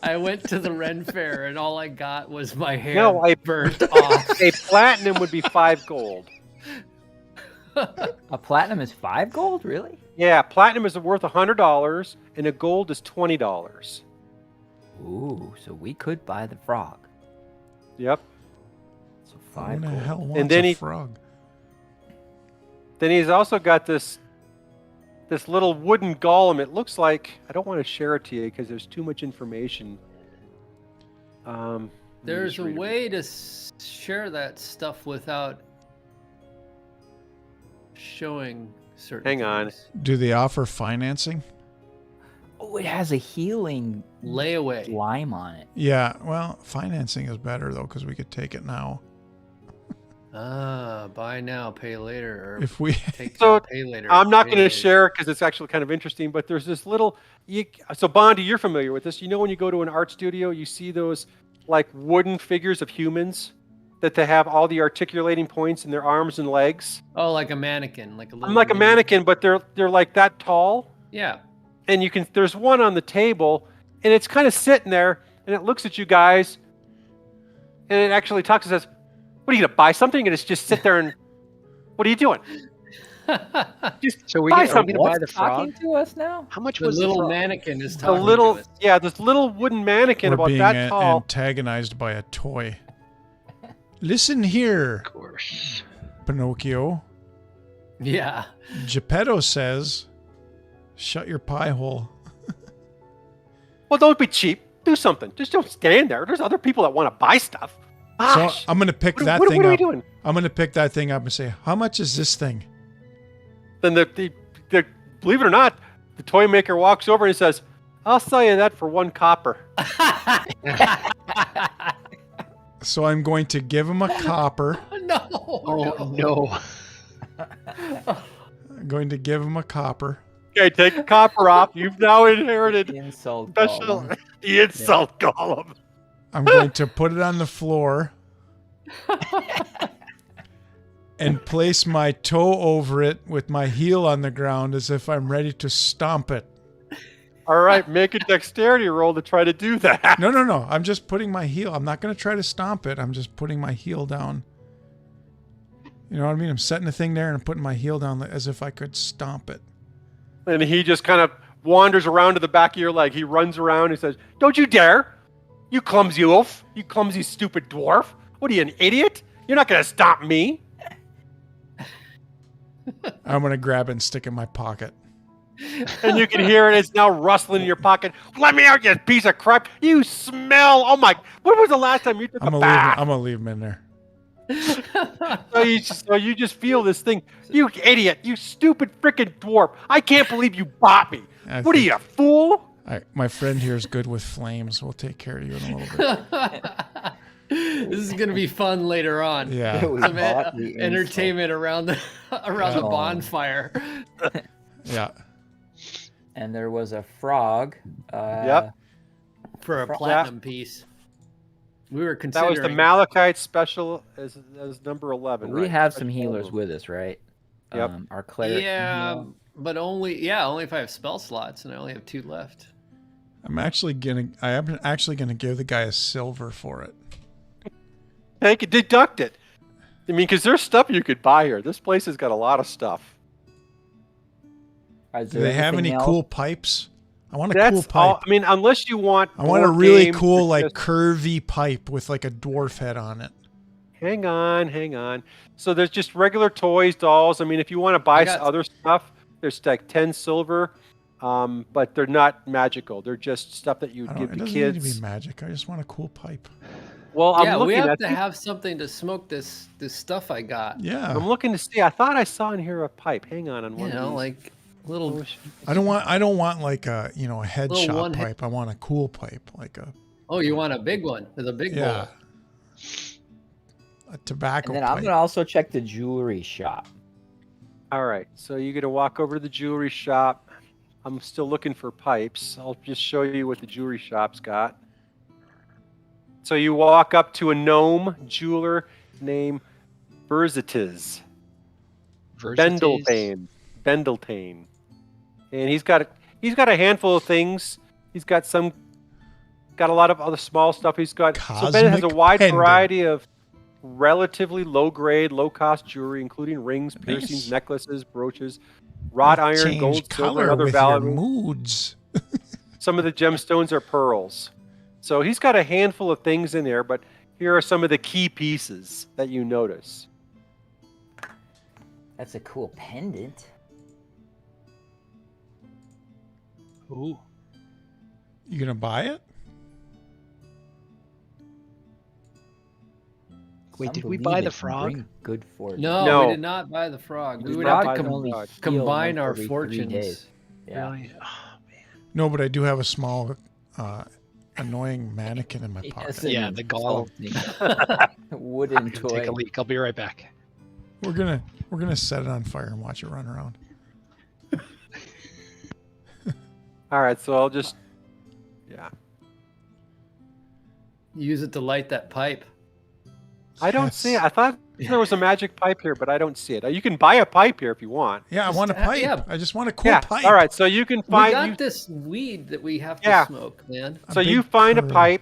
I went to the Ren Fair and all I got was my hair No, I- burnt off. a platinum would be 5 gold. A platinum is 5 gold, really? Yeah, platinum is worth $100 and a gold is $20. Ooh, so we could buy the frog. Yep. So Who 5 the gold. hell wants then a he- frog? Then he's also got this little wooden golem. It looks like I don't want to share it to you because there's too much information. Let me There's just a read it. way to share that stuff without showing certain Hang on. things. Do they offer financing? Oh, it has a healing Layaway. lime on it. Yeah, well, financing is better though because we could take it now. Buy now, pay later, or If we take So, now, pay later. I'm not pay going to later. share it because it's actually kind of interesting. But there's this little. So Bondi, you're familiar with this. You know when you go to an art studio, you see those like wooden figures of humans that they have all the articulating points in their arms and legs. Oh, like a mannequin, like a little. I'm like a mini- mannequin, but they're like that tall. Yeah. And you can. There's one on the table, and it's kind of sitting there, and it looks at you guys, and it actually talks and says, "What are you gonna buy something?" And it's just sit there and, "What are you doing?" Just So buy are we something. going to buy the Talking frog? to us now? How much The was the little frog? mannequin is The talking little, to us. yeah, this little wooden mannequin we're about being that tall. antagonized by a toy. Listen here, Of course. Pinocchio. Yeah. Geppetto says, "Shut your pie hole." Well, don't be cheap. Do something. Just don't stand there. There's other people that want to buy stuff. Gosh. So I'm gonna pick that what thing are we up. doing? I'm gonna pick that thing up and say, "How much is this thing?" Then the believe it or not, the toy maker walks over and says, "I'll sell you that for 1 copper." So I'm going to give him a copper. No. Oh no. I'm going to give him a copper. Okay, take the copper off. You've now inherited Insult special golem. the insult column. I'm going to put it on the floor and place my toe over it with my heel on the ground as if I'm ready to stomp it. All right, make a dexterity roll to try to do that. No, no, no. I'm just putting my heel. I'm not going to try to stomp it. I'm just putting my heel down. You know what I mean? I'm setting the thing there and I'm putting my heel down as if I could stomp it. And he just kind of wanders around to the back of your leg. He runs around and says, "Don't you dare! You clumsy oaf! You clumsy stupid dwarf! What are you, an idiot? You're not going to stop me!" I'm going to grab it and stick it in my pocket. And you can hear it. It's now rustling in your pocket. "Let me out, you piece of crap! You smell! Oh my! When was the last time you took I'm a going to leave bath?" him, I'm going to leave him in there. So you just feel this thing. "You idiot! You stupid freaking dwarf! I can't believe you bought me! I What are think- you, a fool?" My friend here is good with flames. We'll take care of you in a little bit. This is gonna be fun later on. Yeah. We Some bought the insult. entertainment around the around the Oh. bonfire. Yeah. And there was a frog. Yep. For a Frog. platinum piece. We were That considering. was the Malachite special as number 11. We right? have some Special healers level. with us, right? Yep. Our cleric. can Yeah, heal. but only if I have spell slots, and I only have 2 left. I'm actually gonna give the guy a silver for it. Take it, deduct it. I mean, because there's stuff you could buy here. This place has got a lot of stuff. Is Do there they have anything any else? cool pipes? I want a That's cool pipe. all. I mean, unless you want. I want a board really games cool, or like just- curvy pipe with like a dwarf head on it. Hang on. So there's just regular toys, dolls. I mean, if you want to buy got- other stuff, there's like 10 silver, but they're not magical. They're just stuff that you I would don't, give it the doesn't need to kids. be magic. I just want a cool pipe. Well, I'm Yeah, we looking. have to have something to smoke this stuff I got. Yeah. I'm looking to see. I thought I saw in here a pipe. Hang on You one know, of these. like little. I don't want like a a headshot one hit- pipe. I want a cool pipe, like a Oh, you want a big one with a big yeah, bowl? a tobacco And then pipe. I'm gonna also check the jewelry shop. All right, so you're gonna walk over to the jewelry shop. I'm still looking for pipes. I'll just show you what the jewelry shop's got. So you walk up to a gnome jeweler named Verzatiz. Bendeltane. And he's got a handful of things. He's got a lot of other small stuff. He's got so Ben has a Cosmic wide pendant. variety of relatively low grade, low cost jewelry, including rings, piercings, Nice. necklaces, brooches, wrought iron, Change gold, silver, color and other with your valuables. moods. Some of the gemstones are pearls. So he's got a handful of things in there, but here are some of the key pieces that you notice. That's a cool pendant. Ooh. You gonna buy it? Wait, Some did we believe buy it the can frog? bring Good fortune. No, No. we did not buy the frog. We The would have frog to can only steal combine once our every 3 fortunes. days. Yeah. Really? Oh, No, but I do have a small, annoying mannequin in my He pocket. has an Yeah, the golem. insulting wooden I'm gonna take toy. a leak. I'll be right back. We're gonna set it on fire and watch it run around. All right, so I'll just, yeah. Use it to light that pipe. I don't Yes. see it. I thought there was a magic pipe here, but I don't see it. You can buy a pipe here if you want. Yeah, I Just want a pipe. yeah. I just want a cool Yeah. pipe. All right, so you can We find. got You, this weed that we have to Yeah. smoke, man. A so you big find a curl pipe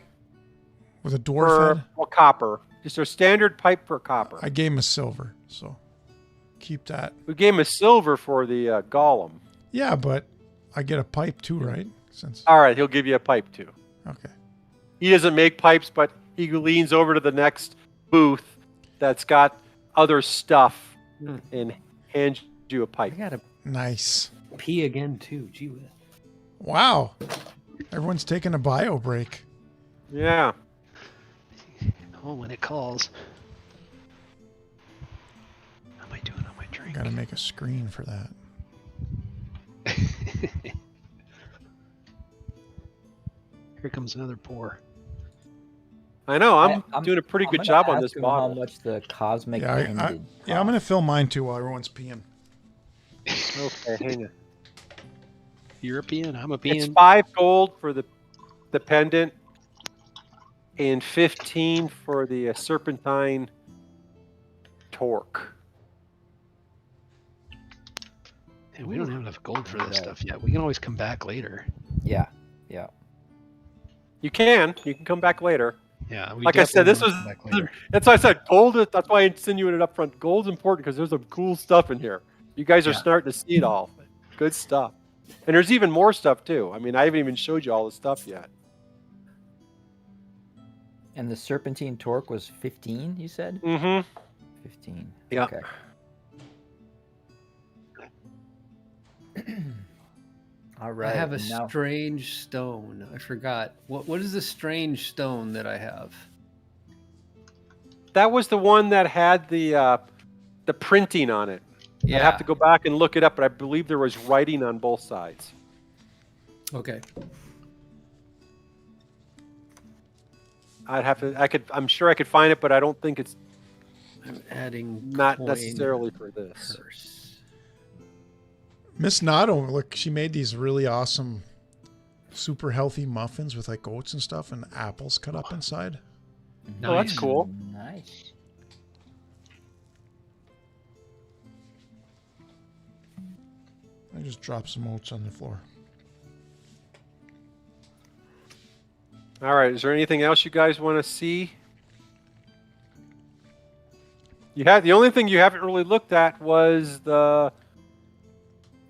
with a dwarf for head. well, copper. Just a standard pipe for copper. I gave him a silver, so keep that. We gave him a silver for the golem. Yeah, but I get a pipe too, right? Since All right, he'll give you a pipe too. okay. He doesn't make pipes, but he leans over to the next booth that's got other stuff and hands you a I pipe. gotta Nice. pee again too. Gee whiz. Wow. Everyone's taking a bio break. Yeah. Oh, when it calls. How am I doing on my drink? Gotta make a screen for that. Here comes another pour. I know. I'm I'm- doing a pretty I'm good gonna job on ask this him bottle. How much the cosmic Yeah, pendant yeah, I'm gonna fill mine too while everyone's peeing. Okay, hang on. European? I'm a It's bean. 5 gold for the pendant and 15 for the serpentine torque. Yeah, we don't have enough gold for this Right. stuff yet. We can always come back later. Yeah. You can come back later. Yeah. We Like I said, this definitely was wanna come back later. that's why I said gold. That's why I insinuated up front. Gold's important because there's some cool stuff in here. You guys are Yeah. starting to see it all. Good stuff. And there's even more stuff too. I mean, I haven't even showed you all the stuff yet. And the serpentine torque was 15, you said? Mm-hmm. 15. Yeah. Okay. All right. I have a and now- strange stone. I forgot. What is the strange stone that I have? That was the one that had the printing on it. Yeah. I'd have to go back and look it up, but I believe there was writing on both sides. Okay. I'm sure I could find it, but I don't think it's I'm adding not coin necessarily for this. purse. Miss Notto, look, she made these really awesome, super healthy muffins with like oats and stuff and apples cut up inside. Oh, that's Nice. cool. Nice. I just dropped some oats on the floor. All right. Is there anything else you guys want to see? The only thing you haven't really looked at was the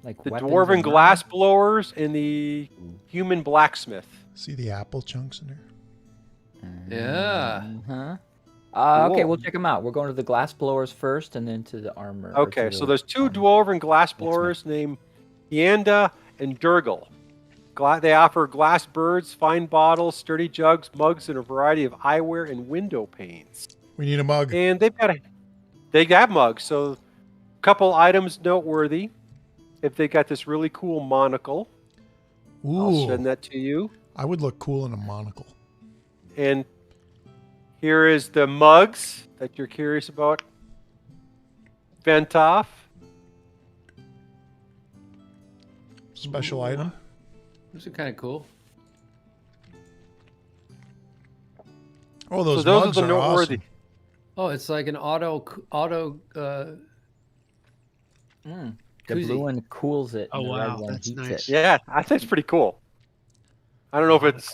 Like the weapons dwarven and glass blowers and the human blacksmith. See the apple chunks in there? Yeah. Uh-huh. Okay, Cool. we'll check them out. We're going to the glass blowers first, and then to the armor. or Okay, to so the there's two armor. dwarven glass blowers named Yanda and Durgal. They offer glass birds, fine bottles, sturdy jugs, mugs, and a variety of eyewear and window panes. We need a mug. And they have mugs, so a couple items noteworthy. If they got this really cool monocle, I'll send Ooh, that to you. I would look cool in a monocle. And here is the mugs that you're curious about. Ventoff. Special item. Those are kind of cool. Oh, those So those mugs are the are noteworthy. awesome. Oh, it's like an auto. The koozie. blue one cools it. Oh, and the red wow, one that's heats nice. it. Yeah, I think it's pretty cool. I don't know if it's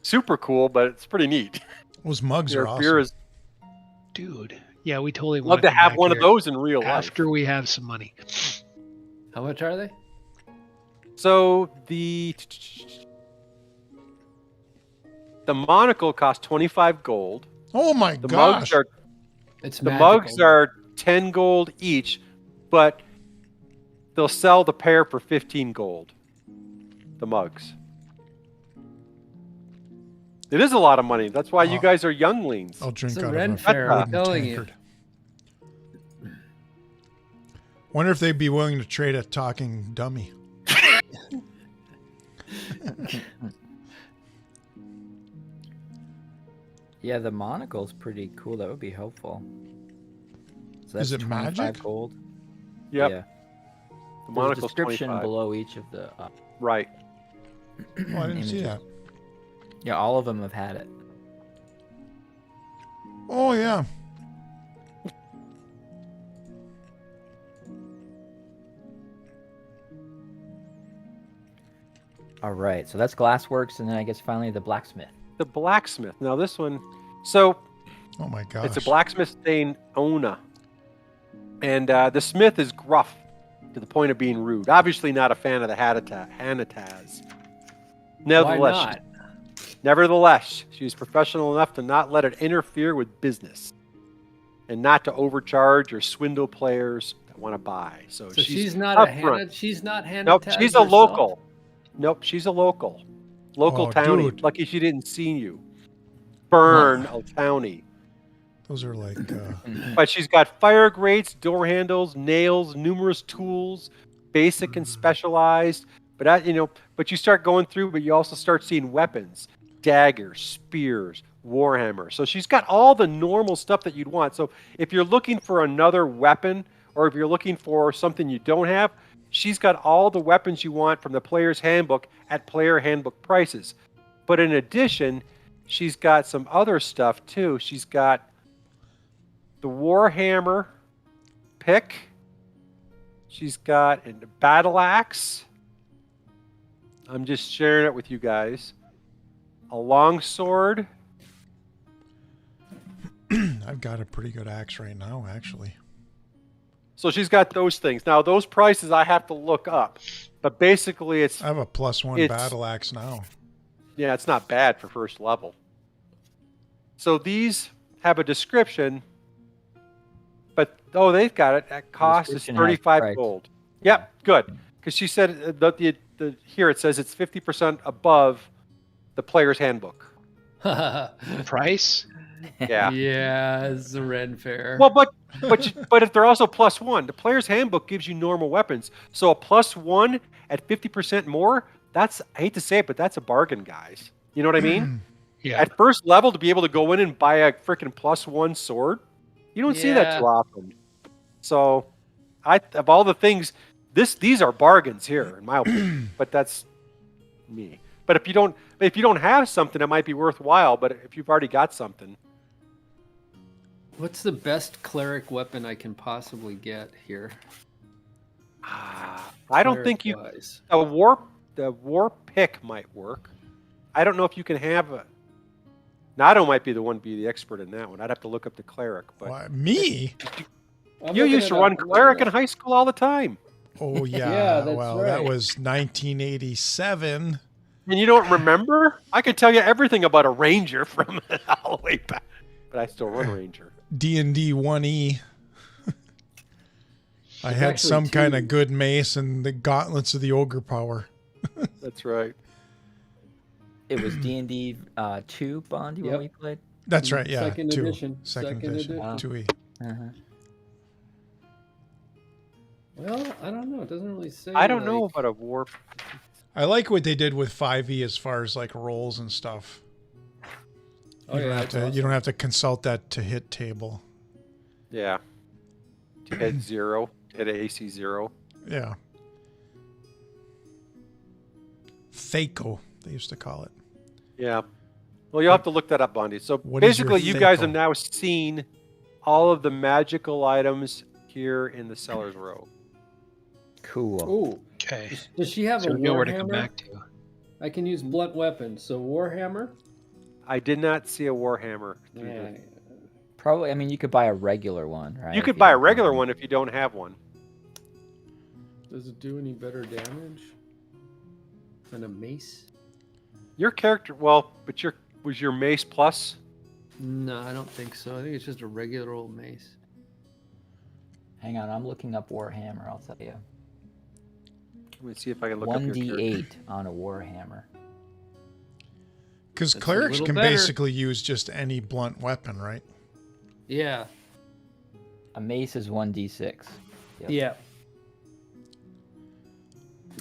super cool, but it's pretty neat. Those mugs Your are awesome. beer is Dude. Yeah, we totally love want to come have back one of here those in real life. after we have some money. How much are they? So the monocle costs 25 gold. Oh my The gosh. mugs are 10 gold each, but they'll sell the pair for 15 gold. The mugs. It is a lot of money. That's why you guys are younglings. I'll drink It's a out Ren of a fair, I'm wooden telling you. tankard. Wonder if they'd be willing to trade a talking dummy. Yeah, the monocle's pretty cool. That would be helpful. So Is that's it 25 magic? gold. Yep. Yeah. The There's a monocle's description 25. below each of the. Right. Oh, I didn't see Images. that. Yeah, all of them have had it. Oh yeah. All right, so that's Glassworks, and then I guess finally the blacksmith. The blacksmith. Now this one, so Oh my gosh. it's a blacksmith named Ona. And the smith is gruff to the point of being rude. Obviously not a fan of the Hanataz. Why Nevertheless, she's professional enough to not let it interfere with business and not to overcharge or swindle players that want to buy. So she's not upfront. She's not Hannah. Nope, Taz she's a herself? local. Nope, she's a local. Local Oh, townie. dude. Lucky she didn't see you. Burn a townie. Those are like But she's got fire grates, door handles, nails, numerous tools, basic and specialized. But but you start going through, but you also start seeing weapons, daggers, spears, warhammer. So she's got all the normal stuff that you'd want. So if you're looking for another weapon, or if you're looking for something you don't have, she's got all the weapons you want from the player's handbook at player handbook prices. But in addition, she's got some other stuff too. She's got the Warhammer pick. She's got a battle axe. I'm just sharing it with you guys. A longsword. I've got a pretty good axe right now, actually. So she's got those things. Now those prices I have to look up, but basically I have a +1 It's- battle axe now. yeah, it's not bad for first level. So these have a description, but they've got it. That cost is description has 35 price. gold. Yep, good. Because she said that here it says it's 50% above the player's handbook. Price? Yeah. Yeah, it's a Ren fair. Well, but if they're also +1, the player's handbook gives you normal weapons. So a +1 at 50% more, I hate to say it, but that's a bargain, guys. You know what I mean? Yeah. At first level, to be able to go in and buy a freaking +1 sword, you don't see that Yeah. too often. So, of all the things, these are bargains here, in my opinion. But that's me. But if you don't have something, it might be worthwhile. But if you've already got something, What's the best cleric weapon I can possibly get here? I don't think you. Cleric-wise. The war pick might work. I don't know if you can have a. Nado might be the one to be the expert in that one. I'd have to look up the cleric. But Why, me? I'm you looking used it to up, run I'm looking cleric it in up. high school all the time. Oh yeah. Yeah, that's well, right. that was 1987. And you don't remember? I could tell you everything about a Ranger from all the way back, but I still run Ranger. D&D 1E. I There's had actually some kind two. of good mace and the gauntlets of the ogre power. That's right. It was D&D 2, Bondi, when Yep. we played. That's right, yeah. Second 2. edition. Second Second edition. edition. 2E. Uh-huh. Well, I don't know. It doesn't really say. I don't know like- about a war. I like what they did with 5e as far as like rolls and stuff. Oh yeah, that's awesome. You don't have to consult that to hit table. Yeah. To hit 0. To hit AC 0. Yeah. Thaco, they used to call it. Yeah. Well, you'll have to look that up, Bondi. So What is your basically, you guys have Thaco? now seen all of the magical items here in the Cellar's Row. Cool. Ooh, Okay. does she have So a we know where to come warhammer? back to. I can use blunt weapons. So warhammer. I did not see a Warhammer. through Yeah. this. Probably, I mean, you could buy a regular one, right? You if could buy a don't have regular one. one if you don't have one. Does it do any better damage than a mace? Your character, but was your mace plus? No, I don't think so. I think it's just a regular old mace. Hang on, I'm looking up Warhammer, I'll tell you. Let me see if I can look up your character. 1d8 on a Warhammer. Because That's a clerics little can better. basically use just any blunt weapon, right? Yeah. A mace is 1d6. Yep. Yeah.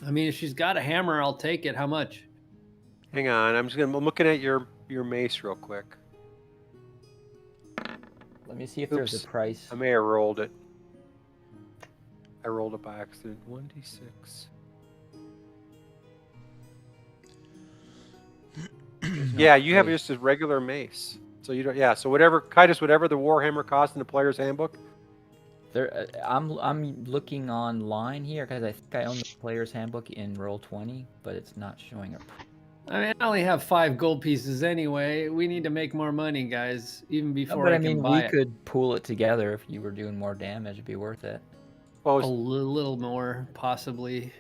I mean, if she's got a hammer, I'll take it. How much? Hang on, I'm looking at your mace real quick. Let me see if there's Oops. a price. I may have rolled it. I rolled it by accident. 1d6. Yeah, you have just a regular mace. So you don't. Yeah. So whatever the Warhammer costs in the player's handbook. There, I'm looking online here because I think I own the player's handbook in Roll20, but it's not showing up. I mean, I only have 5 gold pieces anyway. We need to make more money, guys. Even before But I I can mean, buy we it. could pool it together if you were doing more damage. It'd be worth it. Well, A little more, possibly.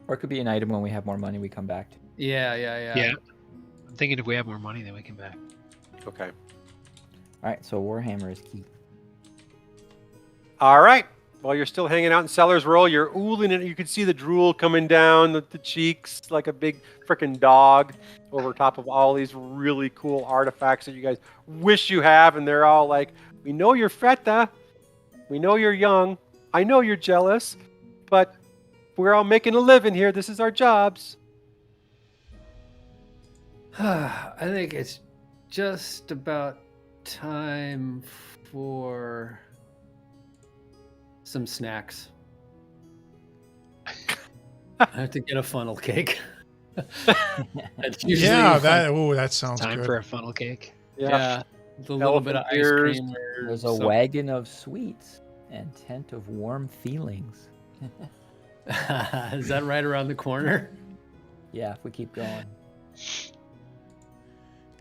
Or it could be an item when we have more money we come back to. Yeah. Yeah. I'm thinking if we have more money, then we come back. okay. All right, so Warhammer is key. All right. While you're still hanging out in Cellar's Row, you're ooling it. You can see the drool coming down the cheeks like a big freaking dog over top of all these really cool artifacts that you guys wish you have. And they're all like, we know you're Feta. We know you're young. I know you're jealous. But we're all making a living here. This is our jobs. I think it's just about time for some snacks. I have to get a funnel cake. That's usually Yeah, fun- that sounds Time good. for a funnel cake. yeah, with a little bit of Elephant ice ears. cream. Or There's a something. wagon of sweets and tent of warm feelings. Is that right around the corner? Yeah, if we keep going.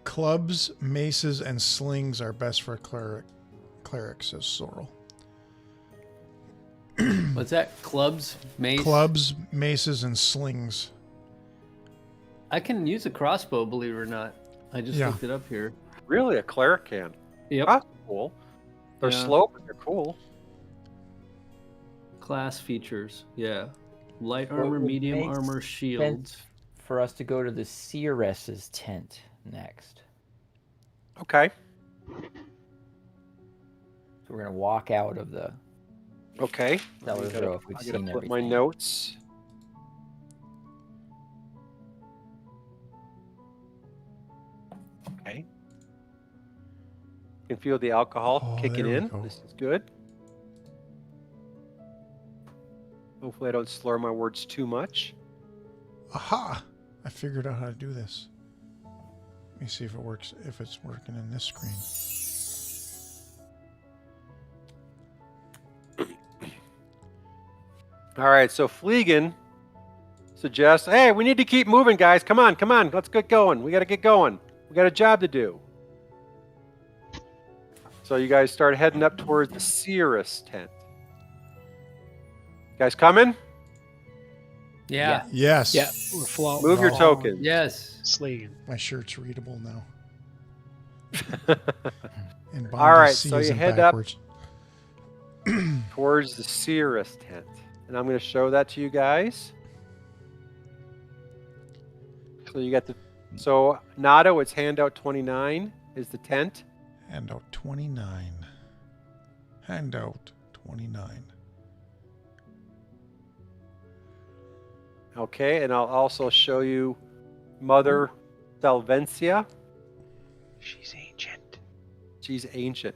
Clubs, maces, and slings are best for clerics, says Sorrel. What's that? Clubs, mace. Clubs, maces, and slings. I can use a crossbow, believe it or not. I just Yeah. looked it up here. Really, a cleric can. Yep. That's cool. They're Yeah. slow, but they're cool. Class features. Yeah. Light Well, armor, it medium makes armor, shields. For us to go to the Seeress's tent next. Okay. So we're going to walk out of the Okay. Cellar's Row if we've I gotta seen flip my everything. notes. Okay. You can feel the alcohol Oh, kicking there we in. go. This is good. Hopefully I don't slur my words too much. Aha! I figured out how to do this. Let me see if it works. If it's working in this screen. All right, so Fleegan suggests, hey, we need to keep moving, guys. Come on. Let's get going. We got to get going. We got a job to do. So you guys start heading up towards the Cirrus tent. You guys coming? Yeah. Yes. Yeah, we're floating. Move your along, tokens. Yes. Slinging. My shirt's readable now. And All right, C so you isn't head up backwards. towards the Cirrus tent. And I'm going to show that to you guys. So you got so Nado, it's handout 29 is the tent. Handout 29. Handout 29. Okay, and I'll also show you Mother Salvencia. She's ancient. She's ancient.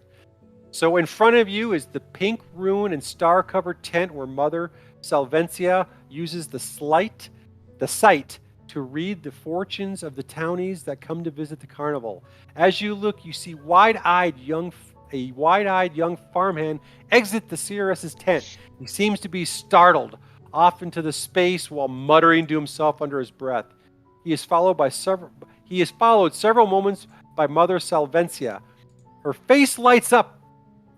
So in front of you is the pink rune and star-covered tent where Mother Salvencia uses the sight to read the fortunes of the townies that come to visit the carnival. As you look, you see a wide-eyed young farmhand exit the Cirrus's tent. He seems to be startled off into the space while muttering to himself under his breath. He is followed several moments by Mother Salvencia. Her face lights up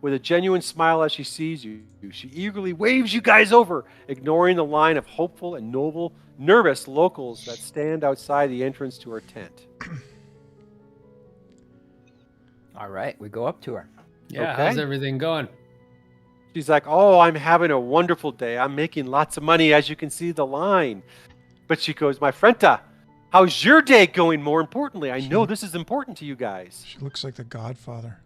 with a genuine smile as she sees you. She eagerly waves you guys over, ignoring the line of hopeful and nervous locals that stand outside the entrance to her tent. All right, we go up to her. Yeah. Okay. How's everything going? She's like, oh, I'm having a wonderful day. I'm making lots of money, as you can see the line. But she goes, my frienta, how's your day going? More importantly, I know this is important to you guys. She looks like the Godfather.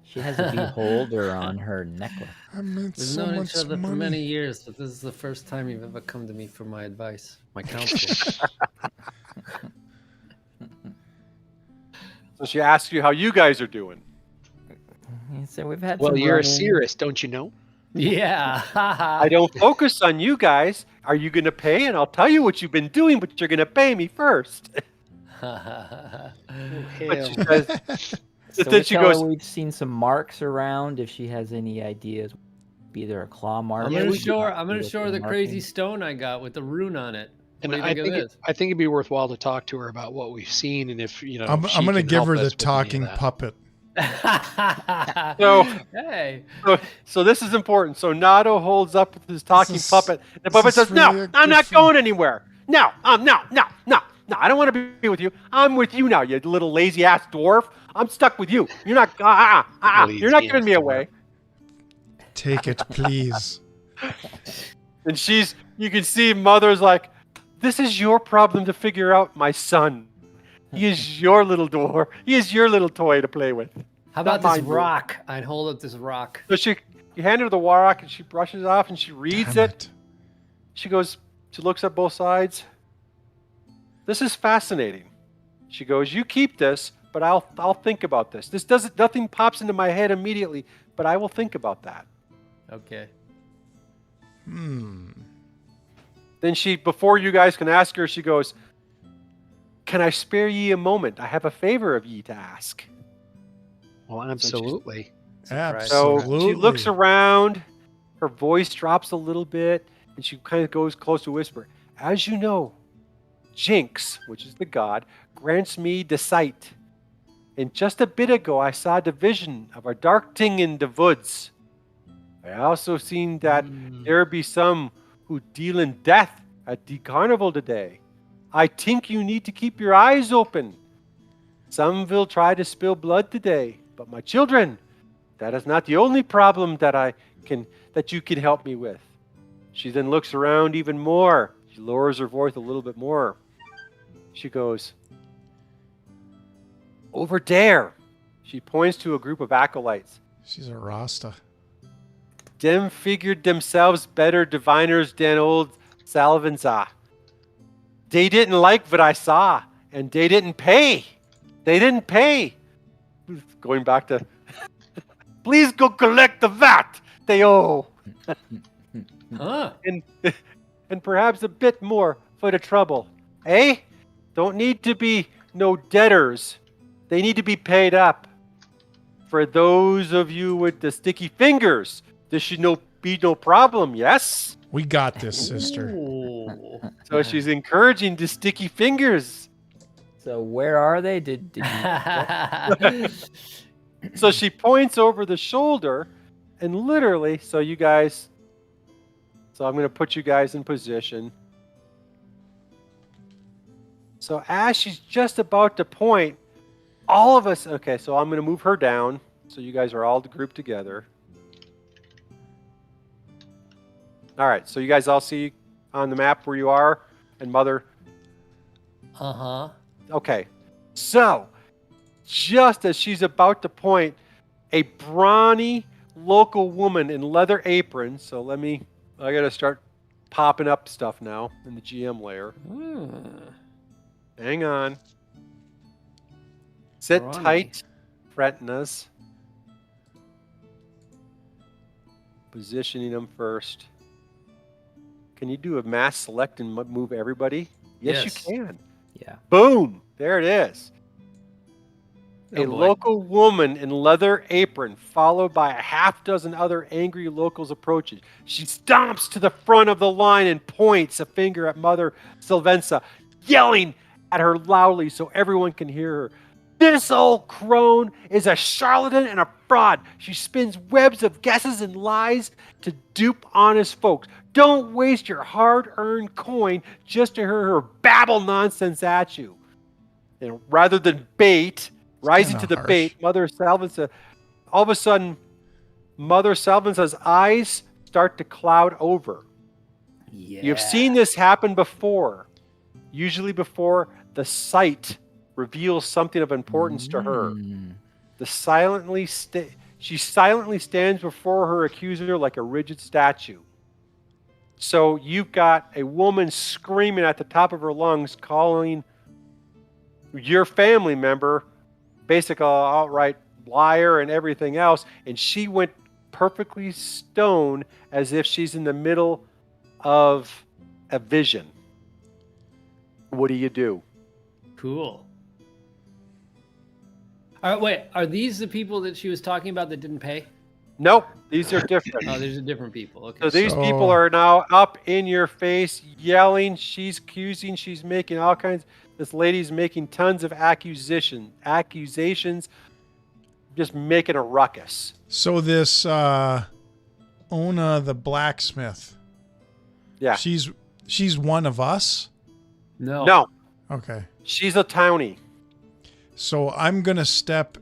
She has a beholder on her necklace. I made We've so known much each other for money. many years, but this is the first time you've ever come to me for my advice, my counsel. So she asks you how you guys are doing. So we've had Well, some you're a run-ins. Cirrus, don't you know? Yeah. I don't focus on you guys. Are you going to pay? And I'll tell you what you've been doing, but you're going to pay me first. But she says, So then we she tell goes, her we've seen some marks around. If she has any ideas, be there a claw mark. I'm Yeah, gonna we show her. Be I'm gonna with show her the marking. crazy stone I got with the rune on it. And What do you I think think of this? I think it'd be worthwhile to talk to her about what we've seen and if I'm she going to can give help her us the with any of talking that. puppet. So, Hey. so this is important. So Nado holds up his talking is- puppet. The this puppet is says, really no, a I'm good not film. going anywhere. No, no, I don't want to be with you. I'm with you now, you little lazy ass dwarf. I'm stuck with you. You're not, you're not giving me away. Take it, please. And you can see Mother's like, this is your problem to figure out, my son. He is your little dwarf. He is your little toy to play with. How about Not this mine, dude. rock? I'd hold up this rock. So you hand her the rock and she brushes it off and she reads Damn it. She looks at both sides. This is fascinating. She goes, you keep this, but I'll think about this. Nothing pops into my head immediately, but I will think about that. Okay. Hmm. Then before you guys can ask her, she goes, can I spare ye a moment? I have a favor of ye to ask. Well, absolutely. So Absolutely. she looks around, her voice drops a little bit, and she kind of goes close to whisper. As you know, Jinx, which is the god, grants me the sight. And just a bit ago, I saw the vision of a dark thing in the woods. I also seen that there be some who deal in death at the carnival today. I think you need to keep your eyes open. Some will try to spill blood today, but my children, that is not the only problem that you can help me with. She then looks around even more. She lowers her voice a little bit more. She goes, over there. She points to a group of acolytes. She's a Rasta. Them figured themselves better diviners than old Salvanza. They didn't like what I saw, and they didn't pay. They didn't pay. Going back to, please go collect the VAT they owe. Huh? And perhaps a bit more for the trouble. Eh? Don't need to be no debtors. They need to be paid up. For those of you with the sticky fingers, this should be no problem, yes? We got this, sister. Ooh. So she's encouraging the sticky fingers. So where are they? Did you? So she points over the shoulder, and literally, so I'm going to put you guys in position. So as she's just about to point, all of us, okay, so I'm going to move her down, so you guys are all grouped together. All right, so you guys all see on the map where you are, and Mother? Uh-huh. Okay, so just as she's about to point, a brawny local woman in leather apron, so I got to start popping up stuff now in the GM layer. Hang on. Sit Brawny. tight, Frentinas. Positioning them first. Can you do a mass select and move everybody? Yes, you can. Yeah. Boom! There it is. Oh, A boy. local woman in leather apron, followed by a half dozen other angry locals approaches. She stomps to the front of the line and points a finger at Mother Sylvenza, yelling at her loudly so everyone can hear her. This old crone is a charlatan and a fraud. She spins webs of guesses and lies to dupe honest folks. Don't waste your hard-earned coin just to hear her babble nonsense at you. And rather than bait, rising to the harsh. bait, Mother Sylvenza, all of a sudden, Mother Sylvenza's eyes start to cloud over. Yeah. You've seen this happen before, usually before the sight reveals something of importance to her. She silently stands before her accuser like a rigid statue. So you've got a woman screaming at the top of her lungs, calling your family member basically outright liar and everything else, and she went perfectly stone as if she's in the middle of a vision. What do you do? Cool. All right, wait. Are these the people that she was talking about that didn't pay? Nope, these are different. Oh, these are different people. Okay. So these people are now up in your face, yelling. She's accusing. She's making all kinds. This lady's making tons of accusations, just making a ruckus. So this Ona the blacksmith. Yeah. She's one of us. No, Okay. she's a townie. So I'm gonna step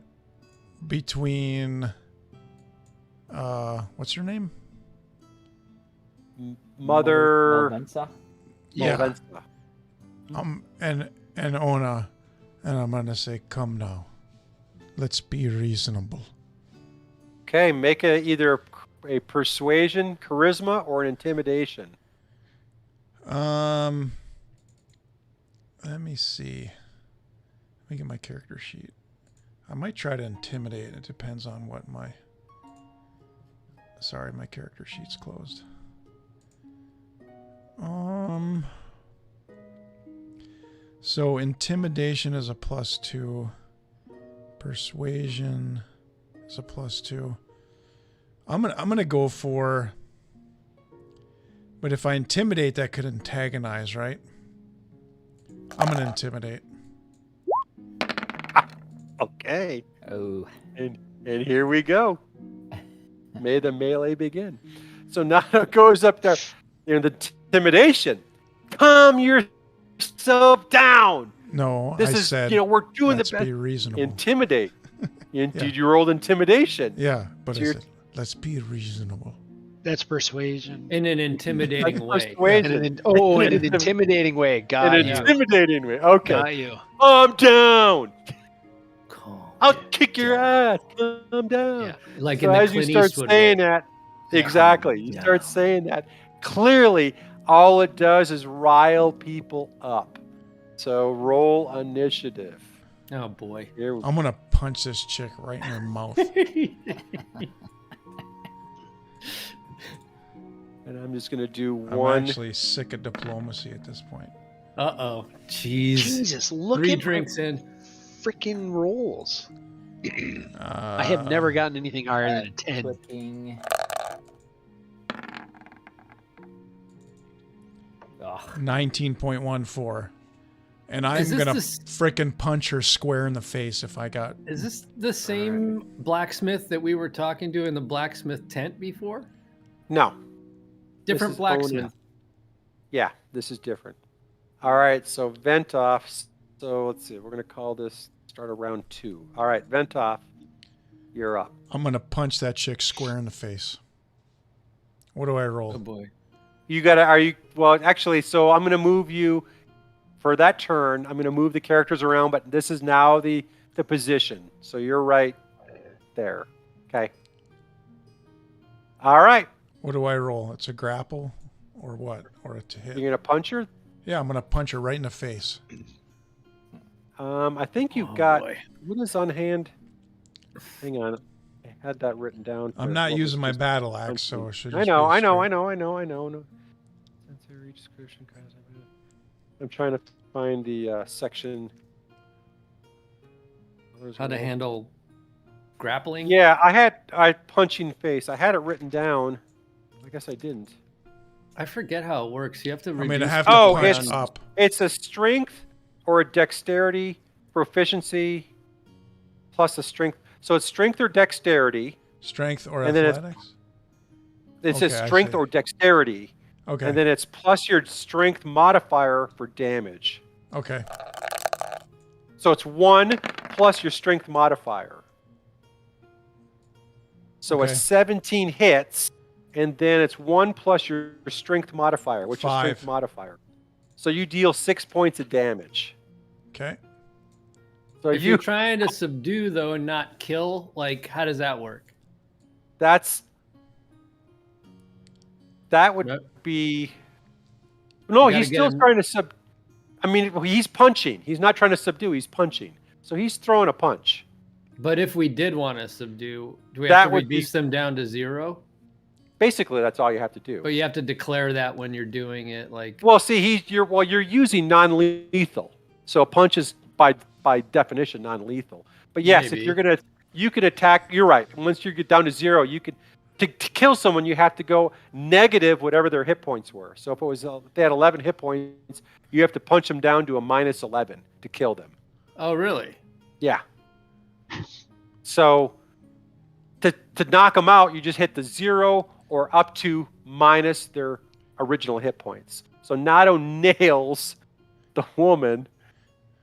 between. What's her name? Mother Malvenza? Yeah. Malvenza. And Ona, and I'm gonna say, "Come now, let's be reasonable." Okay, make either a persuasion, charisma, or an intimidation. Let me see. Let me get my character sheet. I might try to intimidate. It depends on what my. Sorry, my character sheet's closed. So intimidation is a +2. Persuasion is a +2. I'm gonna go for. But if I intimidate, that could antagonize, right? I'm gonna intimidate. Okay. Oh. And here we go. May the melee begin. So now it goes up there. The intimidation. Calm yourself down. No, This I is, said. we're doing let's the best. be reasonable. Intimidate. Did you roll intimidation? Yeah, but So I you're- said, let's be reasonable. That's persuasion. In an intimidating way. Persuasion. In an intimidating way. Got In you. an intimidating way. Okay. Got you. Calm down. Calm I'll down. kick your ass. Calm down. Yeah, like So in the as you Clint start Eastwood saying way. that, Yeah. exactly, you start saying that, clearly all it does is rile people up. So roll initiative. Oh boy. Here we I'm gonna punch this chick right in her mouth. And I'm just going to do I'm one. actually sick of diplomacy at this point. Uh-oh. Jeez. Jesus, look 3 at drinks in. freaking rolls. I have never gotten anything higher than a 10. Clicking. Ugh. 19.14. And I'm gonna frickin' punch her square in the face if I got. Is this the same blacksmith that we were talking to in the blacksmith tent before? No. Different blacksmith. Yeah, this is different. All right, so Ventoff. So let's see. We're gonna call this start of round 2. All right, Ventoff, you're up. I'm gonna punch that chick square in the face. What do I roll? Oh boy. You gotta. Are you? Well, actually, so I'm gonna move you. For that turn, I'm going to move the characters around, but this is now the position. So you're right there. Okay. All right. What do I roll? It's a grapple or what? Or a to hit? You're going to punch her? Yeah, I'm going to punch her right in the face. I think you've got... Boy. What is on hand? Hang on. I had that written down. I'm not using my battle axe, so it should just I know. Sensory description. I'm trying to find the section. How to handle grappling? Yeah, I punching face. I had it written down. I guess I didn't. I forget how it works. You have to reduce. I mean, I have to punch up. It's a strength or a dexterity proficiency plus a strength. So it's strength or dexterity. Strength or athletics? It says strength or dexterity. Okay. And then it's plus your strength modifier for damage. Okay. So it's 1 plus your strength modifier. So a 17 hits, and then it's 1 plus your strength modifier, which 5. is strength modifier. So you deal 6 points of damage. Okay. So if you're trying to subdue though and not kill, like how does that work? That would be... No, he's still trying to I mean, he's punching. He's not trying to subdue. He's punching. So he's throwing a punch. But if we did want to subdue, do we have to reduce them down to 0? Basically, that's all you have to do. But you have to declare that when you're doing it, like. Well, see, you're using non-lethal, so a punch is by definition non-lethal. But yes, Maybe. if you can attack. You're right. Once you get down to 0, you could. To kill someone, you have to go negative whatever their hit points were. So if they had 11 hit points, you have to punch them down to a minus 11 to kill them. Oh, really? Yeah. So to knock them out, you just hit the 0 or up to minus their original hit points. So Nato nails the woman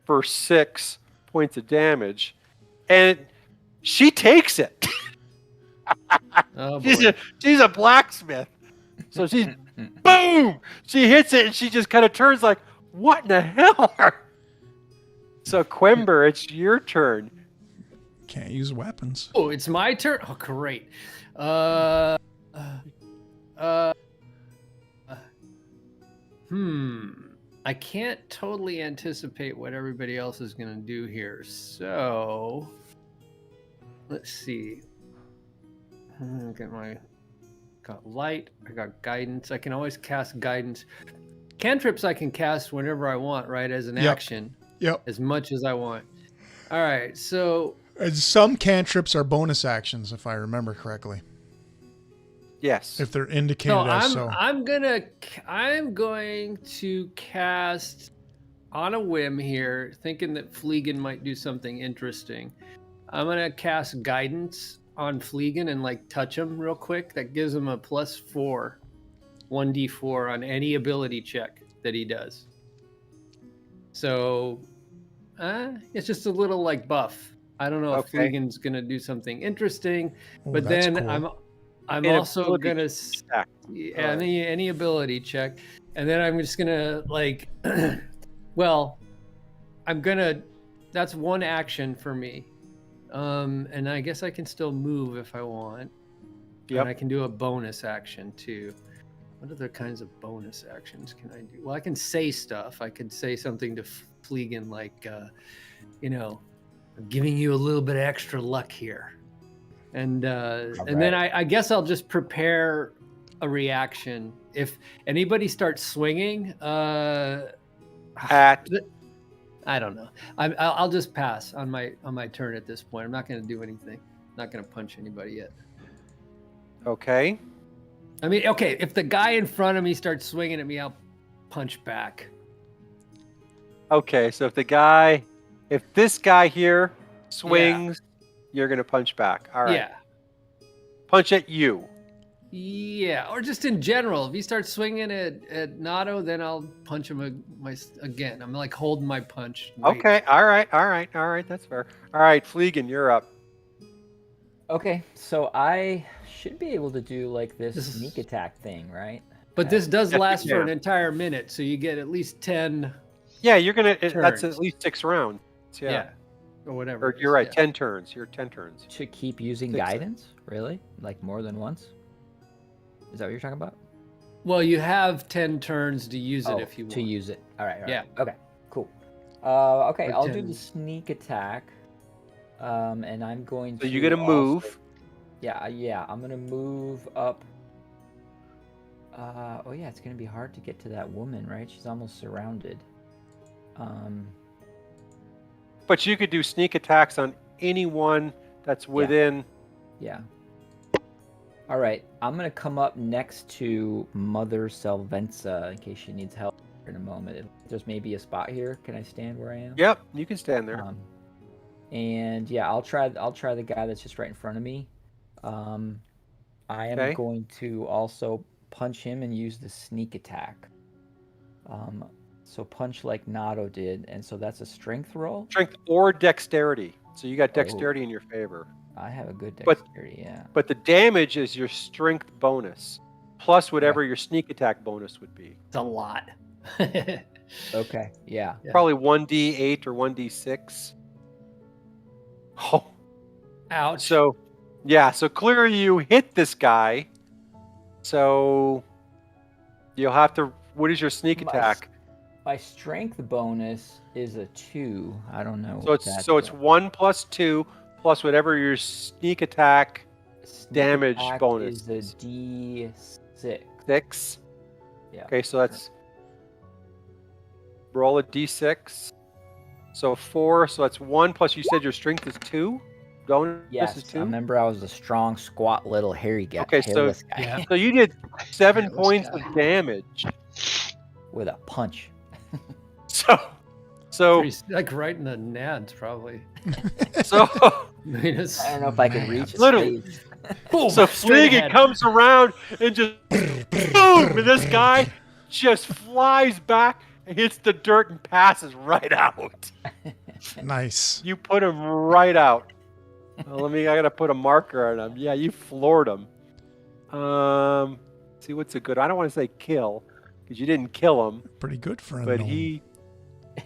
for 6 points of damage, and she takes it. Oh, she's a blacksmith, so she's boom. She hits it, and she just kind of turns like, "What in the hell?" So Quember, it's your turn. Can't use weapons. Oh, it's my turn. Oh, great. I can't totally anticipate what everybody else is gonna do here, so let's see. Got light. I got guidance. I can always cast guidance. Cantrips I can cast whenever I want, right? As an action. Yep. As much as I want. All right. So. Some cantrips are bonus actions, if I remember correctly. Yes. If they're indicated as so. I'm going to cast on a whim here, thinking that Fleegan might do something interesting. I'm gonna cast guidance on Fleegan and like touch him real quick. That gives him a +4, 1d4 on any ability check that he does. So it's just a little like buff. I don't know if Fleegan's gonna do something interesting, but then cool. I'm also gonna any ability check, and then I'm just gonna like, well, that's one action for me. And I guess I can still move if I want. Yep. And I can do a bonus action too. What other kinds of bonus actions can I do? Well, I can say stuff. I could say something to Fleegan like, I'm giving you a little bit of extra luck here. And then I guess I'll just prepare a reaction. If anybody starts swinging, I don't know. I'll just pass on my turn at this point. I'm not going to do anything. I'm not going to punch anybody yet. Okay. I mean, okay, if the guy in front of me starts swinging at me, I'll punch back. Okay, so if this guy here swings, you're gonna punch back. All right. Yeah. Punch at you. Yeah, or just in general. If he starts swinging at Nato, then I'll punch him again. I'm like holding my punch. Wait. Okay. All right. That's fair. All right, Fleegan, you're up. Okay, so I should be able to do like this This is- sneak attack thing, right? But this does Yes, you last for can. an entire minute, so you get at least 10. Yeah, you're gonna. That's Turns. at least 6 rounds. Yeah. Or whatever. Or it is, you're right. yeah. 10 turns. You're 10 turns. To keep using Think so. guidance? Really? Like more than once? Is that what you're talking about? Well, you have 10 turns to use it if you want. To use it. All right. Yeah. Okay. Cool. Okay, Or I'll do 10. the sneak attack. And I'm going to. So you're gonna also- move. Yeah. I'm gonna move up. Oh yeah, it's gonna be hard to get to that woman, right? She's almost surrounded. But you could do sneak attacks on anyone that's within. Yeah. All right, I'm gonna come up next to Mother Selvenza in case she needs help in a moment. There's maybe a spot here. Can I stand where I am? Yep, you can stand there. And yeah, I'll try the guy that's just right in front of me. I am Okay. going to also punch him and use the sneak attack. So punch like Nato did, and so that's a strength roll. Strength or dexterity. So you got dexterity in your favor. I have a good But- dexterity, yeah. But the damage is your strength bonus, plus whatever your sneak attack bonus would be. It's a lot. Okay, yeah. Yeah. Probably 1d8 or 1d6. Oh, Ouch. so clearly you hit this guy. So you'll have to. What is your sneak My attack? My strength bonus is a 2. I don't know. So it's 1 plus 2 plus whatever your sneak attack Sneak damage attack bonus is a D6. 6. Yeah. Okay, so that's roll a d6. So 4. So that's 1 plus. You said your strength is 2. Bonus Yes, is I 2. remember I was a strong, squat, little, hairy guy. Okay, so- hairless guy Yeah. So you did 7 Hairless points guy. of damage. with a punch. So Pretty, like right in the nads, probably. so I mean, it's, I don't know if I can reach his Literally. face. boom, so straight Fleegan ahead. comes around and just boom, and this guy just flies back and hits the dirt and passes right out. Nice. You put him right out. Well, I gotta put a marker on him. Yeah, you floored him. See what's a good. I don't want to say kill because you didn't kill him, Pretty good for a but gnome. he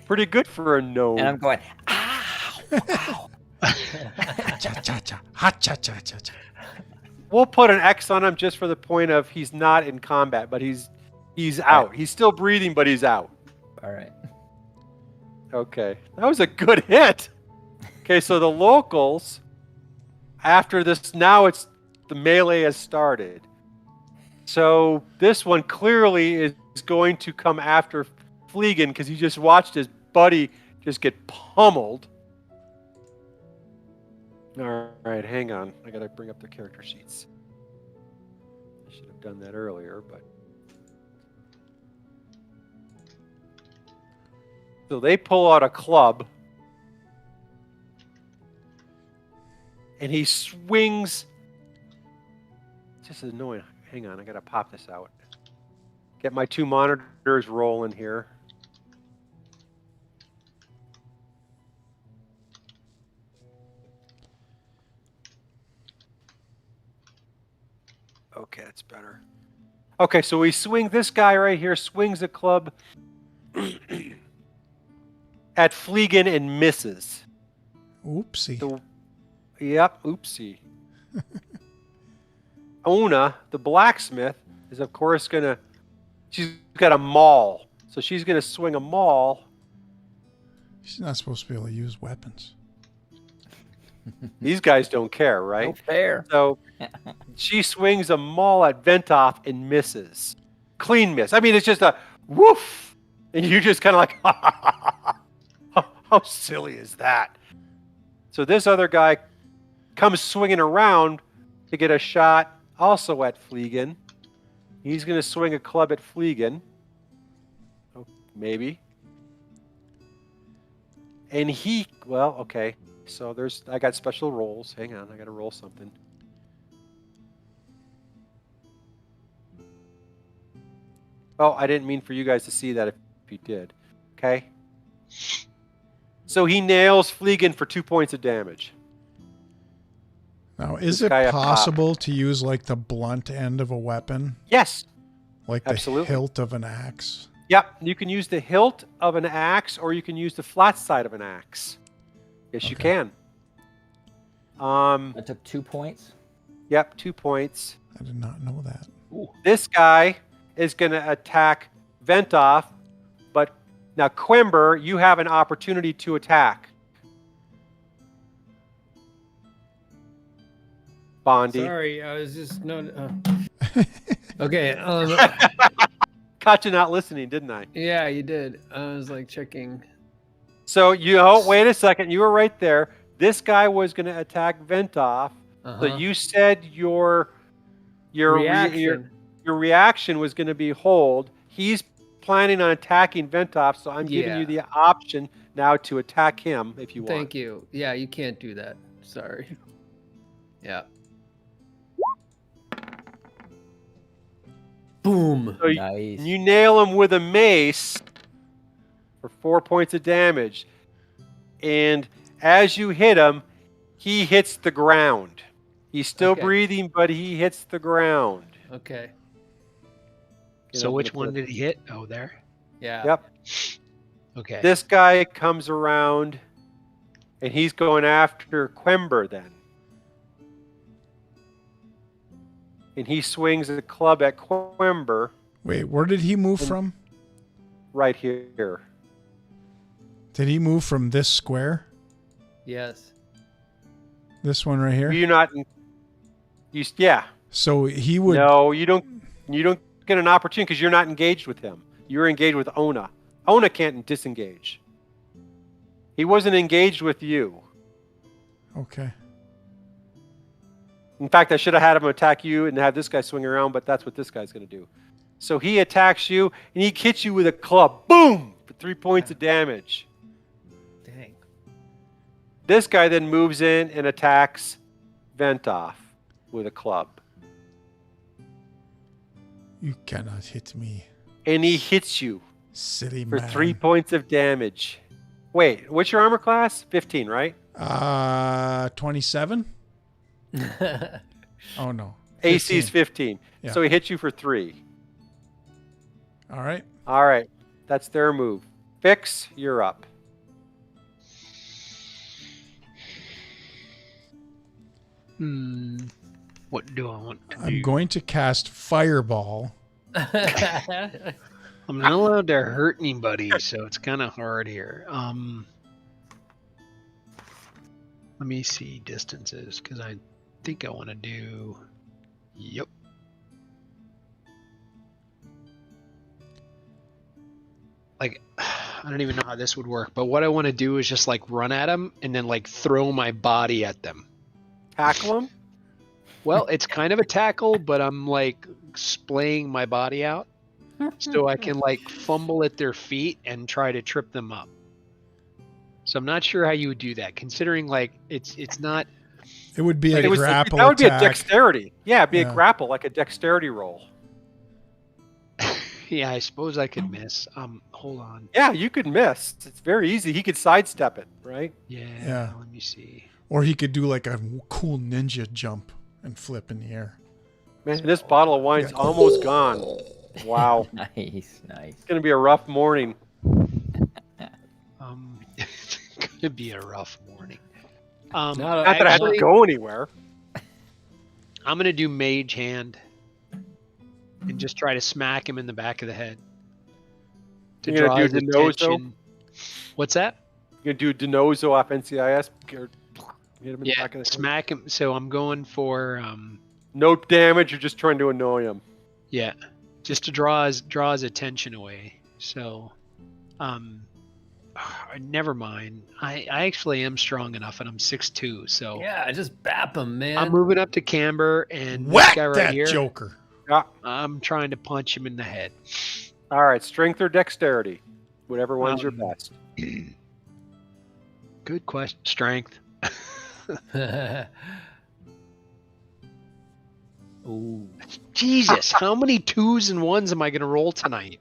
pretty good for a gnome. And I'm going, ow, ow. Ha-cha-cha-cha. Ha-cha-cha-cha-cha. We'll put an X on him just for the point of he's not in combat, but he's out. He's still breathing, but he's out. All right. Okay, that was a good hit. Okay, so the locals, after this, now it's the melee has started. So this one clearly is going to come after Fleegan because he just watched his buddy just get pummeled. All right, hang on. I gotta bring up the character sheets. I should have done that earlier, but. So they pull out a club. And he swings. It's just annoying. Hang on, I gotta pop this out. Get my 2 monitors rolling here. Okay, that's better. Okay, so we swing this guy right here, swings a club at Fleegan and misses. Oopsie. Yep, oopsie. Ona, the blacksmith, is of course she's got a maul. So she's gonna swing a maul. She's not supposed to be able to use weapons. These guys don't care, right? No fair. So she swings a maul at Ventoff and misses. Clean miss. I mean, it's just a woof. And you're just kind of like, how silly is that? So this other guy comes swinging around to get a shot also at Fleegan. He's going to swing a club at Fleegan. Oh, maybe. And he, well, okay. So I got special rolls. Hang on, I got to roll something. Oh, I didn't mean for you guys to see that if you did. Okay. So he nails Fleegan for 2 points of damage. Now, is This it guy up top. possible to use like the blunt end of a weapon? Yes. Like Absolutely. the hilt of an axe? Yep. You can use the hilt of an axe or you can use the flat side of an axe. Yes, you can. I took 2 points. Yep, 2 points. I did not know that. Ooh. This guy is going to attack Ventoff, but now Quimber, you have an opportunity to attack. Bondi. Sorry, I was just Okay. Caught you not listening, didn't I? Yeah, you did. I was like checking. So wait a second. You were right there. This guy was going to attack Ventoff. So you said your reaction was going to be hold. He's planning on attacking Ventoff, so I'm giving you the option now to attack him if you want. Thank you. Yeah, you can't do that. Sorry. Yeah. Boom. So Nice. you nail him with a mace for 4 points of damage. And as you hit him, he hits the ground. He's still breathing, but he hits the ground. Okay. So which one did he hit? Oh, there. Yeah. Yep. Okay. This guy comes around, and he's going after Quimber then. And he swings a club at Quimber. Wait, where did he move from? Right here. Did he move from this square? Yes. This one right here? You're not. Yeah. So he would. No, you don't get an opportunity because you're not engaged with him. You're engaged with Ona. Ona can't disengage. He wasn't engaged with you. Okay. In fact, I should have had him attack you and have this guy swing around, but that's what this guy's going to do. So he attacks you, and he hits you with a club. Boom! For 3 points of damage. Dang. This guy then moves in and attacks Ventoff with a club. You cannot hit me. And he hits you Silly for man. 3 points of damage. Wait, what's your armor class? 15, right? 27? Oh, no. AC is 15. Yeah. So he hits you for 3. All right. All right. That's their move. Fix, you're up. What do I want to do? I'm going to cast Fireball. I'm not allowed to hurt anybody, so it's kind of hard here. Let me see distances, because I think I want to do... Yep. Like, I don't even know how this would work, but what I want to do is just, like, run at them and then, like, throw my body at them. Tackle him? Well, it's kind of a tackle, but I'm, like, splaying my body out so I can, like, fumble at their feet and try to trip them up. So I'm not sure how you would do that, considering, like, it's not... It would be a grapple that would be a attack. dexterity. Yeah, it'd be Yeah. a grapple, like a dexterity roll. Yeah, I suppose I could miss. Hold on. Yeah, you could miss. It's very easy. He could sidestep it, right? Yeah. Let me see. Or he could do like a cool ninja jump and flip in the air. Man, this bottle of wine's almost gone. Wow. Nice. It's going to be a rough morning. It's gonna be a rough morning. Not that I have to go anywhere. I'm gonna do Mage Hand and just try to smack him in the back of the head to You're draw gonna his do Denozo? attention. What's that? You're going to do Denozo off NCIS? Hit him in the back of the head? Smack him. So I'm going for No damage, you're just trying to annoy him. yeah, just to draw his attention away. So never mind. I actually am strong enough, and I'm 6'2", so Yeah, just bap him, man. I'm moving up to Camber, and Whack this guy right that here, joker. Yeah. I'm trying to punch him in the head. All right, strength or dexterity? Whatever one's your best. Good question. Strength. Ooh. Jesus, how many 2s and 1s am I going to roll tonight?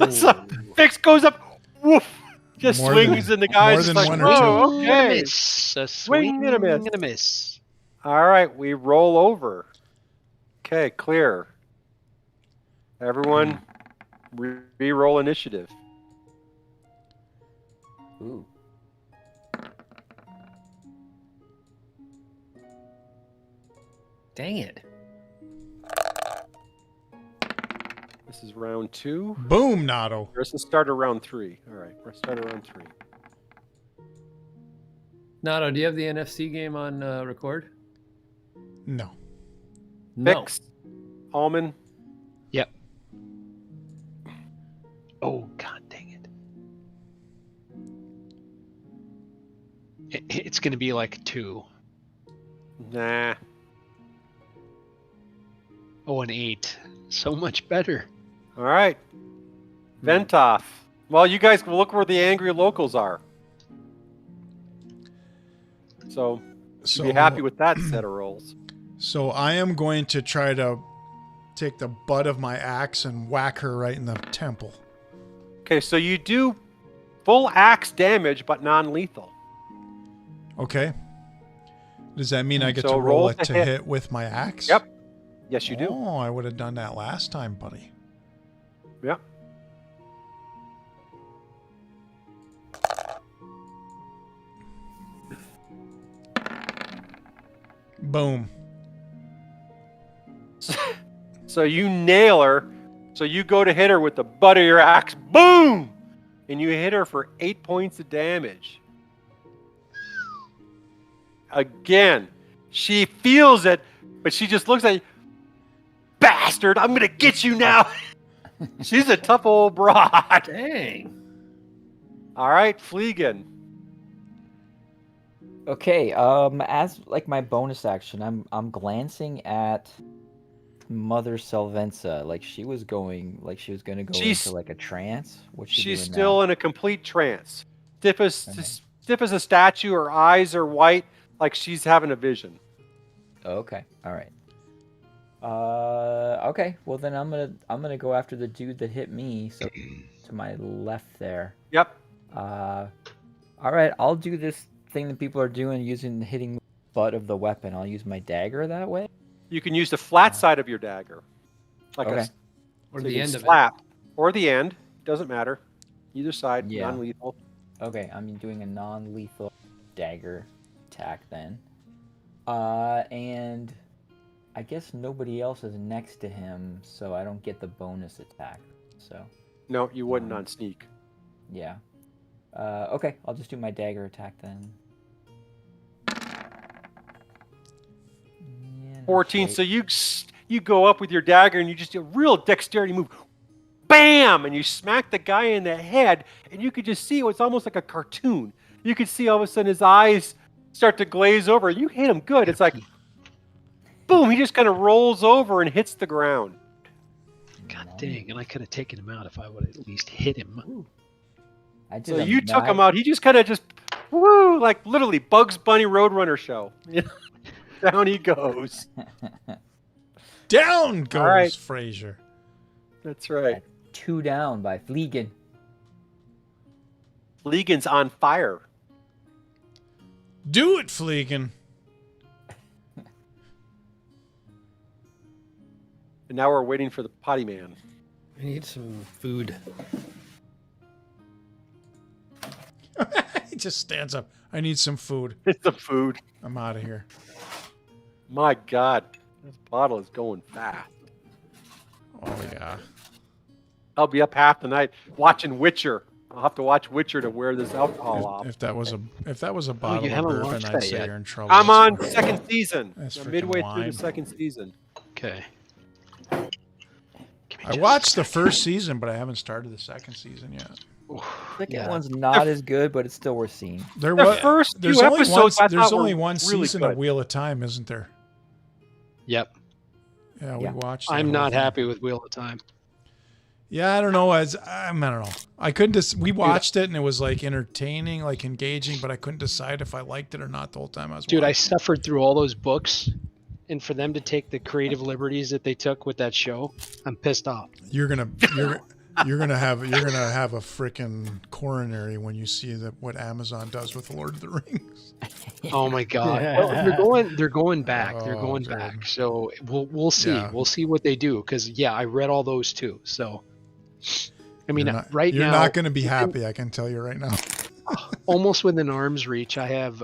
So, Fix goes up. Woof. Just More swings than- and the guy's more just than like, one or whoa, two. And a okay. miss. A Swing and a miss. and a miss. All right, we roll over. Okay, clear. Everyone, re-roll initiative. Ooh. Dang it. This is round 2. Boom, Notto. Let's just start at round 3. All right, let's start at round 3. Nato, do you have the NFC game on record? No. No. Fix. Almond. Yep. Oh, god dang it. It's going to be like 2. Nah. Oh, an 8. So much better. All right. Ventoff. Well, you guys look where the angry locals are. So, be happy with that set of rolls. So I am going to try to take the butt of my axe and whack her right in the temple. Okay, so you do full axe damage, but non-lethal. Okay. Does that mean I get So to roll roll it to to hit. hit with my axe? Yep. Yes, you do. Oh, I would have done that last time, buddy. Yep. Boom. So you nail her. So you go to hit her with the butt of your axe. Boom! And you hit her for 8 points of damage. Again, she feels it, but she just looks at you. Bastard, I'm going to get you now. She's a tough old broad. Dang. All right, Fleegan. Okay, as like my bonus action, I'm glancing at Mother Selvenza. Like she was gonna go into like a trance. What's she She's doing still now? in a complete trance. Stiff as a statue. Her eyes are white, like she's having a vision. Okay, all right. Okay. Well, then I'm gonna go after the dude that hit me. So to my left there. Yep. All right. I'll do this thing that people are doing, hitting the butt of the weapon. I'll use my dagger that way. You can use the flat side of your dagger, like Okay. Or so the you can end of it. slap, or the end. Doesn't matter. Either side, Yeah. non-lethal. Okay, I'm doing a non-lethal dagger attack then. And I guess nobody else is next to him, so I don't get the bonus attack. So No, you wouldn't on sneak. yeah. Okay, I'll just do my dagger attack then. And 14. hit. So you go up with your dagger and you just do a real dexterity move. Bam! And you smack the guy in the head, and you could just see it's almost like a cartoon. You could see all of a sudden his eyes start to glaze over. You hit him good. It's like, boom! He just kind of rolls over and hits the ground. God dang, and I could have taken him out if I would have at least hit him. I did So a you took him nine- out. He just kind of woo, like literally Bugs Bunny Roadrunner show. Down he goes. Down goes All right. Fraser. That's right. 2 down by Fleegan. Legan's on fire. Do it, Fleegan. And now we're waiting for the potty man. I need some food. He just stands up. I need some food. It's the food. I'm out of here. My God, this bottle is going fast. Oh, yeah. I'll be up half the night watching Witcher. I'll have to watch Witcher to wear this alcohol off. If that was a bottle you of haven't bourbon, watched I'd that say yet. you're in trouble. I'm on second season. That's I'm freaking midway through wine. the second season. Okay. I watched the first season, but I haven't started the second season yet. Second Yeah. one's not as good, but it's still worth seeing. There The was first there's few only episodes I there's thought only were one really season good. of Wheel of Time, isn't there? Yep. Yeah, Yeah. we watched. that I'm whole not thing. happy with Wheel of Time. Yeah, I don't know. I don't know. I couldn't just. We watched it and it was like entertaining, like engaging, but I couldn't decide if I liked it or not the whole time I was Dude, I watching. suffered through all those books, and for them to take the creative liberties that they took with that show, I'm pissed off. You're gonna have a freaking coronary when you see that what Amazon does with Lord of the Rings. Oh my god. Well, they're going back. They're Oh, going dude. back. So we'll see. Yeah. We'll see what they do. Because yeah, I read all those too. So I mean, You're now not going to be happy. I can tell you right now. almost within arm's reach, I have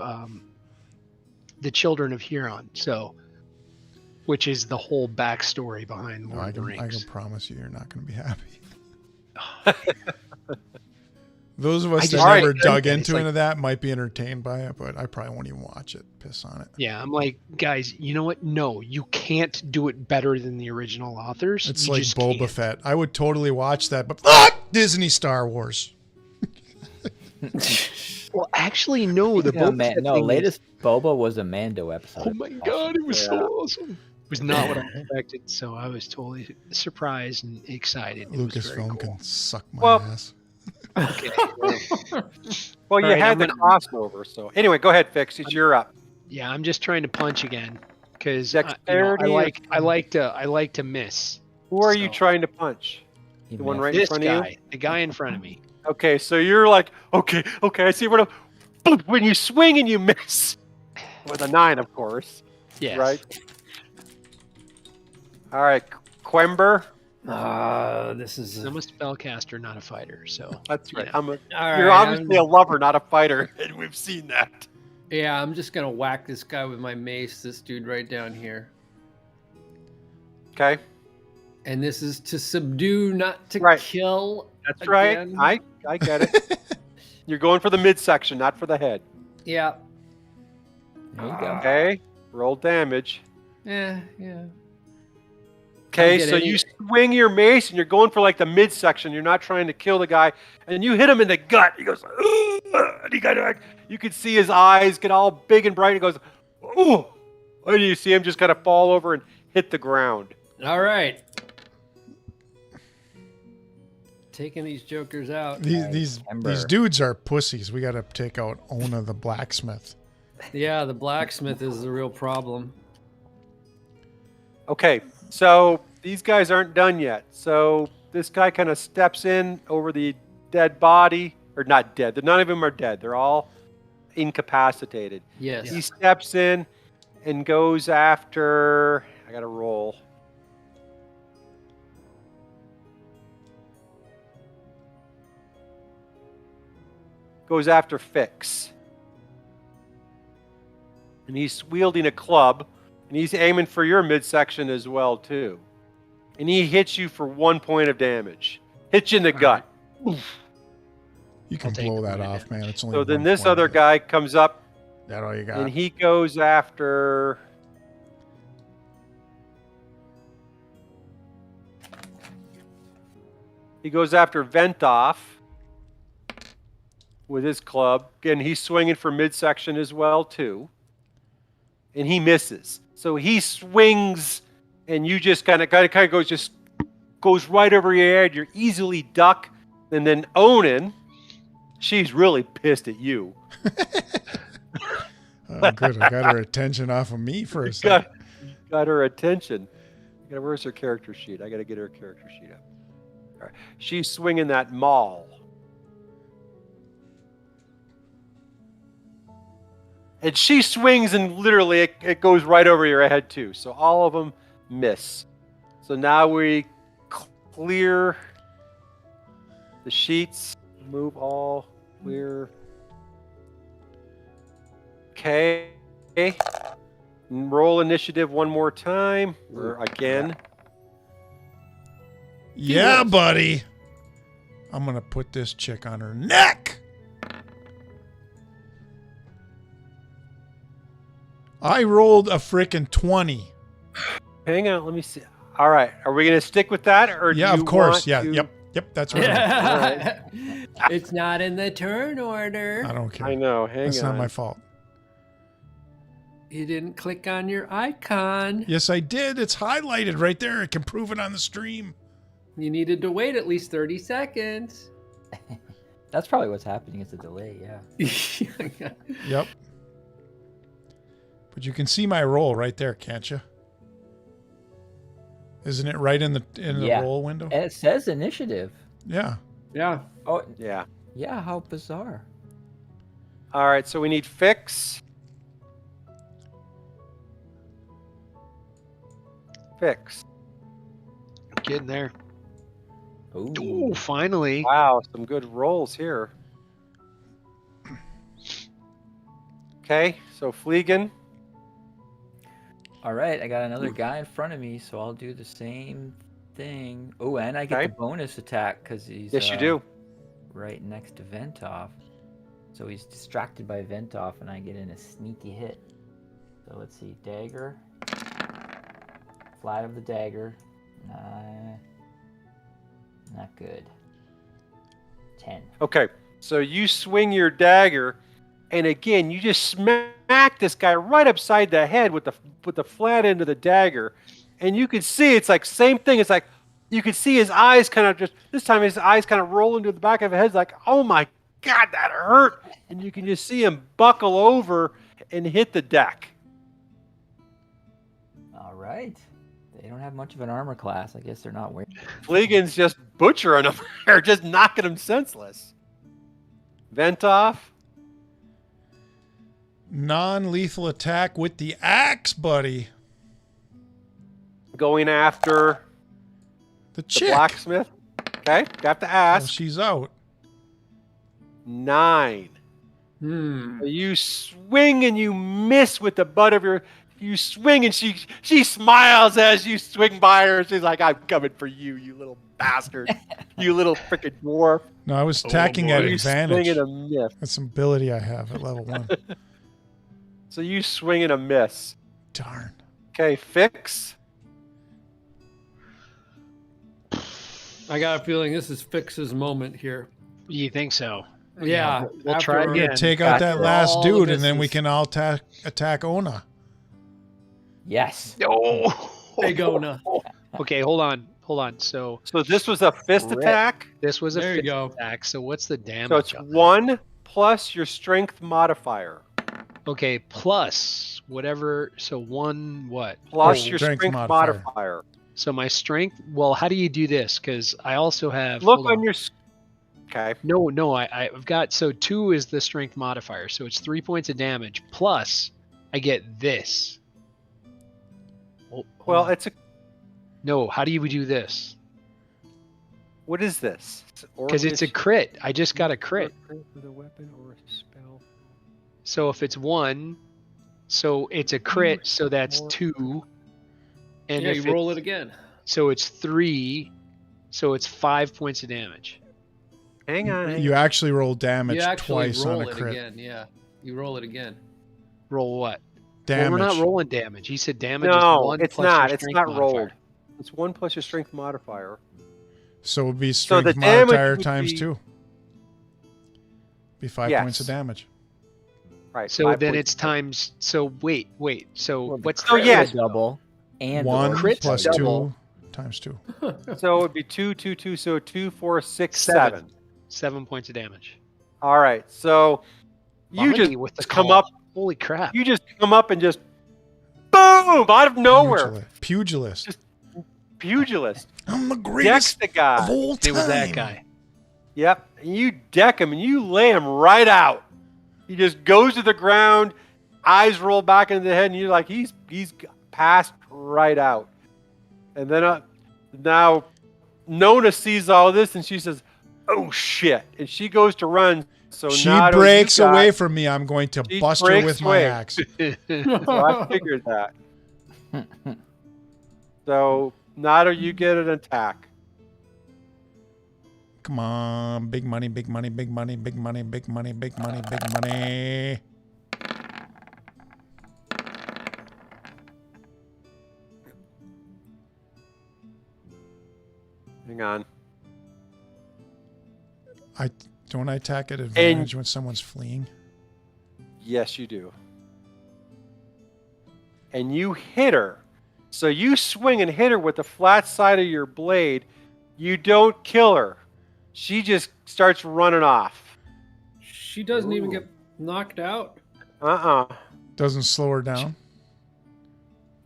the Children of Huron. So, which is the whole backstory behind Lord of the I Rings. can promise you're not going to be happy. Those of us I that just- never Right. dug It's into like- that might be entertained by it, but I probably won't even watch it. Piss on it. Yeah, I'm like, guys, you know what? No, you can't do it better than the original authors. It's You like just Boba can't. Fett. I would totally watch that, but Disney Star Wars. Well, actually, no. The Boba Fett thing is- latest Boba was a Mando episode. Oh my god, it was so Yeah. awesome. It was not what I expected, so I was totally surprised and excited. It was very Lucasfilm cool. can suck my Well, ass. Okay, Well, you All right, had I'm the gonna- crossover. So anyway, go ahead, Fix. It's your up. yeah, I'm just trying to punch again because Dexterity I like to miss. Who are you So- trying to punch? He The one missed. right in This front of you? guy, the guy in front of me. Okay, so you're like, okay, I see what I'm. Boom, when you swing and you miss. With a 9, of course. Yes. Right? All right, Quember. This is. I'm a spellcaster, not a fighter. So That's right. Yeah. All You're right, obviously a lover, not a fighter, and we've seen that. Yeah, I'm just gonna whack this guy with my mace. This dude right down here. Okay, And this is to subdue, not to Right. kill. that's Again. right. I get it. You're going for the midsection, not for the head. Yeah. There you go. Okay, roll damage. Yeah. Okay, Don't get so any- you swing your mace and you're going for like the midsection. You're not trying to kill the guy, and you hit him in the gut. He goes, "Ugh," and he got like, you could see his eyes get all big and bright. He goes, "Ooh," and you see him just kind of fall over and hit the ground. All right. Taking these jokers out. These Ember. dudes are pussies. We got to take out Ona the blacksmith. Yeah, the blacksmith is the real problem. Okay, so these guys aren't done yet. So this guy kind of steps in over the dead body, or not dead. None of them are dead. They're all incapacitated. Yes. He steps in and goes after. I got to roll. Goes after Fix. And he's wielding a club, and he's aiming for your midsection as well too. And he hits you for 1 point of damage. Hits you in the gut. You can I'll take blow the that point of off, man. It's only So then 1 this point. other guy comes up That all you got? and he goes after. He goes after Ventoff with his club. Again, he's swinging for midsection as well too, and he misses. So he swings, and you just kind of goes right over your head. You're easily duck, and then Onan, she's really pissed at you. Oh, good. I got her attention off of me for a second. Got her attention. Where's her character sheet? I got to get her character sheet up. All right. She's swinging that maul. And she swings, and literally it goes right over your head, too. So all of them miss. So now we clear the sheets. Move all. Clear. Okay. Roll initiative one more time. Or again. Yeah, buddy. I'm going to put this chick on her neck. I rolled a frickin' 20. Hang on, let me see. All right, are we going to stick with that, or do Yeah, you of course. want Yeah, to- yep. That's right. It's not in the turn order. I don't care. I know. Hang That's on. not my fault. You didn't click on your icon. Yes, I did. It's highlighted right there. I can prove it on the stream. You needed to wait at least 30 seconds. That's probably what's happening. It's a delay. Yeah. Yep. But you can see my roll right there, can't you? Isn't it right in the roll window? And it says initiative. Yeah. Yeah. Oh, Yeah. yeah. How bizarre. All right, so we need fix. Fix. Getting there. Ooh. Ooh, finally. Wow, some good rolls here. Okay, so Fleegan. All right, I got another guy in front of me, so I'll do the same thing. Oh, and I get Okay. the bonus attack because he's Yes, you do. right next to Ventoff. So he's distracted by Ventoff, and I get in a sneaky hit. So let's see, dagger. Flat of the dagger. Not good. 10. Okay, so you swing your dagger, and again, you just smack this guy right upside the head with the flat end of the dagger, and you can see it's like same thing. It's like you can see his eyes kind of just this time his eyes kind of roll into the back of his head. It's like, oh my God, that hurt, and you can just see him buckle over and hit the deck. All right. They don't have much of an armor class. I guess they're not wearing. Fleegan's just butchering him, or just knocking him senseless. Ventoff. Non-lethal attack with the axe, buddy. Going after The the chick. blacksmith. Okay, got the Oh, ass. she's out. 9. You swing and you miss with the butt of your. You swing and she smiles as you swing by her. She's like, "I'm coming for you, you little bastard, you little freaking dwarf." No, I was attacking at You advantage. swing and a miss. That's some ability I have at level 1. So you swing and a miss. Darn. Okay, fix. I got a feeling this is Fix's moment here. You think so? Yeah. We'll try after- again. Take out that After last all dude, the and then we misses. can all attack Ona. Yes. Oh. Big Ona. Okay, hold on. So So this was a fist Rip. attack. this was a There you fist go. attack. So what's the damage? So it's on that? 1 plus your strength modifier. Okay, plus whatever. So 1 what? Plus Oh, your strength strength modifier. modifier. So my strength. Well, how do you do this? Because I also have. Look hold on your. Okay. No. I've got 2 is the strength modifier, so it's 3 points of damage plus I get this. Hold Well, on. it's a. No. How do you do this? What is this? Because it's a crit. I just got a crit. With a weapon or a spell. So if it's 1, so it's a crit. So that's 2. And Yeah, if you roll it again. So it's 3. So it's 5 points of damage. Hang on. You actually roll damage You actually twice roll on a it crit. again. Yeah. You roll it again. Roll what? Damage. Well, we're not rolling damage. He said damage is No, 1 it's plus your not. It's strength not modifier. rolled. It's 1 plus your strength modifier. So it would be So the strength damage modifier would times be- 2. Be 5 Yes. points of damage. Right. So 5 then points. it's times. So wait. So Well, the what's So crit yes. will double. And the 1 bonus plus will 2 double. times 2. So it would be 2, 2, 2. So 2, 4, 6, 7. 7. 7 points of damage. All right. So you Bonnie just with the come call. up. Holy crap! You just come up and just boom out of nowhere. Pugilist. Pugilist. I'm the Decks greatest the guy. of all time. It was that guy. Yep. And you deck him and you lay him right out. He just goes to the ground, eyes roll back into the head, and you're like, he's passed right out. And then now Nona sees all this and she says, "Oh shit!" And she goes to run. So She Nado, you breaks got- away from me. I'm going to She bust her breaks with away. my axe. So I figured that. So Nado, you get an attack. Come on. Big money, big money, big money, big money, big money, big money, big money. Hang on. Don't I attack at advantage when someone's fleeing? Yes, you do. And you hit her. So you swing and hit her with the flat side of your blade. You don't kill her. She just starts running off. She doesn't even get knocked out. Doesn't slow her down.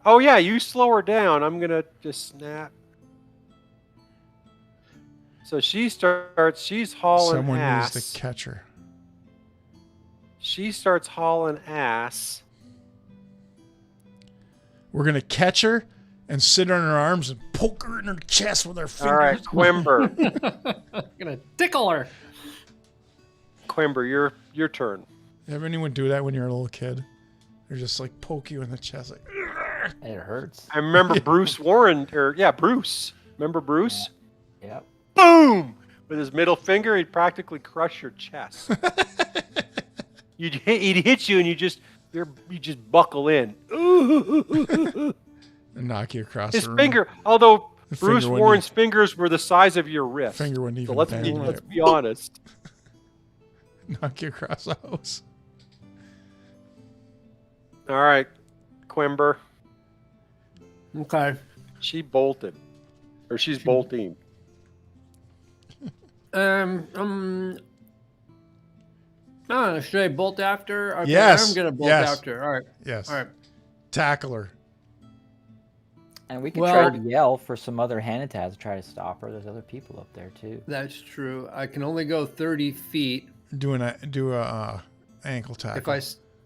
Oh yeah, you slow her down. I'm gonna just snap. So she's hauling Someone ass. needs to catch her. She starts hauling ass. We're gonna catch her and sit on her arms and poke her in her chest with our fingers. All right, Quimber. I'm gonna tickle her. Quimber, your turn. Have anyone do that when you're a little kid? They're just like poke you in the chest, like. It hurts. I remember Bruce Warren, Bruce. Remember Bruce? Yep. Boom! With his middle finger, he'd practically crush your chest. He'd hit you, and you just buckle in. And knock you across His the room. finger, although The Bruce finger wouldn't Warren's fingers were the size of your wrist. Finger wouldn't even So let's bend. be honest. Knock you across the house. All right, Quimber. Okay. She bolted, or she's bolting. Should I bolt after? Okay, Yes, I'm gonna bolt yes. after. All right. Yes. All right. Tackle her. And we could Well- try to yell for some other Hanitas to try to stop her. There's other people up there too. That's true. I can only go 30 feet. Do a ankle tackle.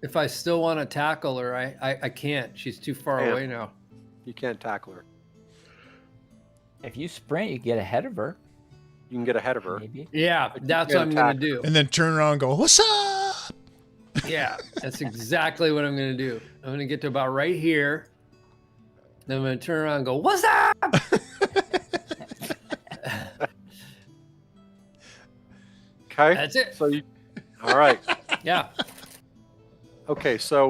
If I still want to tackle her, I can't. She's too far Yeah. away now. You can't tackle her. If you sprint, you get ahead of her. You can get ahead of her. Maybe. Yeah, But you that's can't what I'm gonna attack do. And then turn around and go, "What's up?" Yeah, that's exactly what I'm gonna do. I'm gonna get to about right here. Then I'm gonna turn around and go, "What's up?" Okay. That's it. So you. All right. Yeah. Okay. So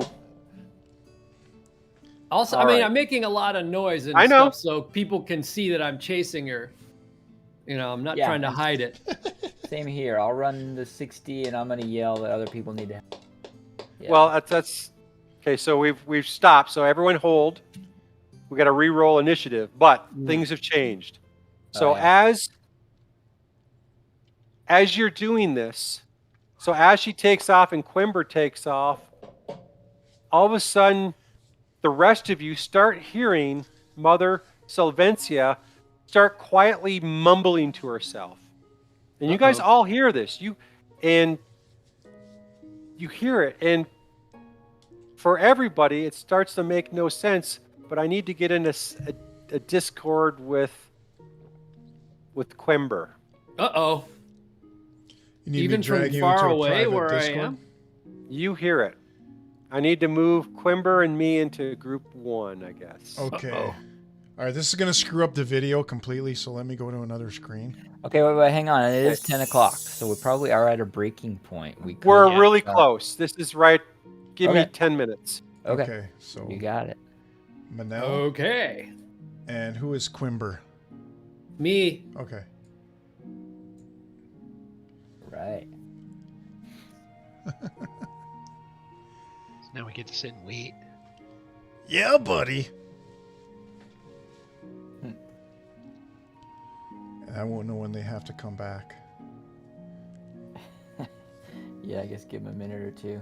Also, All I mean, right. I'm making a lot of noise and I know. stuff, so people can see that I'm chasing her. You know, I'm not Yeah. trying to hide it. Same here. I'll run the 60, and I'm gonna yell that other people need to. Yeah. well, that's okay. So we've stopped. So everyone hold. We got to re-roll initiative, but things have changed. So yeah. as you're doing this, so as she takes off and Quimber takes off, all of a sudden, the rest of you start hearing Mother Sylvencia start quietly mumbling to herself, and you guys all hear this. You hear it, and for everybody, it starts to make no sense. But I need to get in a Discord with Quimber. Uh-oh. You need me Even to from drag you far into a away private where I Discord? am? You hear it. I need to move Quimber and me into group 1, I guess. Okay. Uh-oh. All right, this is going to screw up the video completely, so let me go to another screen. Okay, wait, hang on. It is 10 o'clock, so we probably are at a breaking point. We're really close. This is right. Give me Okay. 10 minutes. Okay. So You got it. Minel. Okay. And who is Quimber? Me. Okay. Right. So now we get to sit and wait. Yeah, buddy. I won't know when they have to come back. Yeah, I guess give him a minute or two.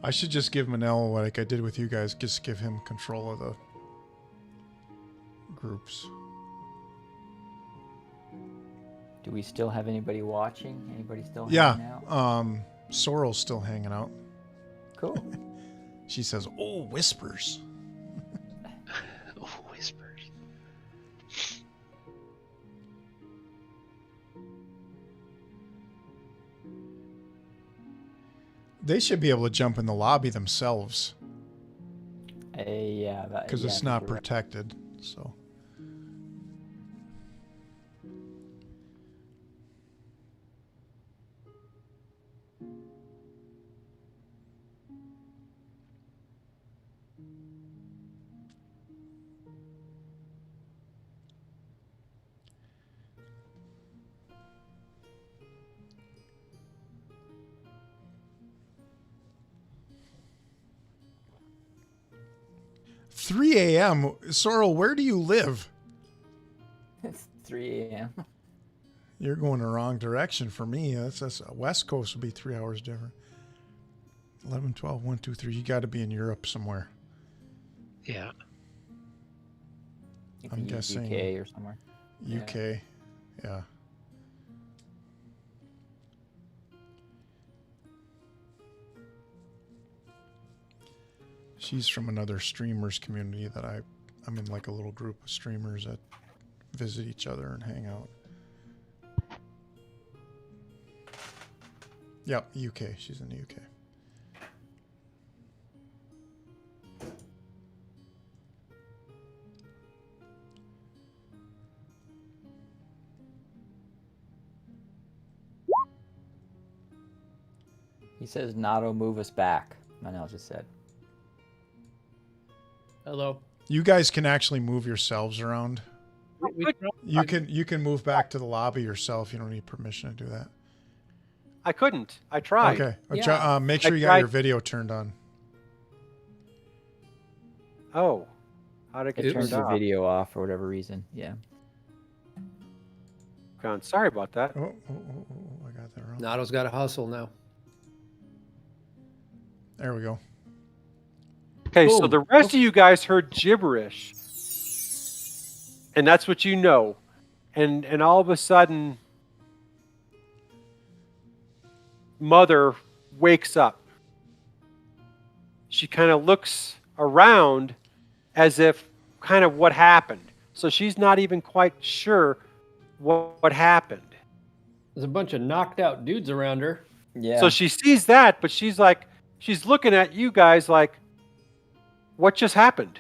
I should just give Minel, like I did with you guys, just give him control of the groups. Do we still have anybody watching? Anybody still hanging Yeah, out? Sorrel's still hanging out. Cool. She says, "Oh, whispers." Oh, whispers. They should be able to jump in the lobby themselves Yeah, because yeah, I it's think not you're right. protected. So. "3 a.m. Sorrel, where do you live?" 3 a.m. You're going the wrong direction for me. That's West Coast would be 3 hours different. 11, 12, 1, 2, 3. You got to be in Europe somewhere. Yeah. I'm guessing UK or somewhere. UK. Yeah. She's from another streamers community that I'm in like a little group of streamers that visit each other and hang out. Yep, UK. She's in the UK. He says, "Nato, move us back." Minel just said. Hello. You guys can actually move yourselves around. You can move back to the lobby yourself. You don't need permission to do that. I couldn't. I tried. Okay. Yeah. Make sure you got your video turned on. Oh. How did it It get turns turned the off? video off for whatever reason. Yeah. God, sorry about that. Oh, I got that wrong. Nato's got to hustle now. There we go. Okay, so Boom. the rest of you guys heard gibberish. And that's what you know. And all of a sudden, Mother wakes up. She kind of looks around as if kind of what happened. So she's not even quite sure what happened. There's a bunch of knocked out dudes around her. Yeah. So she sees that, but she's looking at you guys like, what just happened?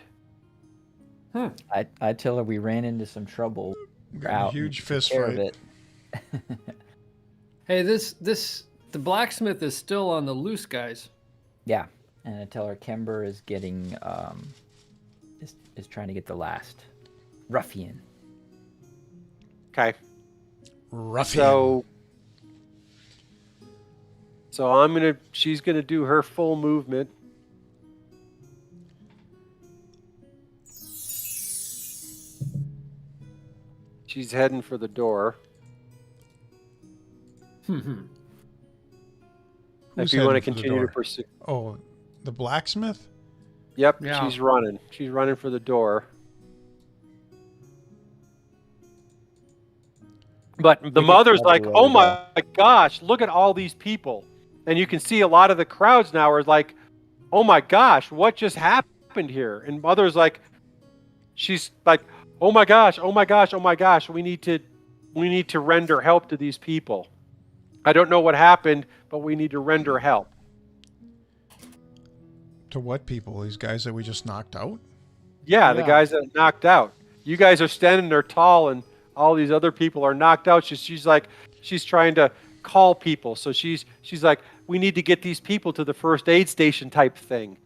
I tell her we ran into some trouble. Got Out a huge and took fist care of fight. it. Hey, the blacksmith is still on the loose, guys. Yeah, and I tell her Kember is getting is trying to get the last ruffian. Okay. Ruffian. So she's gonna do her full movement. She's heading for the door. Who's If you want to heading for the continue to door? pursue. Oh, the blacksmith? Yep, Yeah. she's running. She's running for the door. But the get mother's trouble like, over oh my gosh, look at all these people. And you can see a lot of the crowds now are like, oh my gosh, what just happened here? And mother's like, she's like, oh my gosh, oh my gosh, oh my gosh, we need to render help to these people. I don't know what happened, but we need to render help. To what people? These guys that we just knocked out? Yeah, the Yeah. guys that knocked out. You guys are standing there tall, and all these other people are knocked out. She's trying to call people. So she's like, we need to get these people to the first aid station type thing.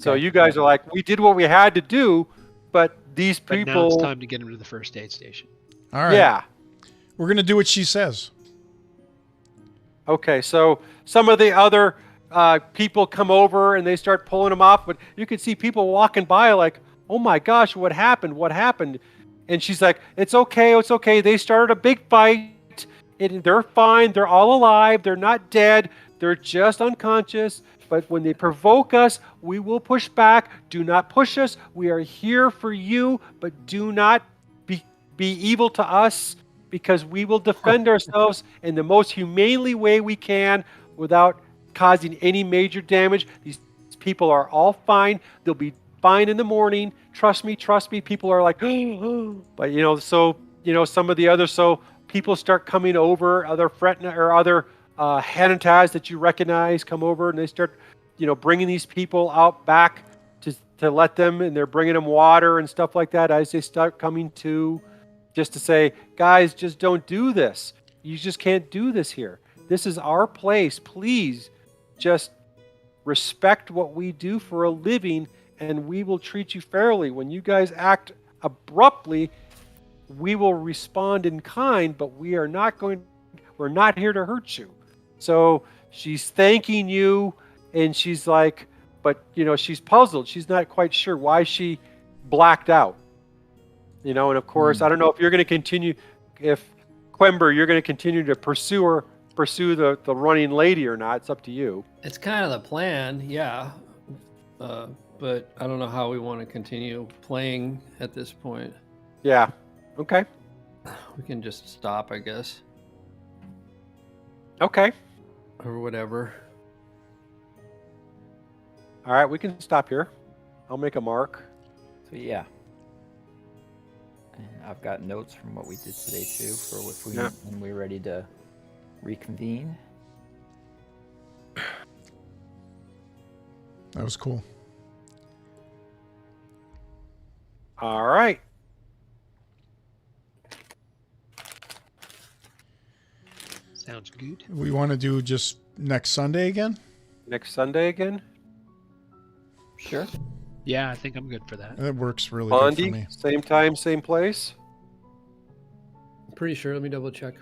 So Okay. you guys are like, we did what we had to do, but these But now people, it's time to get him to the first aid station. All right. yeah. We're going to do what she says. Okay, so some of the other people come over and they start pulling them off, but you can see people walking by like, oh my gosh, what happened? What happened? And she's like, it's okay, it's okay. They started a big fight. They're fine. They're all alive. They're not dead. They're just unconscious. But when they provoke us, we will push back. Do not push us. We are here for you, but do not be evil to us, because we will defend ourselves in the most humanely way we can without causing any major damage. These people are all fine. They'll be fine in the morning. Trust me. People are like, but some of the others, so people start coming over, other Fretna or other Hanatas that you recognize come over, and they start, bringing these people out back to let them, and they're bringing them water and stuff like that as they start coming to, just to say, guys, just don't do this. You just can't do this here. This is our place. Please just respect what we do for a living, and we will treat you fairly. When you guys act abruptly, we will respond in kind, but we're not here to hurt you. So she's thanking you, and she's like, but she's puzzled. She's not quite sure why she blacked out. And of course, I don't know if you're going to continue, if Quember, you're going to continue to pursue the running lady or not. It's up to you. It's kind of the plan, yeah. But I don't know how we want to continue playing at this point. Yeah. Okay. We can just stop, I guess, Okay. or whatever. All right, we can stop here. I'll make a mark. So yeah. And I've got notes from what we did today too, for if we Yeah. when we're ready to reconvene. That was cool. All right. Sounds good. We want to do just next Sunday again? Next Sunday again. Sure. Yeah, I think I'm good for that. That works really good for Bondi, me. same time, same place. I'm pretty sure. Let me double check.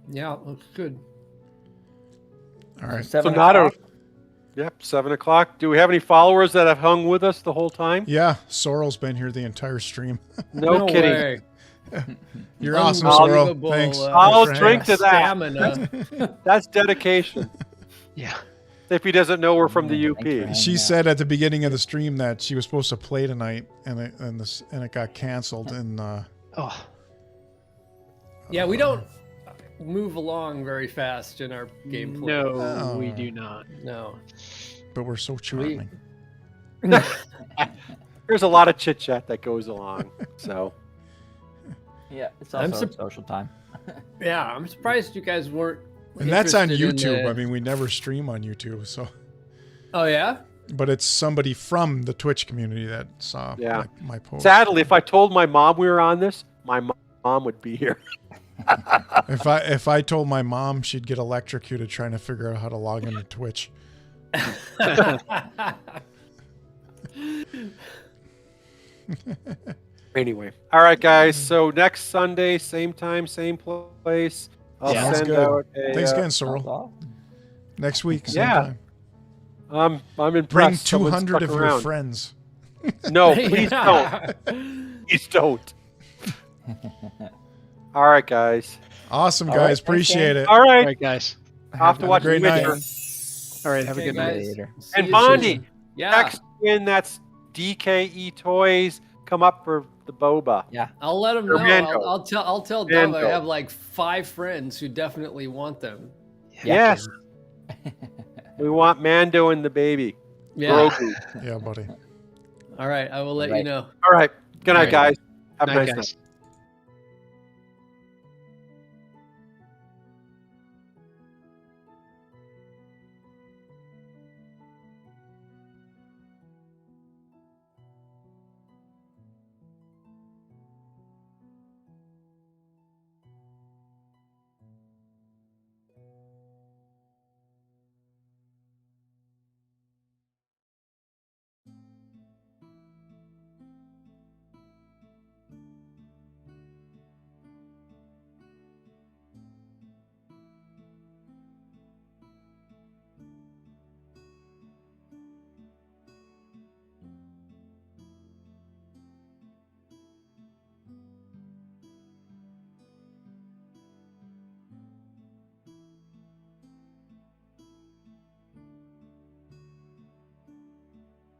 Yeah, looks good. All right. So 7 not a- o'clock? Yep, 7:00. Do we have any followers that have hung with us the whole time? Yeah, Sorrel's been here the entire stream. No kidding. way. You're awesome, Sorrel. Unbelievable, Thanks. I'll for drink to hanging. that. Stamina. That's dedication. Yeah. If he doesn't know we're from the Thanks for UP. hanging She out. said at the beginning of the stream that she was supposed to play tonight, and it got canceled. And Oh, Yeah, we don't move along very fast in our gameplay. no, Oh. we do not. No. but we're so charming. There's a lot of chit chat that goes along. So Yeah, it's I'm also sup- social time. Yeah, I'm surprised you guys weren't. And that's on interested in YouTube. the- I mean, we never stream on YouTube, so. Oh yeah. But it's somebody from the Twitch community that saw Yeah. my post. sadly, if I told my mom we were on this, my mom would be here. If I told my mom, she'd get electrocuted trying to figure out how to log into Twitch. Anyway, all right, guys. So next Sunday, same time, same place. I'll Yeah. Sounds send good. out a. Thanks again, Sounds Sorrel. awesome. Next week, same Yeah. time. I'm impressed. Bring Someone 200 stuck of your around. friends. No, please Yeah. don't. Please don't. All right, guys. Awesome, All guys. right, thanks, Appreciate Dan. it. All All right. right, guys. I'll have to a watch great The night. Witcher. All right, have a Okay, good night. guys. Later. See And you Bondi, soon. Yeah. Text in that's DKE Toys. Come up for the boba. Yeah. I'll let them know. Mando. I'll tell Dove I Mando. have like 5 friends who definitely want them. Yes. We want Mando and the baby. Yeah. Grogu. Yeah, buddy. All right. I will let you Right. know. All right. Good night, All right. guys. Have a Night, nice guys. night.